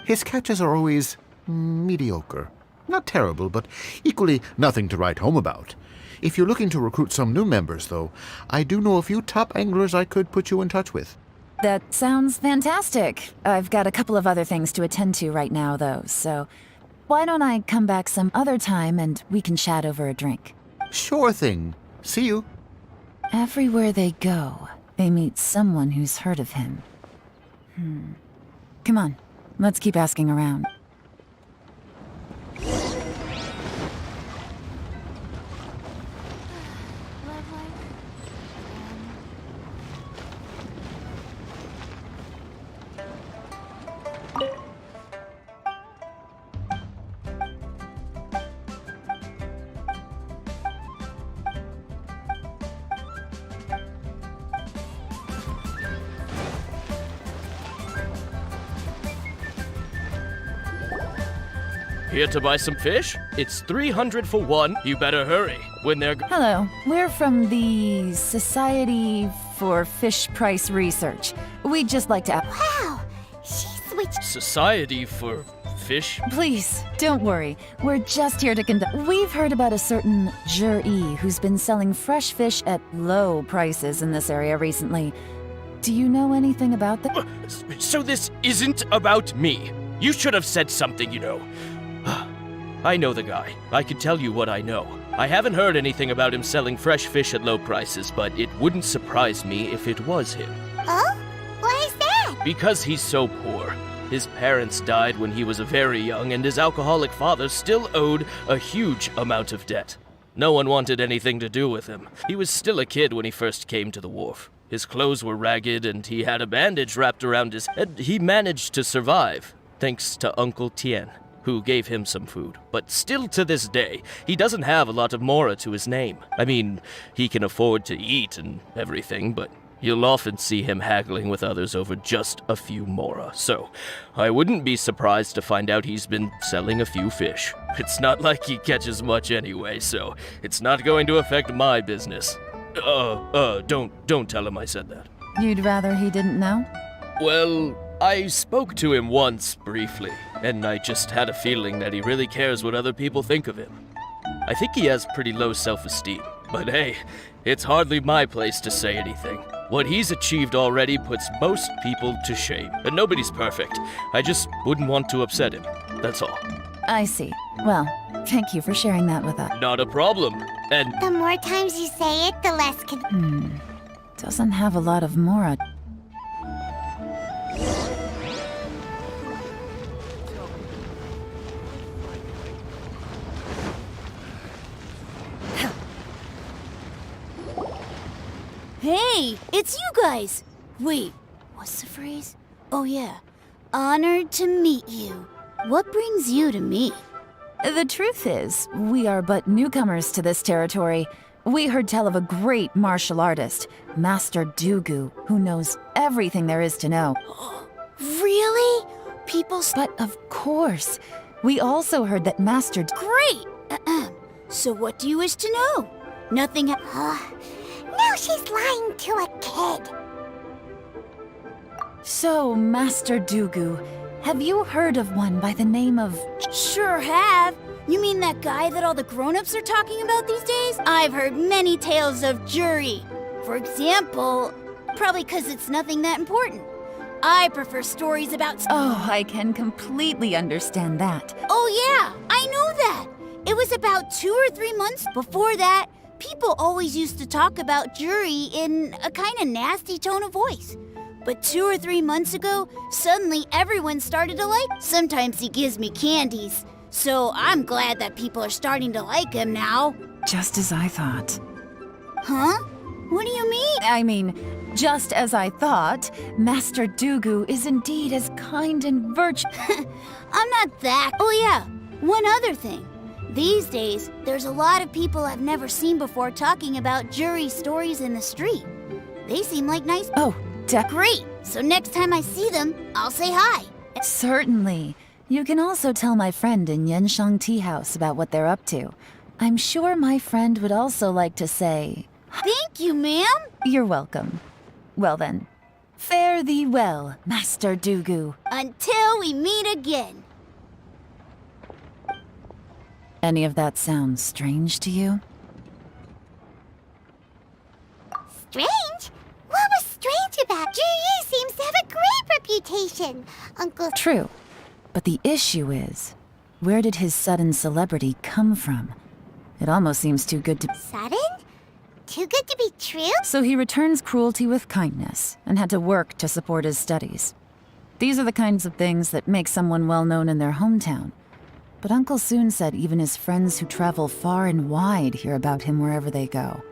His catches are always mediocre. Not terrible, but equally nothing to write home about. If you're looking to recruit some new members, though, I do know a few top anglers I could put you in touch with. That sounds fantastic. I've got a couple of other things to attend to right now, though, so why don't I come back some other time and we can chat over a drink? Sure thing. See you. Everywhere they go, they meet someone who's heard of him. Come on, let's keep asking around. Here to buy some fish? It's 300 for one. You better hurry. When they're... Hello, we're from the Society for Fish Price Research. We'd just like to... Wow! She switched... Society for Fish? Please, don't worry. We're just here to conduct... We've heard about a certain Zhi who's been selling fresh fish at low prices in this area recently. Do you know anything about that? So this isn't about me. You should have said something, you know. I know the guy. I could tell you what I know. I haven't heard anything about him selling fresh fish at low prices, but it wouldn't surprise me if it was him. Oh? Why is that? Because he's so poor. His parents died when he was very young, and his alcoholic father still owed a huge amount of debt. No one wanted anything to do with him. He was still a kid when he first came to the wharf. His clothes were ragged, and he had a bandage wrapped around his head. He managed to survive, thanks to Uncle Tien, who gave him some food. But still to this day, he doesn't have a lot of mora to his name. I mean, he can afford to eat and everything, but you'll often see him haggling with others over just a few mora. So, I wouldn't be surprised to find out he's been selling a few fish. It's not like he catches much anyway, so it's not going to affect my business. Don't tell him I said that. You'd rather he didn't know? Well, I spoke to him once, briefly, and I just had a feeling that he really cares what other people think of him. I think he has pretty low self-esteem, but hey, it's hardly my place to say anything. What he's achieved already puts most people to shame, and nobody's perfect. I just wouldn't want to upset him, that's all. I see. Well, thank you for sharing that with us. Not a problem, and... The more times you say it, the less Doesn't have a lot of mora. Hey, it's you guys! Wait, what's the phrase? Oh yeah, Honored to meet you. What brings you to me? The truth is, we are but newcomers to this territory. We heard tell of a great martial artist, Master Dugu, who knows everything there is to know. Really? But of course. We also heard that Master Great! So what do you wish to know? Nothing. Now she's lying to a kid. So, Master Dugu, have you heard of one by the name of... Sure have. You mean that guy that all the grown-ups are talking about these days? I've heard many tales of Juri. For example, probably because it's nothing that important. I prefer stories about... Oh, I can completely understand that. Oh yeah, I know that. It was about 2 or 3 months before that. People always used to talk about Juri in a kind of nasty tone of voice. But 2 or 3 months ago, suddenly everyone started to like. Sometimes he gives me candies. So I'm glad that people are starting to like him now. Just as I thought. Huh? What do you mean? I mean, just as I thought, Master Dugu is indeed as kind and virtuous. I'm not that. Oh yeah, one other thing. These days, there's a lot of people I've never seen before talking about Juri stories in the street. They seem like nice... Oh, great! So next time I see them, I'll say hi. Certainly. You can also tell my friend in Yenshang Tea House about what they're up to. I'm sure my friend would also like to say... Thank you, ma'am! You're welcome. Well then, fare thee well, Master Dugu. Until we meet again. Any of that sound strange to you? Strange? What was strange about Juri? Seems to have a great reputation, Uncle... True. But the issue is, where did his sudden celebrity come from? It almost seems too good to... Sudden? Too good to be true? So he returns cruelty with kindness, and had to work to support his studies. These are the kinds of things that make someone well known in their hometown. But Uncle soon said even his friends who travel far and wide hear about him wherever they go.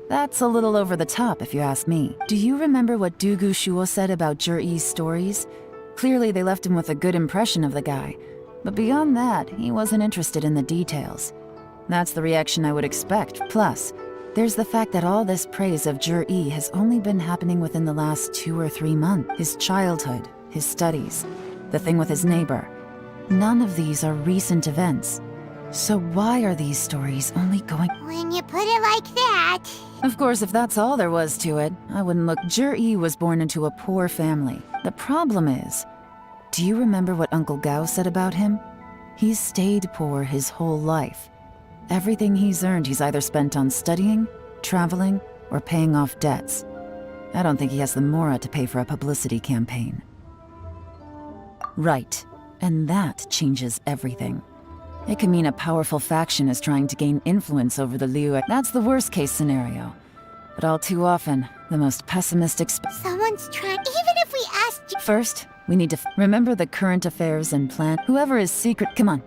That's a little over the top, if you ask me. Do you remember what Dugu Shuo said about Juri's stories? Clearly they left him with a good impression of the guy. But beyond that, he wasn't interested in the details. That's the reaction I would expect. Plus, there's the fact that all this praise of Juri has only been happening within the last 2 or 3 months. His childhood, his studies, the thing with his neighbor. None of these are recent events. So why are these stories only going... When you put it like that... Of course, if that's all there was to it, I wouldn't look... Juri was born into a poor family. The problem is, do you remember what Uncle Gao said about him? He's stayed poor his whole life. Everything he's earned he's either spent on studying, traveling, or paying off debts. I don't think he has the mora to pay for a publicity campaign. Right. And that changes everything. It can mean a powerful faction is trying to gain influence over the Liu. That's the worst case scenario. But all too often, the most pessimistic... Someone's trying... Even if we asked you... First, we need to remember the current affairs and plan. Whoever is secret... Come on.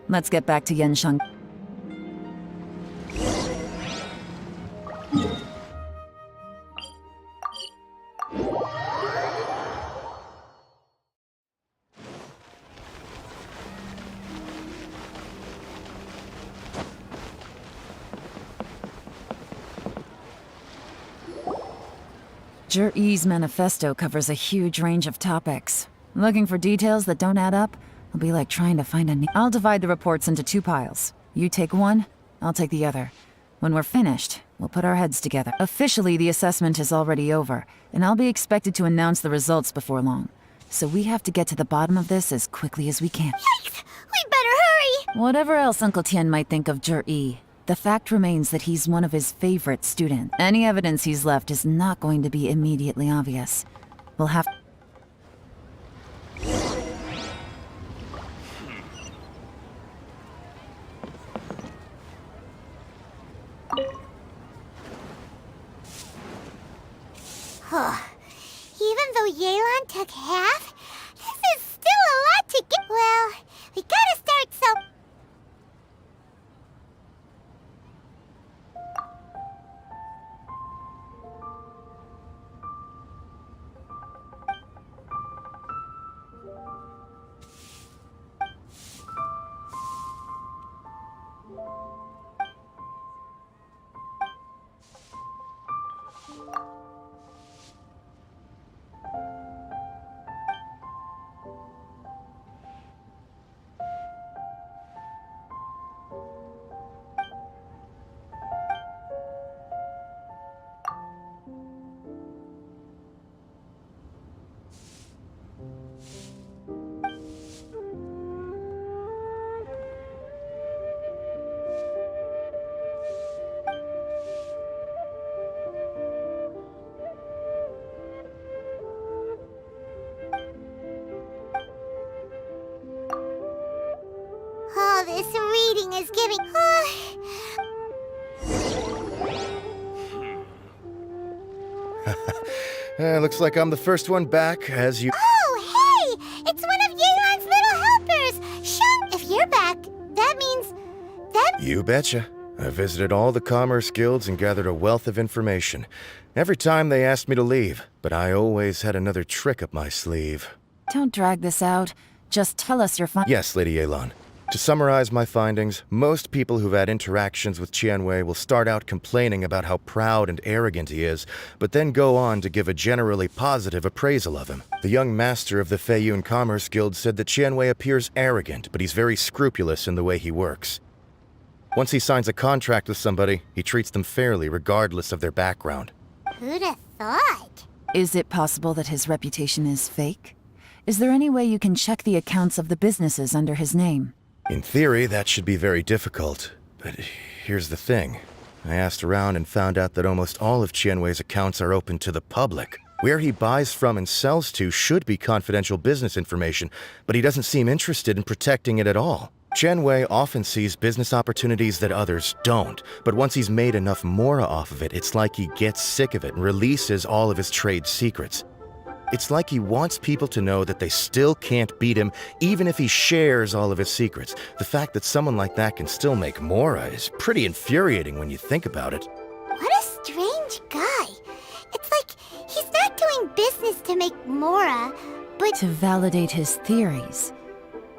Let's get back to Yenshang. Juri's manifesto covers a huge range of topics. Looking for details that don't add up will be like trying to find a... I'll divide the reports into 2 piles. You take one, I'll take the other. When we're finished, we'll put our heads together. Officially, the assessment is already over, and I'll be expected to announce the results before long. So we have to get to the bottom of this as quickly as we can. Yikes! We better hurry! Whatever else Uncle Tian might think of Juri, the fact remains that he's one of his favorite students. Any evidence he's left is not going to be immediately obvious. We'll have... Even though Yelan took half, this is still a lot to get. Well, we gotta start some... everything is giving... Looks like I'm the first one back, as you... Oh, hey! It's one of Yeon's little helpers! Shun! If you're back, that means... You betcha. I visited all the commerce guilds and gathered a wealth of information. Every time they asked me to leave, but I always had another trick up my sleeve. Don't drag this out. Just tell us your Yes, Lady Yelan. To summarize my findings, most people who've had interactions with Qianwei will start out complaining about how proud and arrogant he is, but then go on to give a generally positive appraisal of him. The young master of the Feiyun Commerce Guild said that Qianwei appears arrogant, but he's very scrupulous in the way he works. Once he signs a contract with somebody, he treats them fairly regardless of their background. Who'd have thought? Is it possible that his reputation is fake? Is there any way you can check the accounts of the businesses under his name? In theory, that should be very difficult, but here's the thing. I asked around and found out that almost all of Qianwei's accounts are open to the public. Where he buys from and sells to should be confidential business information, but he doesn't seem interested in protecting it at all. Qianwei often sees business opportunities that others don't, but once he's made enough mora off of it, it's like he gets sick of it and releases all of his trade secrets. It's like he wants people to know that they still can't beat him, even if he shares all of his secrets. The fact that someone like that can still make mora is pretty infuriating when you think about it. What a strange guy. It's like he's not doing business to make mora, but... To validate his theories.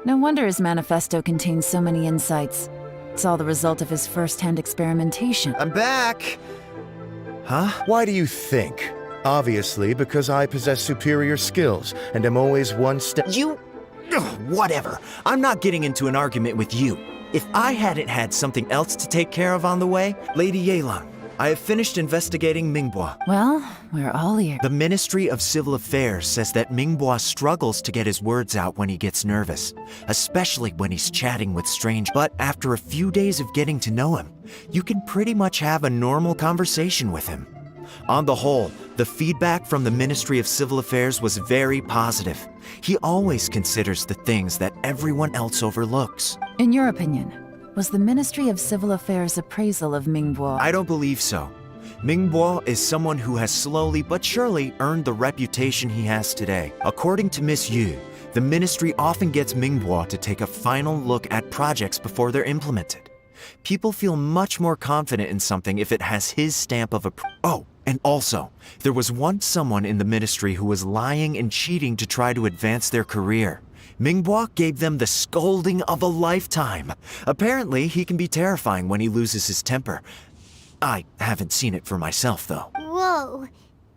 No wonder his manifesto contains so many insights. It's all the result of his first-hand experimentation. I'm back! Huh? Why do you think? Obviously, because I possess superior skills, and am always one step— You... Ugh, whatever. I'm not getting into an argument with you. If I hadn't had something else to take care of on the way, Lady Yelan, I have finished investigating Mingbua. Well, we're all ears. The Ministry of Civil Affairs says that Mingbua struggles to get his words out when he gets nervous, especially when he's chatting with strangers. But after a few days of getting to know him, you can pretty much have a normal conversation with him. On the whole, the feedback from the Ministry of Civil Affairs was very positive. He always considers the things that everyone else overlooks. In your opinion, was the Ministry of Civil Affairs' appraisal of Mingbua? I don't believe so. Mingbua is someone who has slowly but surely earned the reputation he has today. According to Miss Yu, the Ministry often gets Mingbua to take a final look at projects before they're implemented. People feel much more confident in something if it has his stamp of approval. Oh, and also, there was once someone in the ministry who was lying and cheating to try to advance their career. Mingbua gave them the scolding of a lifetime. Apparently, he can be terrifying when he loses his temper. I haven't seen it for myself, though. Whoa,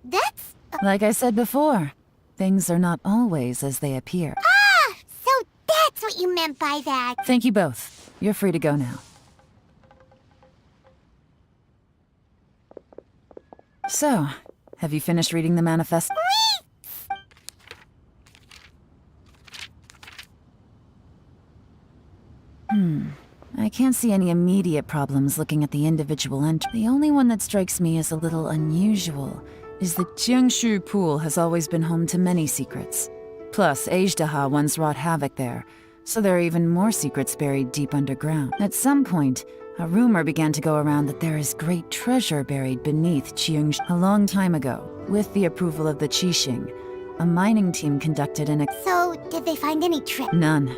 that's... Like I said before, things are not always as they appear. Ah! So that's what you meant by that. Thank you both. You're free to go now. So, have you finished reading the manifesto? I can't see any immediate problems looking at the individual entry. The only one that strikes me as a little unusual is that Jiangshu Pool has always been home to many secrets. Plus, Ajdaha once wrought havoc there, so there are even more secrets buried deep underground. At some point, a rumor began to go around that there is great treasure buried beneath Qingshu. A long time ago, with the approval of the Qixing, a mining team conducted an So, did they find any None.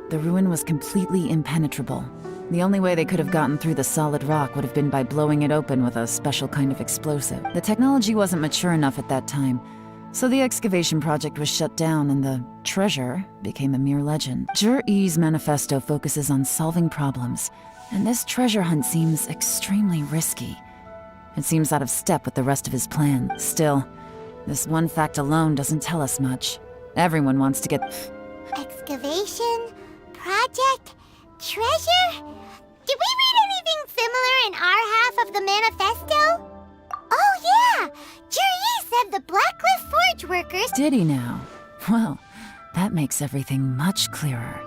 The ruin was completely impenetrable. The only way they could have gotten through the solid rock would have been by blowing it open with a special kind of explosive. The technology wasn't mature enough at that time, so the excavation project was shut down and the treasure became a mere legend. Zhi-Yi's manifesto focuses on solving problems, and this treasure hunt seems extremely risky. It seems out of step with the rest of his plan. Still, this one fact alone doesn't tell us much. Everyone wants to get... Excavation? Project? Treasure? Did we read anything similar in our half of the manifesto? Oh yeah! Zhi-Yi said the Blackcliff Forge workers... Did he now? Well, that makes everything much clearer.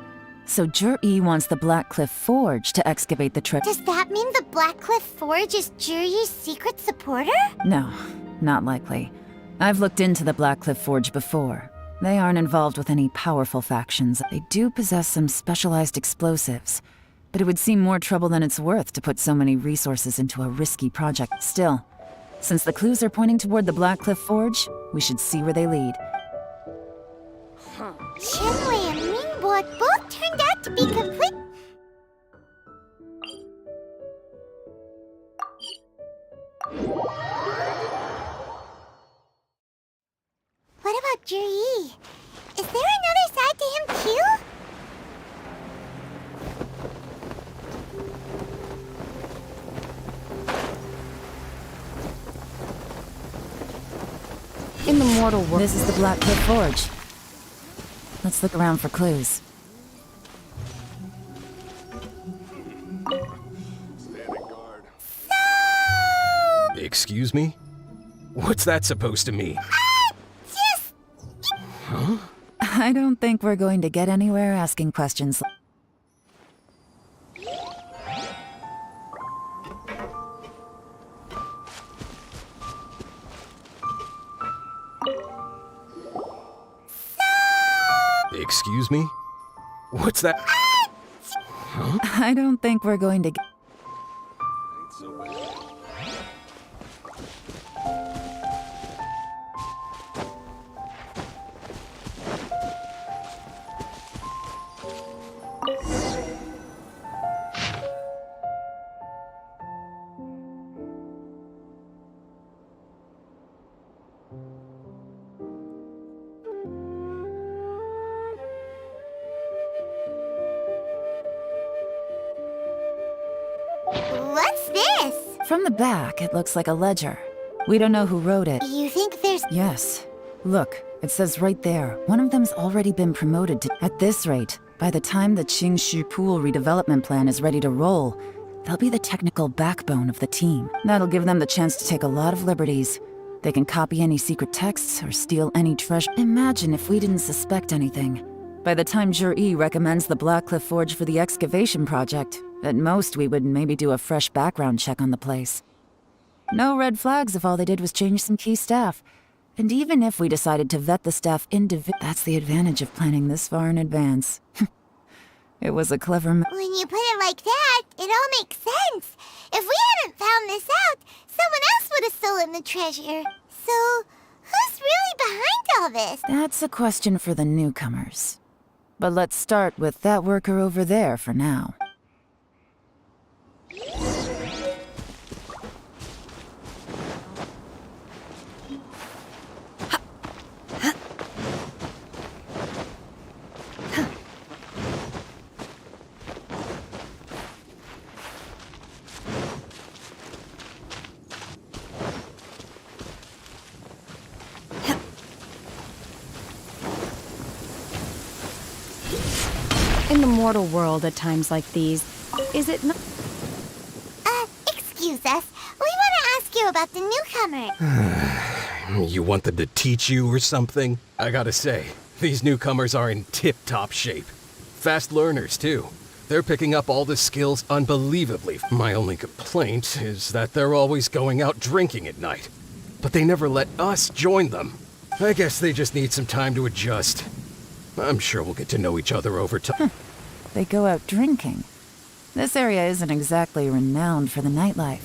So Zhi-Yi wants the Blackcliff Forge to excavate the treasure. Does that mean the Blackcliff Forge is Zhi-Yi's secret supporter? No, not likely. I've looked into the Blackcliff Forge before. They aren't involved with any powerful factions. They do possess some specialized explosives. but it would seem more trouble than it's worth to put so many resources into a risky project. Still, since the clues are pointing toward the Blackcliff Forge, we should see where they lead. Qianwei and Mingbo both turned out to be complete. What about Zhi? Is there another side to him too? In the mortal world, this is the Blackcliff Forge. Let's look around for clues. Excuse me? What's that supposed to mean? Huh? I don't think we're going to get anywhere asking questions. Excuse me? What's that? Huh? I don't think we're going to get... What's this? From the back, it looks like a ledger. We don't know who wrote it. You think there's... Yes. Look, it says right there, one of them's already been promoted to... At this rate, by the time the Qingshu Pool redevelopment plan is ready to roll, they'll be the technical backbone of the team. That'll give them the chance to take a lot of liberties. They can copy any secret texts or steal any treasure. Imagine if we didn't suspect anything. By the time Zhi recommends the Blackcliff Forge for the excavation project, at most we would maybe do a fresh background check on the place. No red flags if all they did was change some key staff. And even if we decided to vet the staff individually, that's the advantage of planning this far in advance. It was a clever When you put it like that, it all makes sense. If we hadn't found this out, someone else would have stolen the treasure. So, who's really behind all this? That's a question for the newcomers. But let's start with that worker over there for now. In the mortal world at times like these, is it not... Excuse us. We want to ask you about the newcomer. You want them to teach you or something? I gotta say, these newcomers are in tip-top shape. Fast learners, too. They're picking up all the skills unbelievably. My only complaint is that they're always going out drinking at night. But they never let us join them. I guess they just need some time to adjust. I'm sure we'll get to know each other over time. They go out drinking. This area isn't exactly renowned for the nightlife.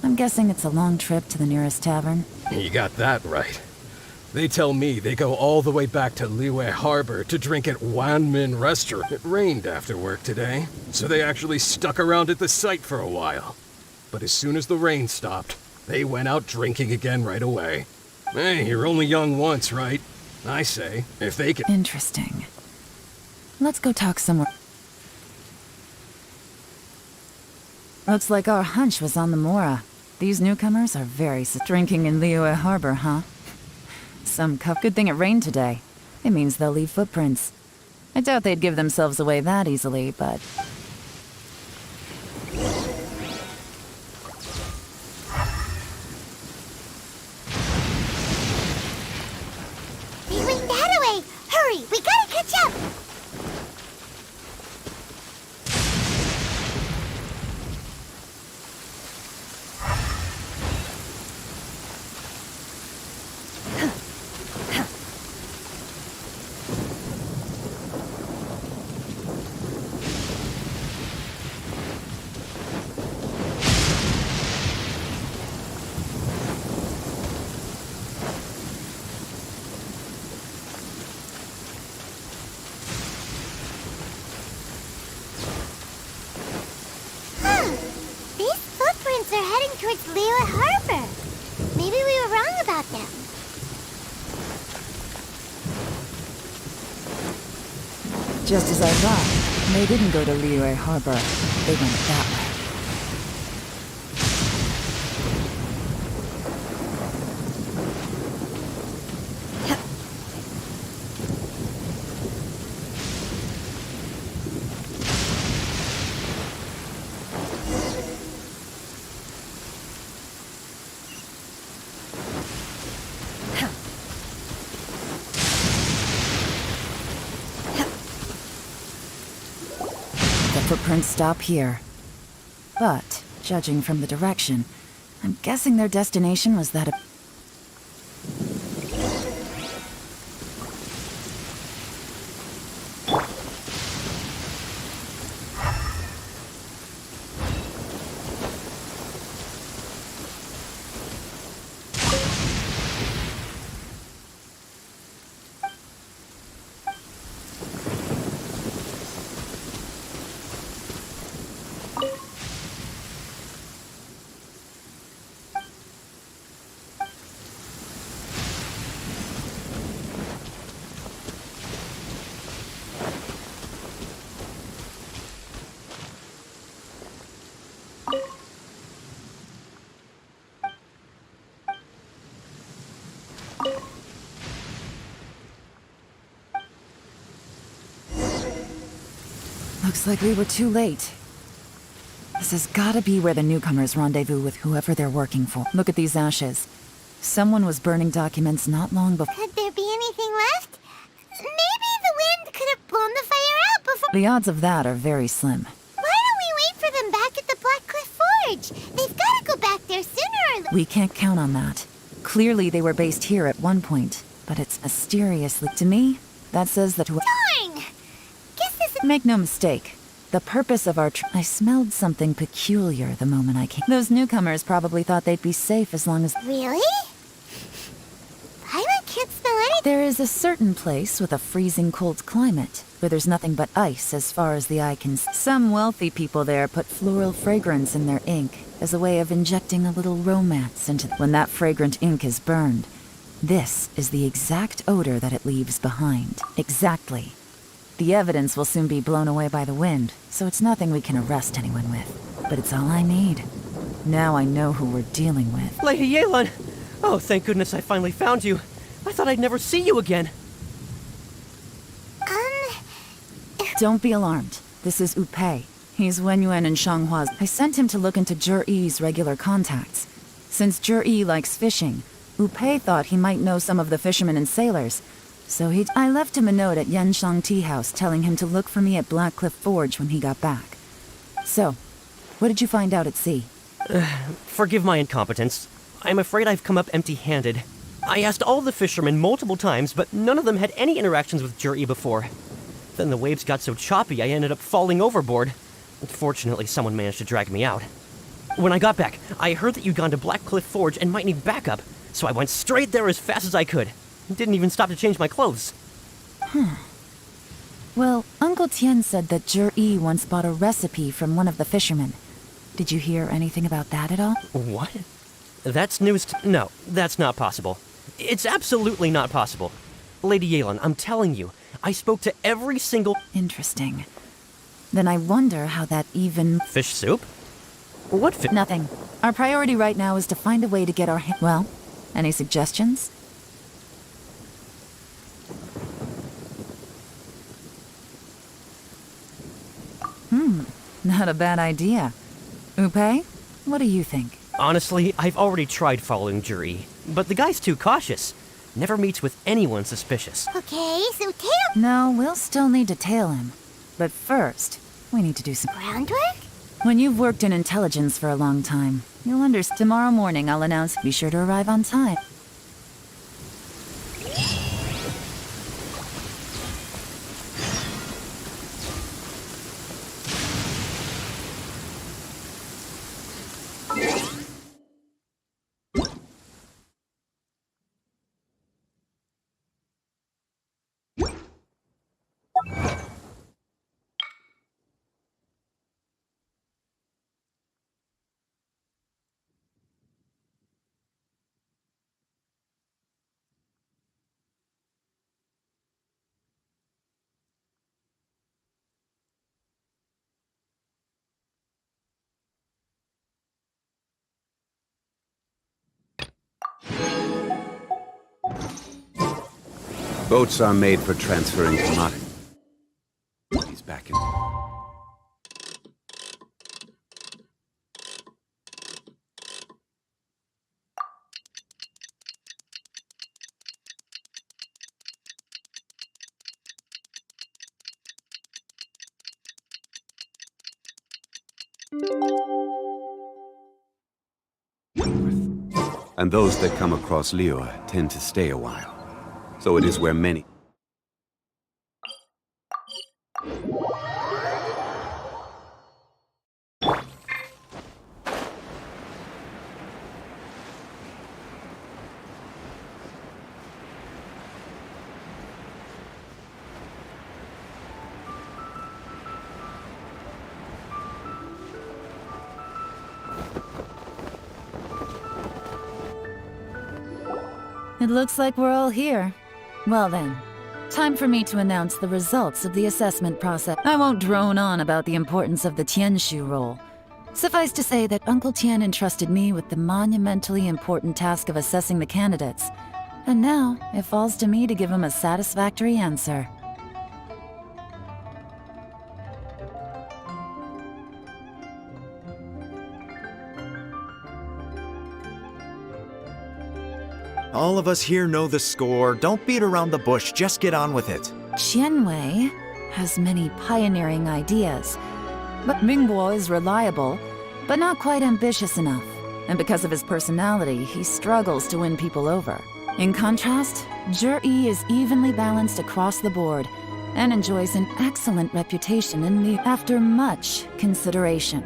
I'm guessing it's a long trip to the nearest tavern. You got that right. They tell me they go all the way back to Liyue Harbor to drink at Wanmin Restaurant. It rained after work today, so they actually stuck around at the site for a while. But as soon as the rain stopped, they went out drinking again right away. Hey, you're only young once, right? I say, if they can... Interesting. Let's go talk somewhere. Looks like our hunch was on the Mora. These newcomers are very drinking in Liyue Harbor, huh? Some cup. Good thing it rained today. It means they'll leave footprints. I doubt they'd give themselves away that easily, but... They went that away! Hurry, we gotta catch up! towards Liyue Harbor. Maybe we were wrong about them. Just as I thought, they didn't go to Liyue Harbor. They went that way. Footprints stop here. But, judging from the direction, I'm guessing their destination was that of... Looks like we were too late. This has gotta be where the newcomers rendezvous with whoever they're working for. Look at these ashes. Someone was burning documents not long before. Could there be anything left? Maybe the wind could have blown the fire out before... The odds of that are very slim. Why don't we wait for them back at the Black Cliff Forge? They've got to go back there sooner or later. We can't count on that. Clearly they were based here at one point, but it's mysteriously... To me, that says that... Darn! Guess this is... Make no mistake. The purpose of our I smelled something peculiar the moment I came. Those newcomers probably thought they'd be safe as long as... Really? Paimon can't smell anything. There is a certain place with a freezing cold climate, where there's nothing but ice as far as the eye can see. Some wealthy people there put floral fragrance in their ink as a way of injecting a little romance into... When that fragrant ink is burned, this is the exact odor that it leaves behind. Exactly. The evidence will soon be blown away by the wind, so it's nothing we can arrest anyone with. But it's all I need. Now I know who we're dealing with. Lady Yelan! Oh, thank goodness I finally found you. I thought I'd never see you again. Don't be alarmed. This is Upei. He's Wenyuan and Shanghua's. I sent him to look into Zhi-Yi's regular contacts. Since Zhi-Yi likes fishing, Upei thought he might know some of the fishermen and sailors. So I left him a note at Yanshang Tea House telling him to look for me at Black Cliff Forge when he got back. So, what did you find out at sea? Forgive my incompetence. I'm afraid I've come up empty-handed. I asked all the fishermen multiple times, but none of them had any interactions with Zhi-Yi before. Then the waves got so choppy I ended up falling overboard. Fortunately, someone managed to drag me out. When I got back, I heard that you'd gone to Black Cliff Forge and might need backup, so I went straight there as fast as I could. Didn't even stop to change my clothes. Well, Uncle Tian said that Zhi-Yi once bought a recipe from one of the fishermen. Did you hear anything about that at all? What? That's news No, that's not possible. It's absolutely not possible. Lady Yelan, I'm telling you, I spoke to every single... Interesting. Then I wonder how that even... Fish soup? What Nothing. Our priority right now is to find a way to get our... Well, any suggestions? Not a bad idea. Upei, what do you think? Honestly, I've already tried following Zhi-Yi, but the guy's too cautious. Never meets with anyone suspicious. Okay, so tail... No, we'll still need to tail him. But first, we need to do some... Groundwork? When you've worked in intelligence for a long time, you'll understand. Tomorrow morning I'll announce, be sure to arrive on time. Boats are made for transferring commodities. He's back in. And those that come across Liyue tend to stay a while. So it is where many... It looks like we're all here. Well then, time for me to announce the results of the assessment process. I won't drone on about the importance of the Tianshu role. Suffice to say that Uncle Tian entrusted me with the monumentally important task of assessing the candidates. And now, it falls to me to give him a satisfactory answer. All of us here know the score. Don't beat around the bush, just get on with it. Qianwei has many pioneering ideas, but Mingguo is reliable, but not quite ambitious enough. And because of his personality, he struggles to win people over. In contrast, Zhi is evenly balanced across the board and enjoys an excellent reputation after much consideration.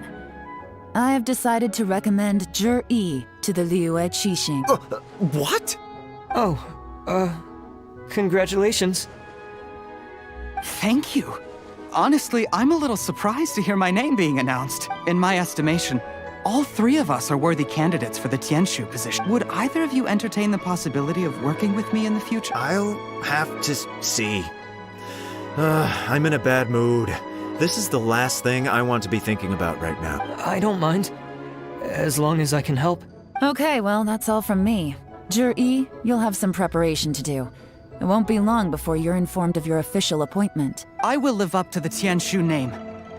I have decided to recommend Zhi to the Liyue Qixing. What? Congratulations. Thank you. Honestly, I'm a little surprised to hear my name being announced. In my estimation, all three of us are worthy candidates for the Tianshu position. Would either of you entertain the possibility of working with me in the future? I'll have to see. I'm in a bad mood. This is the last thing I want to be thinking about right now. I don't mind, as long as I can help. Okay, well, that's all from me. Zhi, you'll have some preparation to do. It won't be long before you're informed of your official appointment. I will live up to the Tianshu name.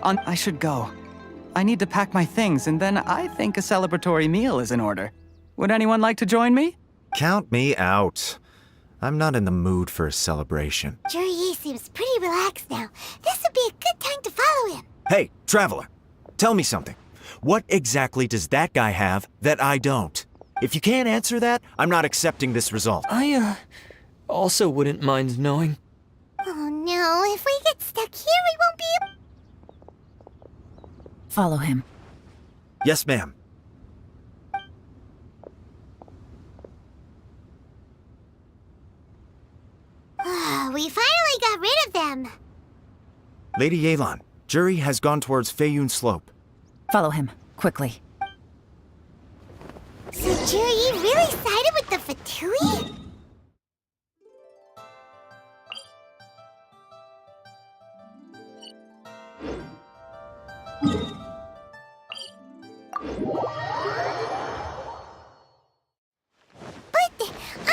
I should go. I need to pack my things, and then I think a celebratory meal is in order. Would anyone like to join me? Count me out. I'm not in the mood for a celebration. Zhi seems pretty relaxed now. This would be a good time to follow him. Hey, Traveler, tell me something. What exactly does that guy have that I don't? If you can't answer that, I'm not accepting this result. I, also wouldn't mind knowing. Oh no, if we get stuck here, we won't be able... Follow him. Yes, ma'am. We finally got rid of them. Lady Yelan, Zhi has gone towards Feiyun Slope. Follow him, quickly. So Zhi really sided with the Fatui? But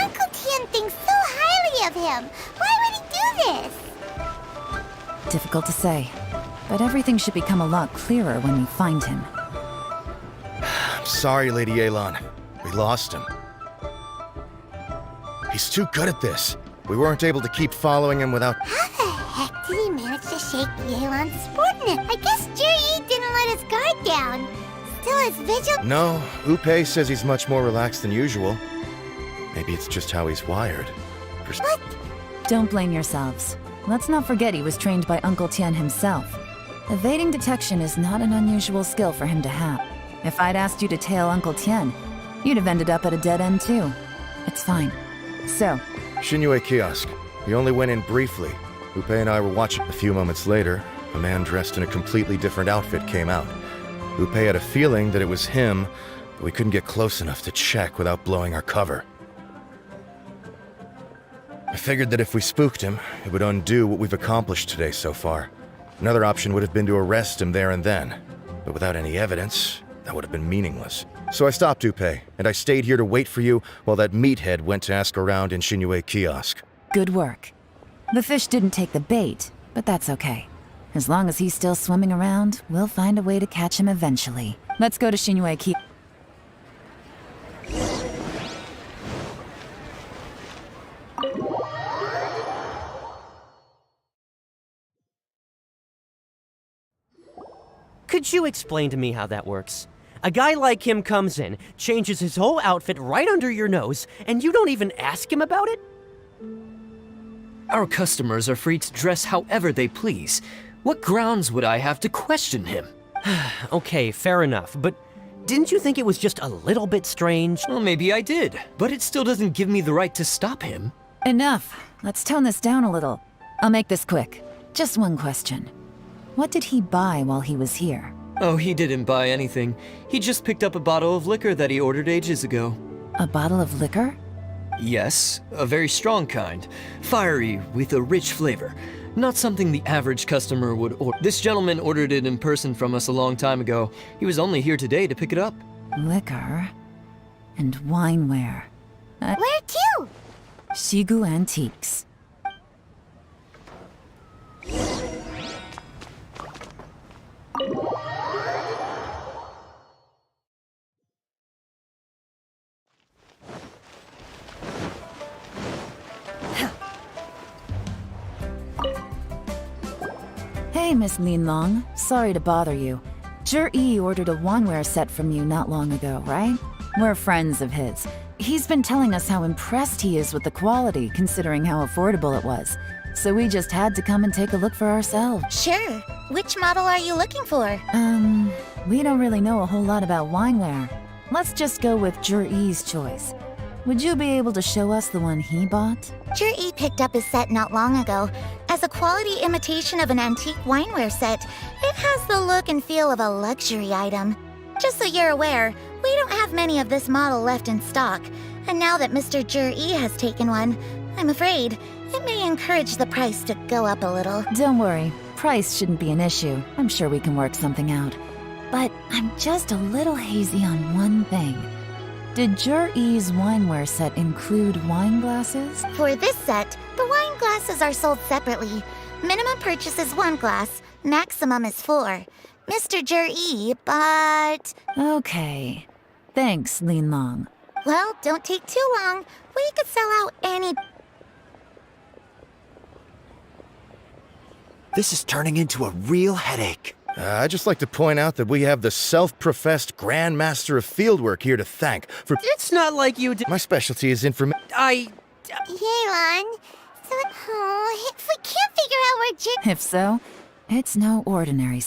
Uncle Tian thinks so highly of him. Why would he do this? Difficult to say, but everything should become a lot clearer when we find him. I'm sorry, Lady Yelan. We lost him. He's too good at this. We weren't able to keep following him without... How the heck did he manage to shake Yelan's subordinate? I guess Zhi didn't let his guard down. Still as vigilant... No, Upe says he's much more relaxed than usual. Maybe it's just how he's wired. What? Don't blame yourselves. Let's not forget he was trained by Uncle Tian himself. Evading detection is not an unusual skill for him to have. If I'd asked you to tail Uncle Tian, you'd have ended up at a dead end too. It's fine. So... Xinyue Kiosk. We only went in briefly. Upe and I were watching. A few moments later, a man dressed in a completely different outfit came out. Upe had a feeling that it was him, but we couldn't get close enough to check without blowing our cover. I figured that if we spooked him, it would undo what we've accomplished today so far. Another option would have been to arrest him there and then, but without any evidence, that would have been meaningless. So I stopped Upe, and I stayed here to wait for you while that meathead went to ask around in Xinyue Kiosk. Good work. The fish didn't take the bait, but that's okay. As long as he's still swimming around, we'll find a way to catch him eventually. Let's go to Xinyue Keep. Could you explain to me how that works? A guy like him comes in, changes his whole outfit right under your nose, and you don't even ask him about it? Our customers are free to dress however they please. What grounds would I have to question him? Okay, fair enough, but didn't you think it was just a little bit strange? Well, maybe I did, but it still doesn't give me the right to stop him. Enough. Let's tone this down a little. I'll make this quick. Just one question. What did he buy while he was here? Oh, he didn't buy anything. He just picked up a bottle of liquor that he ordered ages ago. A bottle of liquor? Yes, a very strong kind. Fiery, with a rich flavor. Not something the average customer would order. This gentleman ordered it in person from us a long time ago. He was only here today to pick it up. Liquor and wineware. Where to? Shigu Antiques. Hey, Miss Linlong. Sorry to bother you. Zhi ordered a wanware set from you not long ago, right? We're friends of his. He's been telling us how impressed he is with the quality, considering how affordable it was. So we just had to come and take a look for ourselves. Sure. Which model are you looking for? We don't really know a whole lot about wineware. Let's just go with Zhi's choice. Would you be able to show us the one he bought? Zhi picked up his set not long ago. As a quality imitation of an antique wineware set, it has the look and feel of a luxury item. Just so you're aware, we don't have many of this model left in stock. And now that Mr. Zhi has taken one, I'm afraid it may encourage the price to go up a little. Don't worry. Price shouldn't be an issue. I'm sure we can work something out. But I'm just a little hazy on one thing. Did Zhi's wineware set include wine glasses? For this set, the wine glasses are sold separately. Minimum purchase is 1 glass, maximum is 4. Mr. Zhi, but... Okay. Thanks, Linlong. Well, don't take too long. We could sell out any... This is turning into a real headache. I'd just like to point out that we have the self-professed Grand Master of Fieldwork here to thank for... It's not like you did... My specialty is information. Yelan, so... Oh, if we can't figure out where Zhi... If so, it's no ordinary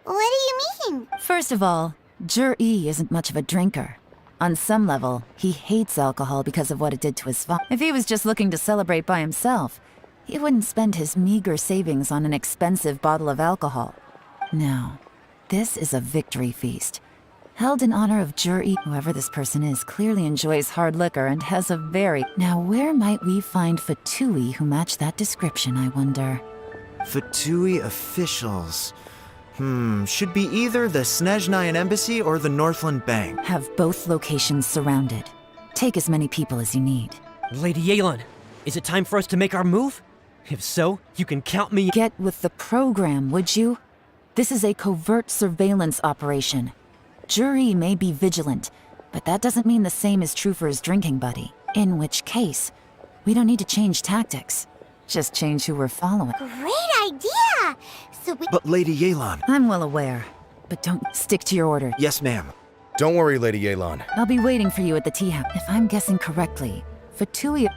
What do you mean? First of all, Zhi isn't much of a drinker. On some level, he hates alcohol because of what it did to his father. If he was just looking to celebrate by himself, he wouldn't spend his meager savings on an expensive bottle of alcohol. No, this is a victory feast. Held in honor of Zhi, whoever this person is clearly enjoys hard liquor and has a very... Now where might we find Fatui who match that description, I wonder? Fatui officials. Should be either the Snezhnayan Embassy or the Northland Bank. Have both locations surrounded. Take as many people as you need. Lady Yelan, is it time for us to make our move? If so, you can count me... Get with the program, would you? This is a covert surveillance operation. Zhi may be vigilant, but that doesn't mean the same is true for his drinking buddy. In which case, we don't need to change tactics. Just change who we're following. Great idea! So we... But Lady Yelan... I'm well aware, but don't stick to your order. Yes, ma'am. Don't worry, Lady Yelan. I'll be waiting for you at the tea house. If I'm guessing correctly, Fatui...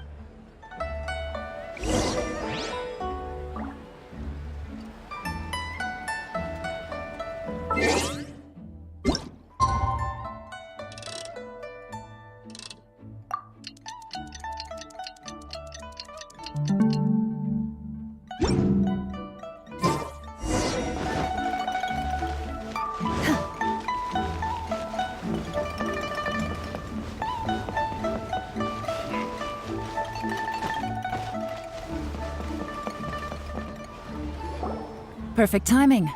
Perfect timing.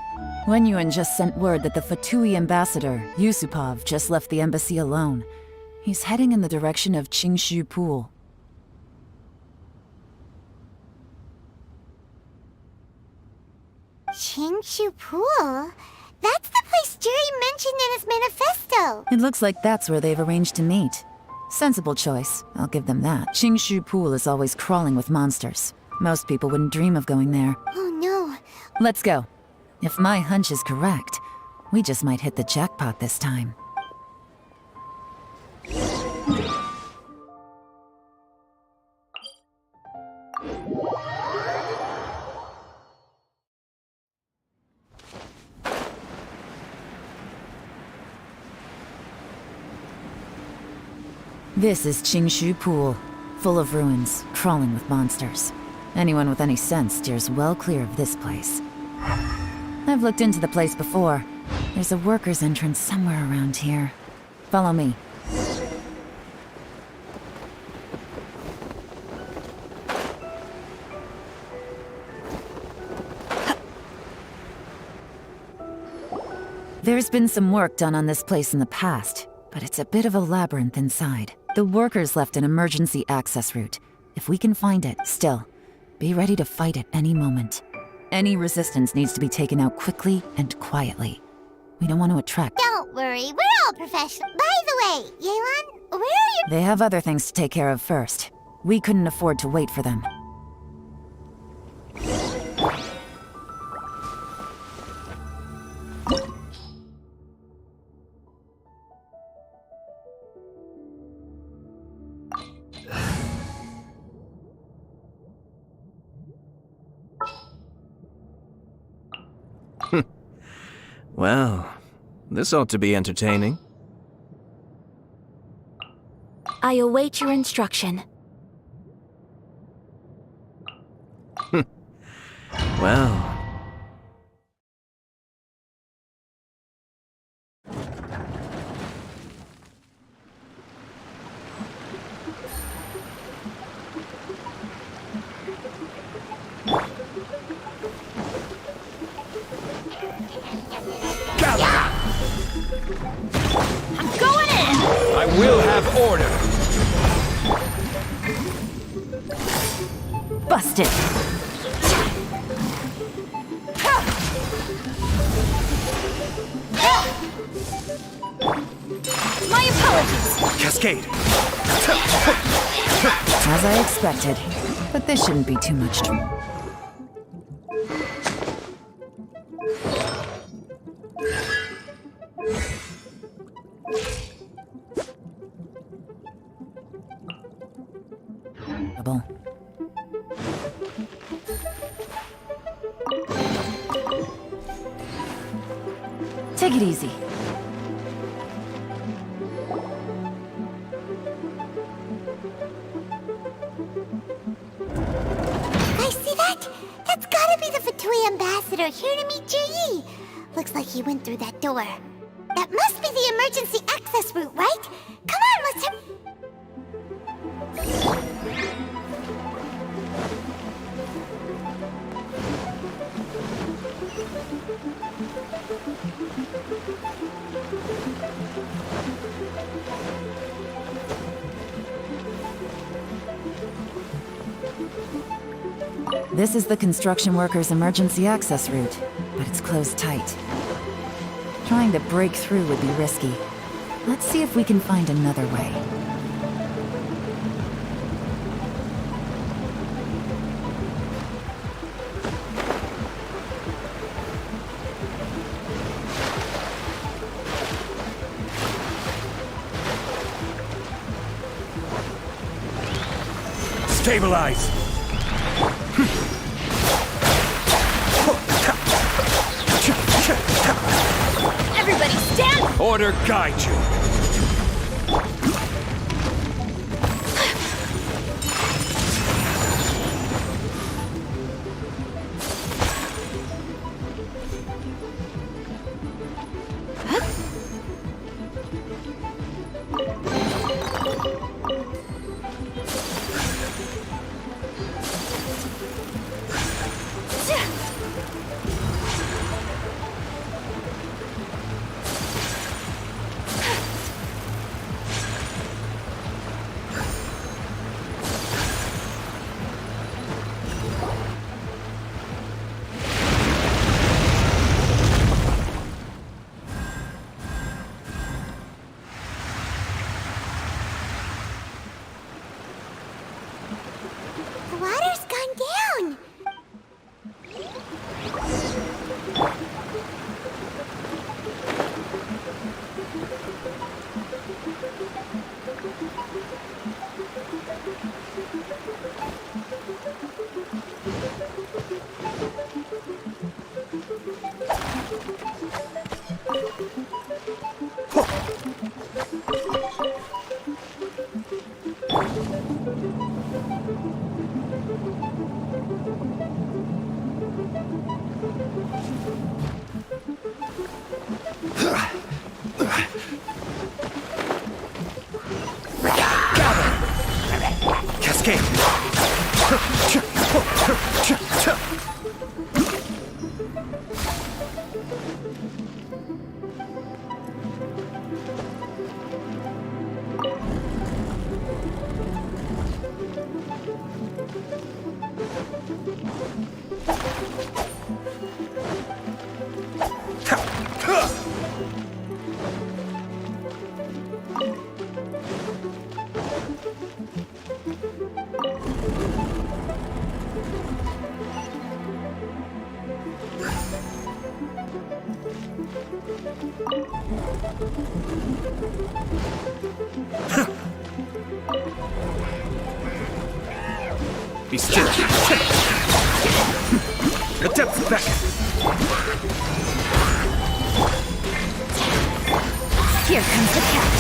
Wenyuan just sent word that the Fatui ambassador, Yusupov, just left the embassy alone. He's heading in the direction of Qingshu Pool. Qingshu Pool? That's the place Jerry mentioned in his manifesto. It looks like that's where they've arranged to meet. Sensible choice, I'll give them that. Qingshu Pool is always crawling with monsters. Most people wouldn't dream of going there. Oh no. Let's go. If my hunch is correct, we just might hit the jackpot this time. This is Qingshu Pool, full of ruins, crawling with monsters. Anyone with any sense steers well clear of this place. I've looked into the place before. There's a worker's entrance somewhere around here. Follow me. There's been some work done on this place in the past, but it's a bit of a labyrinth inside. The workers left an emergency access route. If we can find it, still, be ready to fight at any moment. Any resistance needs to be taken out quickly and quietly. We don't want to attract... Don't worry, we're all professional. By the way, Yelan, where are you? They have other things to take care of first. We couldn't afford to wait for them. Well, this ought to be entertaining. I await your instruction. Well... I'm going in! I will have order! Busted! My apologies! Cascade! As I expected. But this shouldn't be too much trouble. Take it easy. I see that? That's gotta be the Fatui ambassador here to meet Ji. Looks like he went through that door. That must be the emergency access route, right? Come on, let's have... This is the construction workers' emergency access route, but it's closed tight. Trying to break through would be risky. Let's see if we can find another way. Stabilize! Everybody stand! Order guide you! Be still. The depths back. Here comes the catch.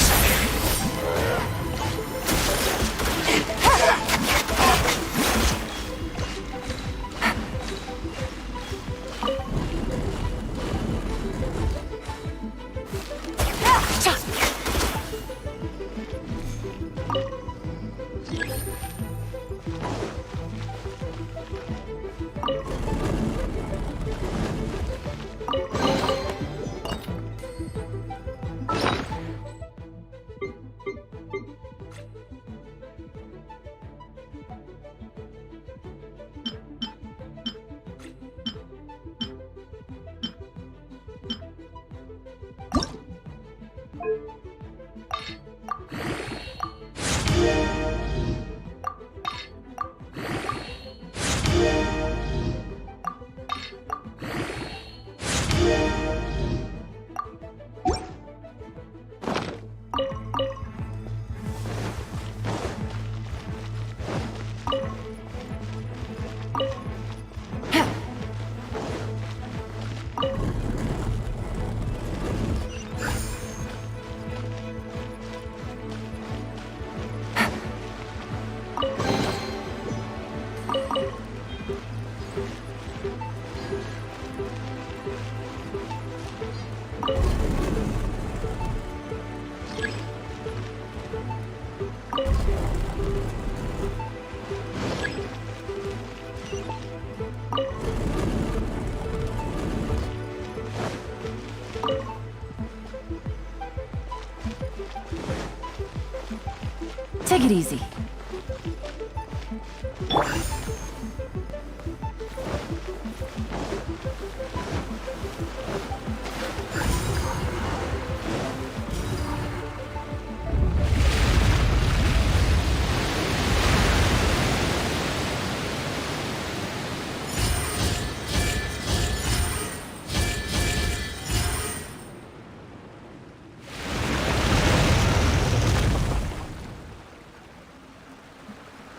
Take it easy.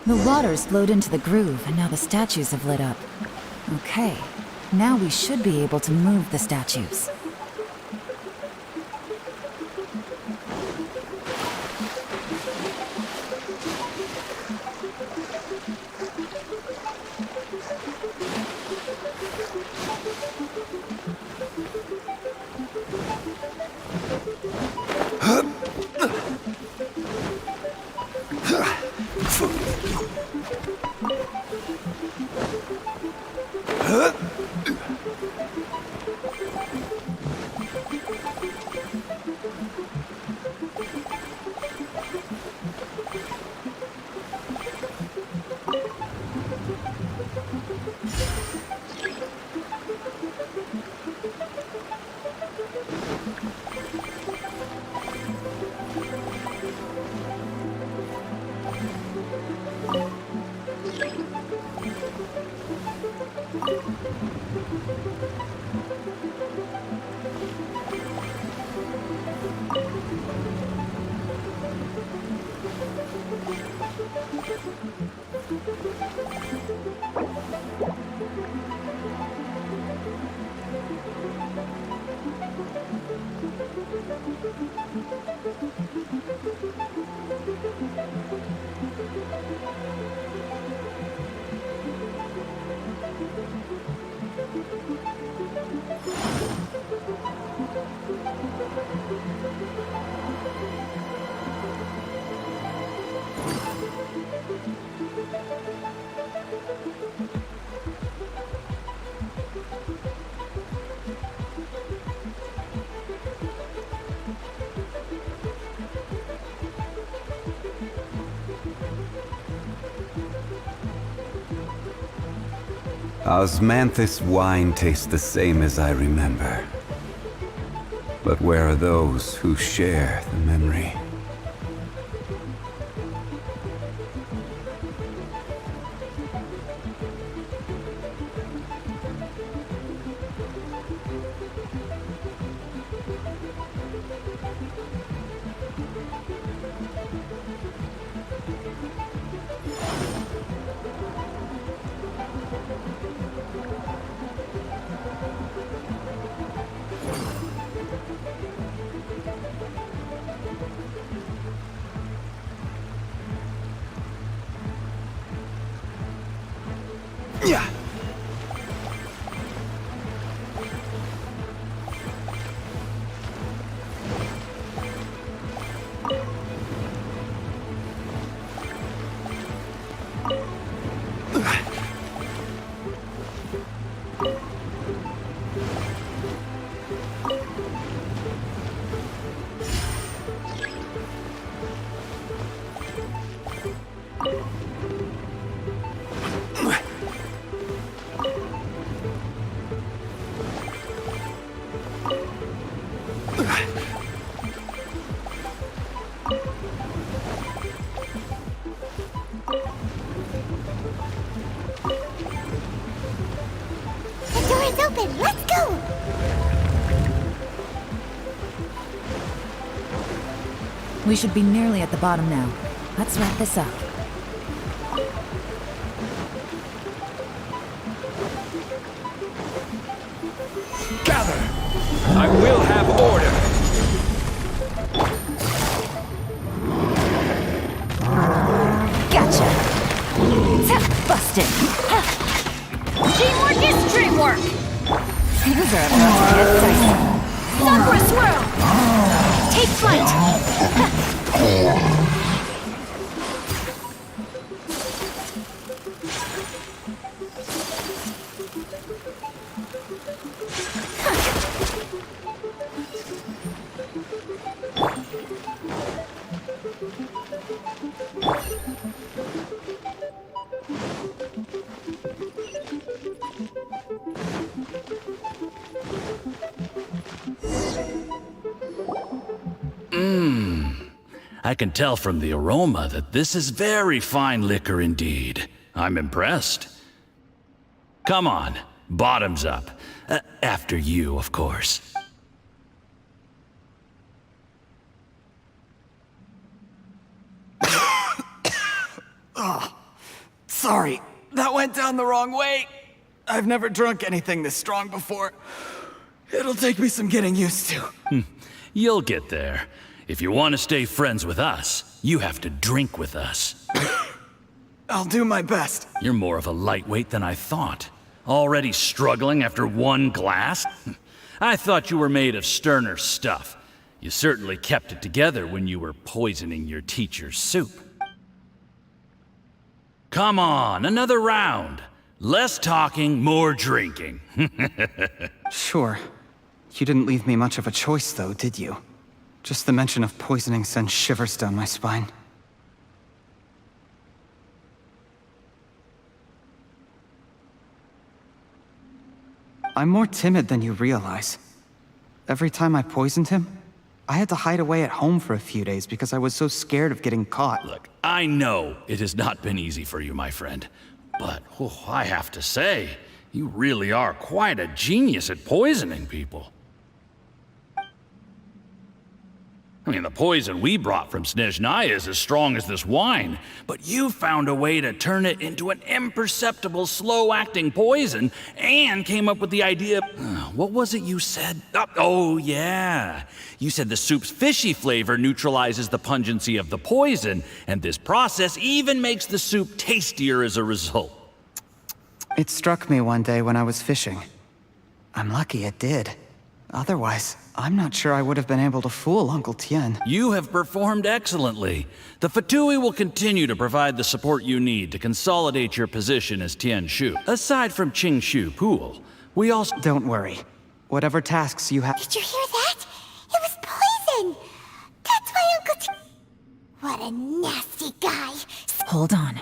The water's flowed into the groove, and now the statues have lit up. Okay, now we should be able to move the statues. Osmanthus wine tastes the same as I remember. But where are those who share the memory? Yeah. The door is open. Let's go. We should be nearly at the bottom now. Let's wrap this up. Gather! I will have order! Gotcha! Busted! Teamwork is dreamwork! Things are about to get dicey. Sakura swirl! Take flight! I can tell from the aroma that this is very fine liquor indeed. I'm impressed. Come on, bottoms up. After you, of course. Oh, sorry. That went down the wrong way. I've never drunk anything this strong before. It'll take me some getting used to. You'll get there. If you want to stay friends with us, you have to drink with us. I'll do my best. You're more of a lightweight than I thought. Already struggling after one glass? I thought you were made of sterner stuff. You certainly kept it together when you were poisoning your teacher's soup. Come on, another round. Less talking, more drinking. Sure. You didn't leave me much of a choice, though, did you? Just the mention of poisoning sends shivers down my spine. I'm more timid than you realize. Every time I poisoned him, I had to hide away at home for a few days because I was so scared of getting caught. Look, I know it has not been easy for you, my friend. But, I have to say, you really are quite a genius at poisoning people. I mean, the poison we brought from Snezhnaya is as strong as this wine, but you found a way to turn it into an imperceptible, slow-acting poison, and came up with the idea... what was it you said? Oh, yeah. You said the soup's fishy flavor neutralizes the pungency of the poison, and this process even makes the soup tastier as a result. It struck me one day when I was fishing. I'm lucky it did. Otherwise, I'm not sure I would have been able to fool Uncle Tien. You have performed excellently. The Fatui will continue to provide the support you need to consolidate your position as Tien Shu. Aside from Qing Shu Pool, we also... Don't worry. Whatever tasks you have... Did you hear that? It was poison! That's why Uncle Tien... What a nasty guy! Hold on.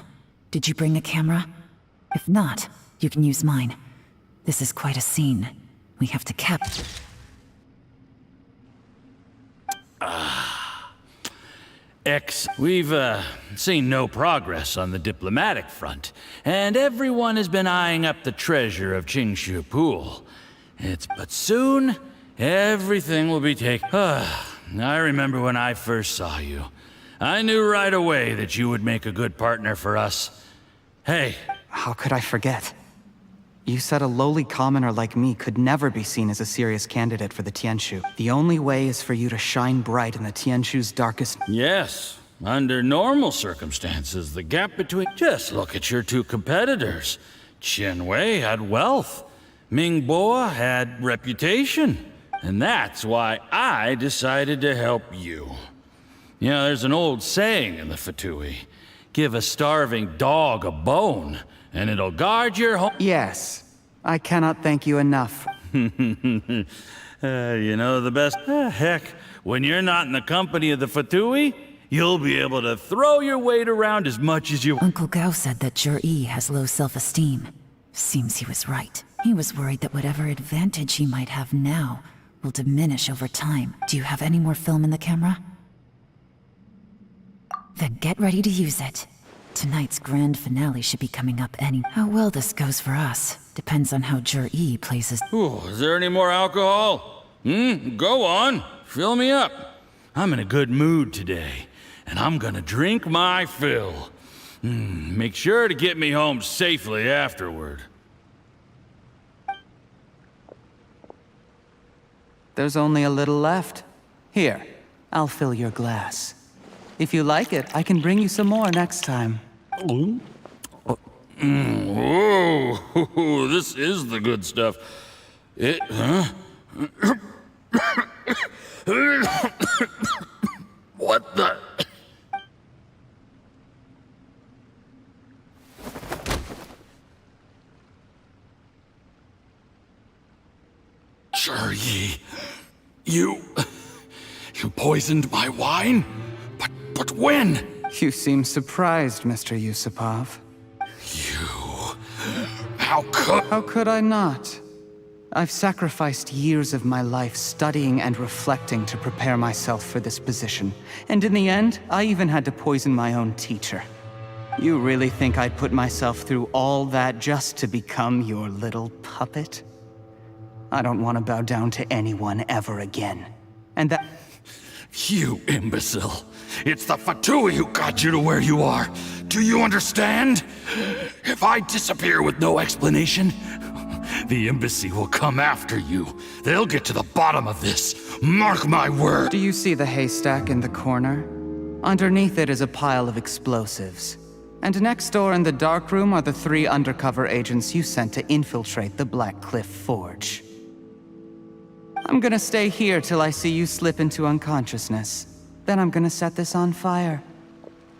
Did you bring the camera? If not, You can use mine. This is quite a scene. We have to We've seen no progress on the diplomatic front, and everyone has been eyeing up the treasure of Qingshu Pool. But soon, everything will be taken. I remember when I first saw you. I knew right away that you would make a good partner for us. Hey. How could I forget? You said a lowly commoner like me could never be seen as a serious candidate for the Tianshu. The only way is for you to shine bright in the Tianshu's darkest... Yes. Under normal circumstances, the gap between... Just look at your two competitors. Qianwei had wealth. Mingbo had reputation. And that's why I decided to help you. You know, there's an old saying in the Fatui. Give a starving dog a bone, and it'll guard your home. Yes. I cannot thank you enough. You know the best? Heck, when you're not in the company of the Fatui, you'll be able to throw your weight around as much as you... Uncle Gao said that Jur-E has low self-esteem. Seems he was right. He was worried that whatever advantage he might have now will diminish over time. Do you have any more film in the camera? Then get ready to use it. Tonight's grand finale should be coming up any... How well this goes for us depends on how Jur-E plays his... Ooh, is there any more alcohol? Go on. Fill me up. I'm in a good mood today, and I'm gonna drink my fill. Make sure to get me home safely afterward. There's only a little left. Here, I'll fill your glass. If you like it, I can bring you some more next time. Whoa, this is the good stuff. What the? Jur-E, you poisoned my wine? But when? You seem surprised, Mr. Yusupov. How could I not? I've sacrificed years of my life studying and reflecting to prepare myself for this position. And in the end, I even had to poison my own teacher. You really think I'd put myself through all that just to become your little puppet? I don't want to bow down to anyone ever again. And that... You imbecile. It's the Fatui who got you to where you are. Do you understand? If I disappear with no explanation, the embassy will come after you. They'll get to the bottom of this. Mark my word. Do you see the haystack in the corner? Underneath it is a pile of explosives. And next door in the dark room are the 3 undercover agents you sent to infiltrate the Black Cliff Forge. I'm gonna stay here till I see you slip into unconsciousness. Then I'm gonna set this on fire.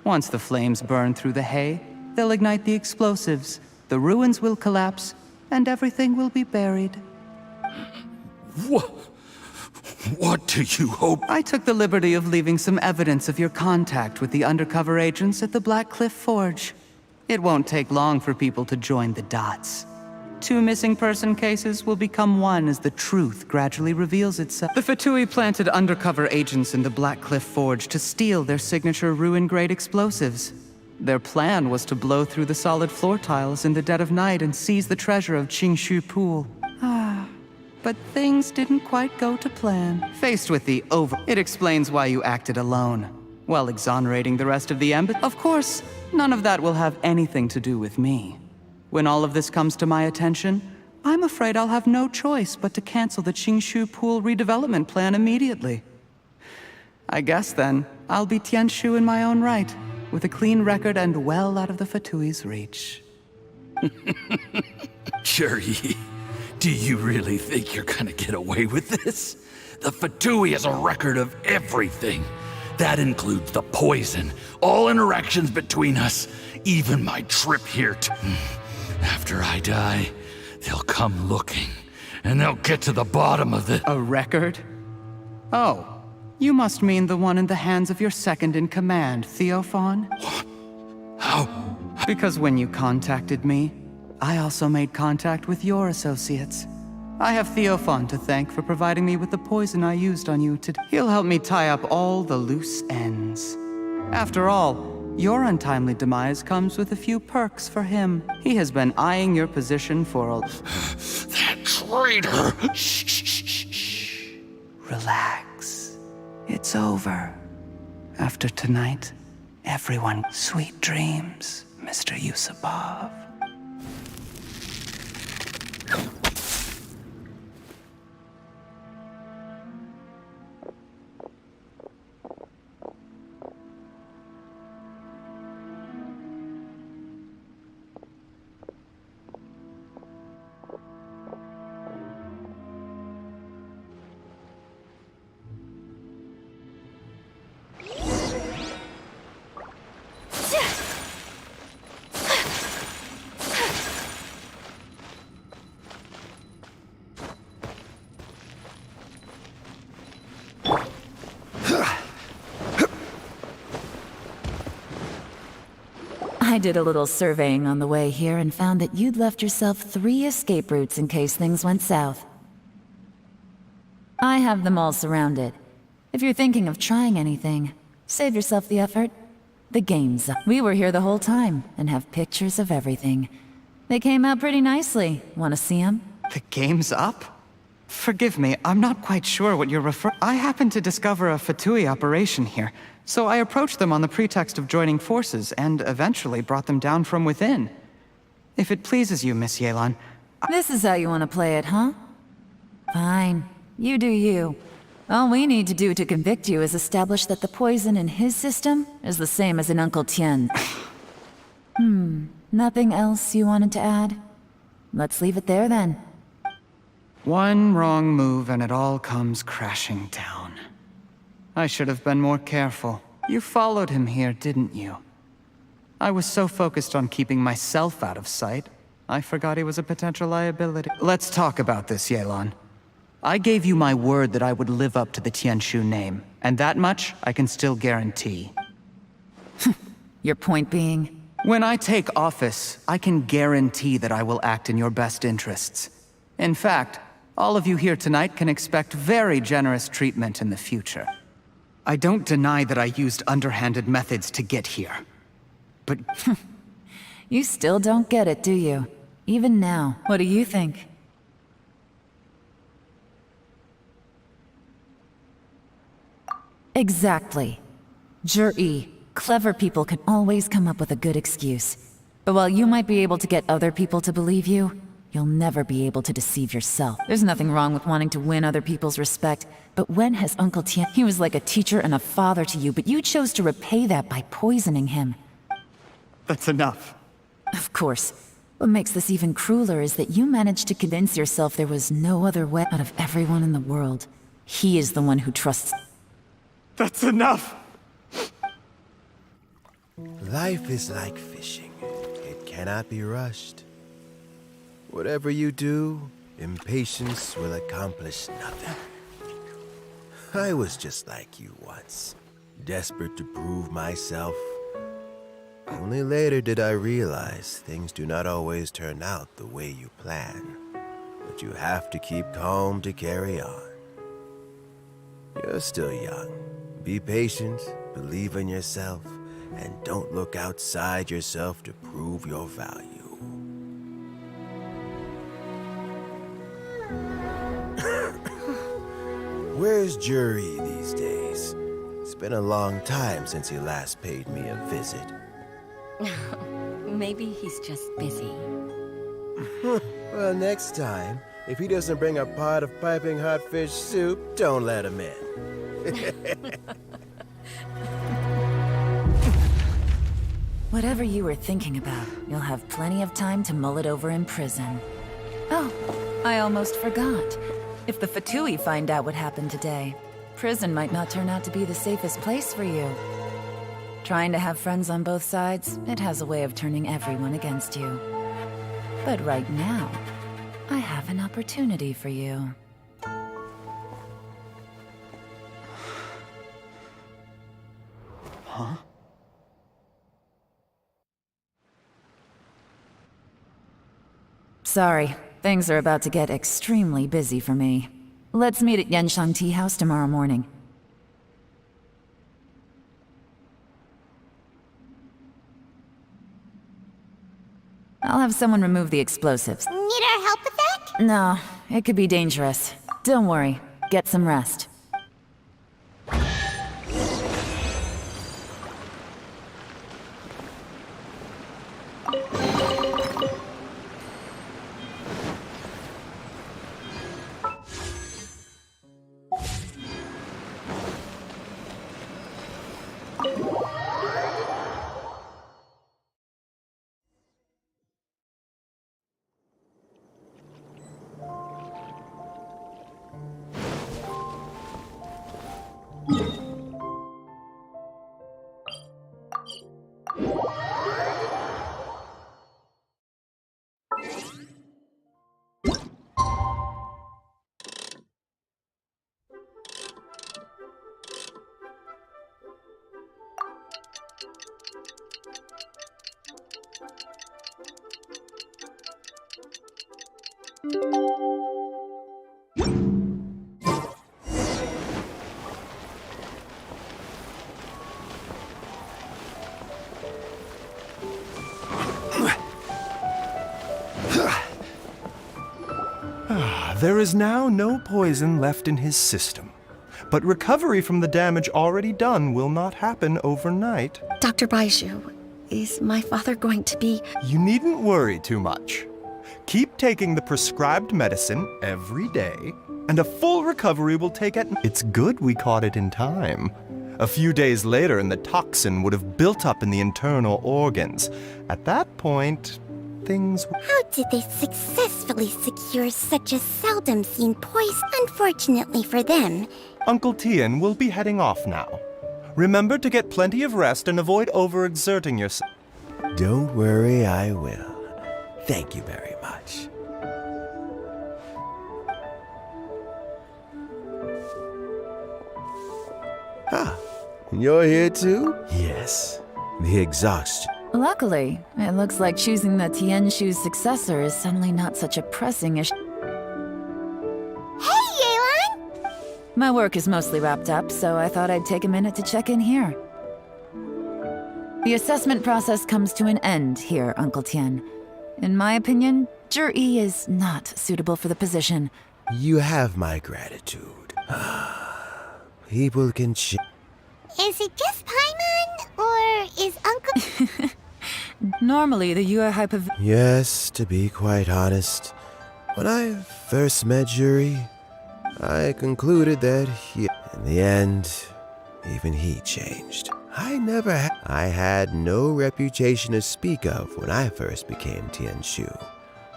Once the flames burn through the hay, they'll ignite the explosives, the ruins will collapse, and everything will be buried. What do you hope? I took the liberty of leaving some evidence of your contact with the undercover agents at the Black Cliff Forge. It won't take long for people to join the dots. 2 missing person cases will become one as the truth gradually reveals itself. The Fatui planted undercover agents in the Black Cliff Forge to steal their signature ruin-grade explosives. Their plan was to blow through the solid floor tiles in the dead of night and seize the treasure of Qingshu Pool. But things didn't quite go to plan. Faced with the it explains why you acted alone, while exonerating the rest of the embassy. Of course, none of that will have anything to do with me. When all of this comes to my attention, I'm afraid I'll have no choice but to cancel the Qingshu Pool redevelopment plan immediately. I guess then, I'll be Tianshu in my own right, with a clean record and well out of the Fatui's reach. Jur-E, do you really think you're gonna get away with this? The Fatui has a record of everything. That includes the poison, all interactions between us, even my trip here After I die, they'll come looking, and they'll get to the bottom of it. A record? Oh, you must mean the one in the hands of your second-in-command, Theophan? How? Because when you contacted me, I also made contact with your associates. I have Theophan to thank for providing me with the poison I used on you today. He'll help me tie up all the loose ends. After all, your untimely demise comes with a few perks for him. He has been eyeing your position for a... That traitor! Shh. Relax. It's over. After tonight, everyone... Sweet dreams, Mr. Yusupov. I did a little surveying on the way here and found that you'd left yourself 3 escape routes in case things went south. I have them all surrounded. If you're thinking of trying anything, save yourself the effort. The game's up. We were here the whole time and have pictures of everything. They came out pretty nicely. Want to see them? The game's up? Forgive me, I'm not quite sure what you're referring... I happened to discover a Fatui operation here, so I approached them on the pretext of joining forces and eventually brought them down from within. If it pleases you, Miss Yelan... This is how you want to play it, huh? Fine. You do you. All we need to do to convict you is establish that the poison in his system is the same as in Uncle Tien's. Nothing else you wanted to add? Let's leave it there then. One wrong move and it all comes crashing down. I should have been more careful. You followed him here, didn't you? I was so focused on keeping myself out of sight, I forgot he was a potential liability. Let's talk about this, Yelan. I gave you my word that I would live up to the Tianshu name, and that much I can still guarantee. Your point being? When I take office, I can guarantee that I will act in your best interests. In fact, all of you here tonight can expect very generous treatment in the future. I don't deny that I used underhanded methods to get here. But... You still don't get it, do you? Even now. What do you think? Exactly. Jur-E, clever people can always come up with a good excuse. But while you might be able to get other people to believe you, you'll never be able to deceive yourself. There's nothing wrong with wanting to win other people's respect, but when has Uncle Tien... He was like a teacher and a father to you, but you chose to repay that by poisoning him. That's enough. Of course. What makes this even crueler is that you managed to convince yourself there was no other way. Out of everyone in the world, he is the one who trusts... That's enough! Life is like fishing. It cannot be rushed. Whatever you do, impatience will accomplish nothing. I was just like you once, desperate to prove myself. Only later did I realize things do not always turn out the way you plan, but you have to keep calm to carry on. You're still young. Be patient, believe in yourself, and don't look outside yourself to prove your value. Where's Jur-E these days? It's been a long time since he last paid me a visit. Maybe he's just busy. Well, next time, if he doesn't bring a pot of piping hot fish soup, don't let him in. Whatever you were thinking about, you'll have plenty of time to mull it over in prison. Oh, I almost forgot. If the Fatui find out what happened today, prison might not turn out to be the safest place for you. Trying to have friends on both sides, it has a way of turning everyone against you. But right now, I have an opportunity for you. Huh? Sorry, things are about to get extremely busy for me. Let's meet at Genshin Tea House tomorrow morning. I'll have someone remove the explosives. Need our help with that? No, it could be dangerous. Don't worry, get some rest. There is now no poison left in his system, but recovery from the damage already done will not happen overnight. Dr. Baiju, is my father going to be... You needn't worry too much. Keep taking the prescribed medicine every day, and a full recovery will take it. It's good we caught it in time. A few days later, and the toxin would have built up in the internal organs. At that point, things... How did they successfully secure such a seldom seen poison? Unfortunately for them. Uncle Tian will be heading off now. Remember to get plenty of rest and avoid overexerting yourself. Don't worry, I will. Thank you very much. Ah, you're here too? Yes. The exhaustion. Luckily, it looks like choosing the Tianshu's successor is suddenly not such a pressing issue. Hey, Yelan! My work is mostly wrapped up, so I thought I'd take a minute to check in here. The assessment process comes to an end here, Uncle Tian. In my opinion, Zhi is not suitable for the position. You have my gratitude. People can Is it just Paimon, or is Uncle... Normally, the Yue Hyper... Yes, to be quite honest, when I first met Zhi, I concluded that in the end, even he changed. I had no reputation to speak of when I first became Tianshu.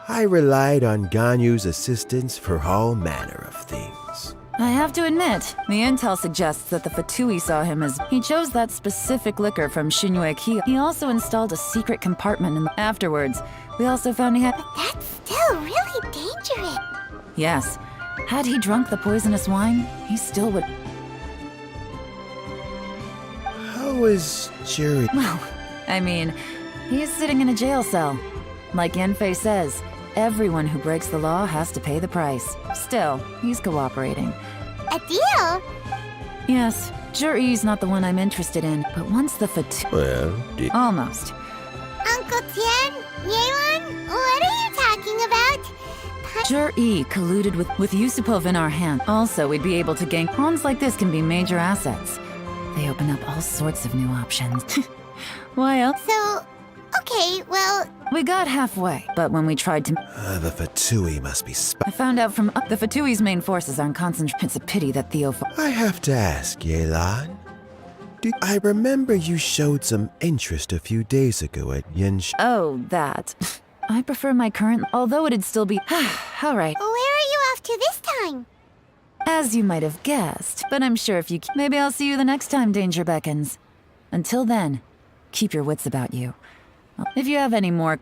I relied on Ganyu's assistance for all manner of things. I have to admit, the intel suggests that the Fatui saw him as... He chose that specific liquor from Xinyue Qi. He also installed a secret compartment in the... Afterwards, we also found he had... But that's still really dangerous. Yes. Had he drunk the poisonous wine, he still would... How is Zhi? Well, I mean, he's sitting in a jail cell. Like Yanfei says, everyone who breaks the law has to pay the price. Still, he's cooperating. A deal? Yes, Zhi's not the one I'm interested in, but once the Well, Almost. Uncle Tian, Yelan, what are you talking about? Zhi colluded with Yusupov in our hand. Also, we'd be able to gain... Pawns like this can be major assets. They open up all sorts of new options. Why else? So, okay, well... We got halfway, but when we tried to... the Fatui must be... I found out from... The Fatui's main forces aren't concentrated. It's a pity that Theo... I have to ask, Yelan. I remember you showed some interest a few days ago at Genshin... Oh, that. I prefer my current... Although it'd still be... All right. Where are you off to this time? As you might have guessed, but I'm sure if you... Maybe I'll see you the next time danger beckons. Until then, keep your wits about you. If you have any more...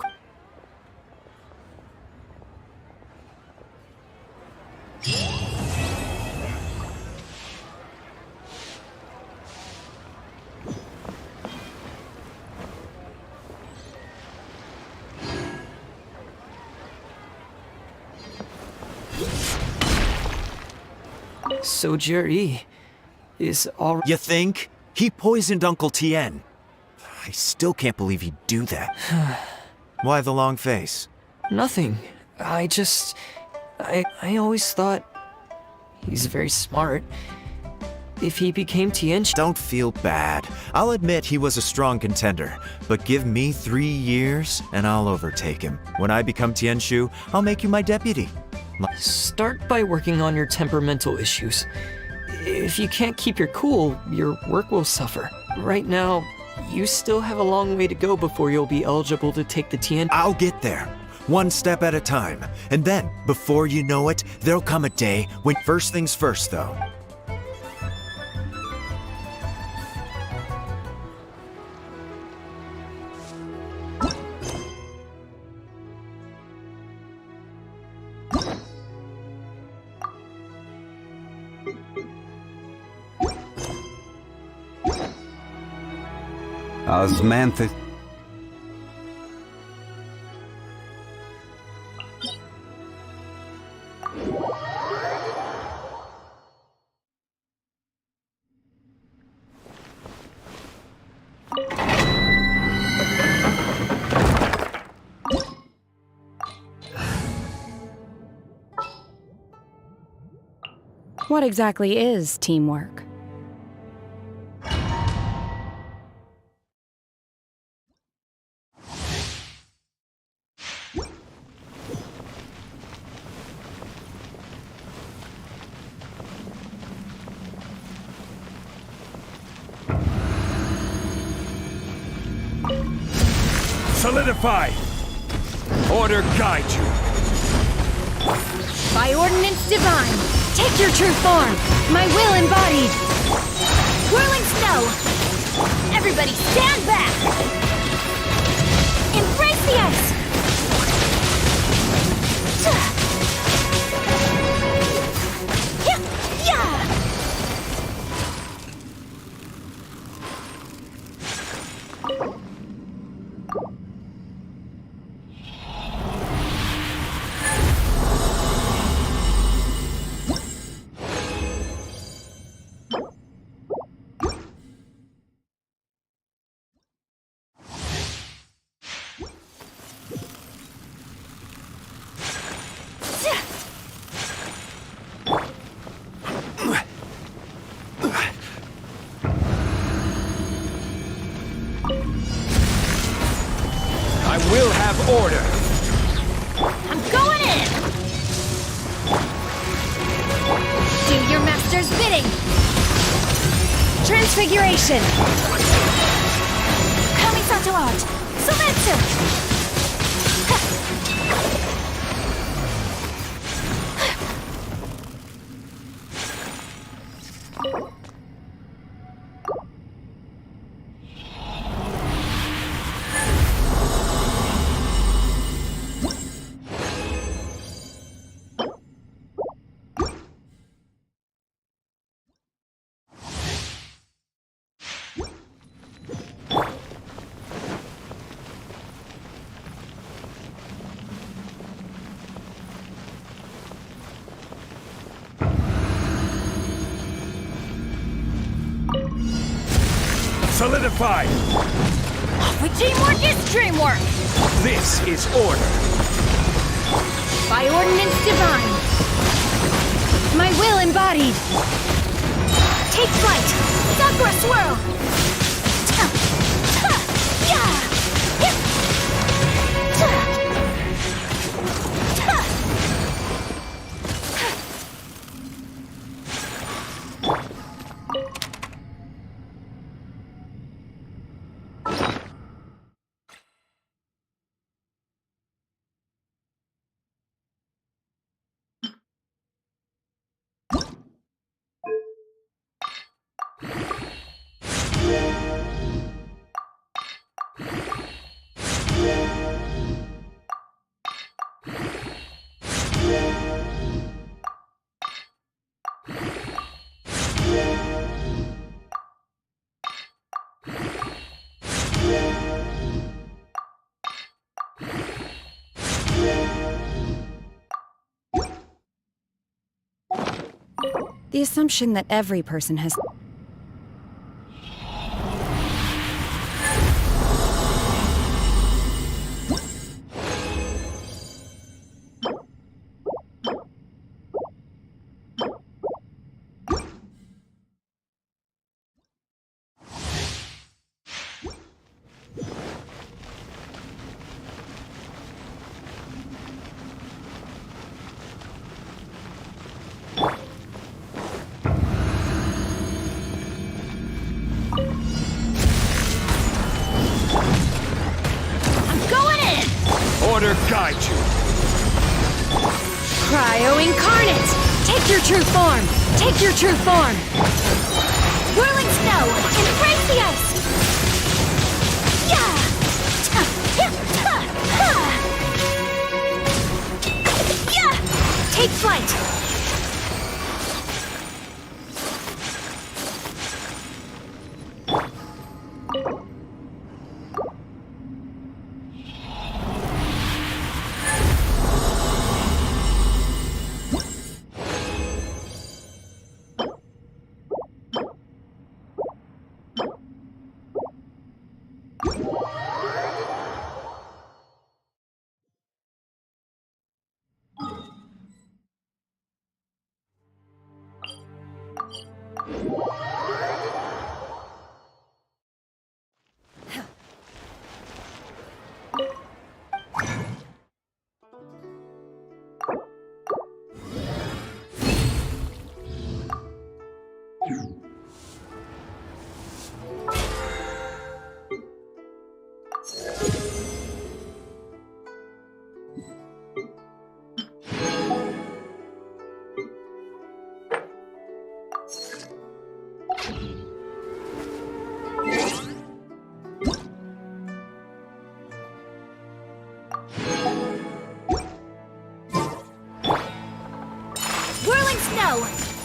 So Jerry is all... You think? He poisoned Uncle Tien. I still can't believe he'd do that. Why the long face? Nothing. I always thought he's very smart. If he became Tianchi... Don't feel bad. I'll admit he was a strong contender, but give me 3 years and I'll overtake him. When I become Tianshu, I'll make you my deputy. Start by working on your temperamental issues. If you can't keep your cool, your work will suffer. Right now, you still have a long way to go before you'll be eligible to take the Tien... I'll get there. One step at a time. And then, before you know it, there'll come a day when... First things first, though. Osmanthus. What exactly is teamwork? Solidify! Order guide you! By ordinance divine, take your true form, my will embodied! Whirling snow! Everybody stand back! Embrace the ice! Yeah! We'll have order. I'm going in! Do your master's bidding! Transfiguration! Kamisato art! Sumetsu! Solidify! With teamwork is dreamwork! This is order. By ordinance divine, my will embodied. Take flight! Sakura swirl! The assumption that every person has... Order guide you. Cryo Incarnate! Take your true form! Take your true form! Whirling snow! Embrace the ice! Yeah! Yeah! Take flight! Whirling snow!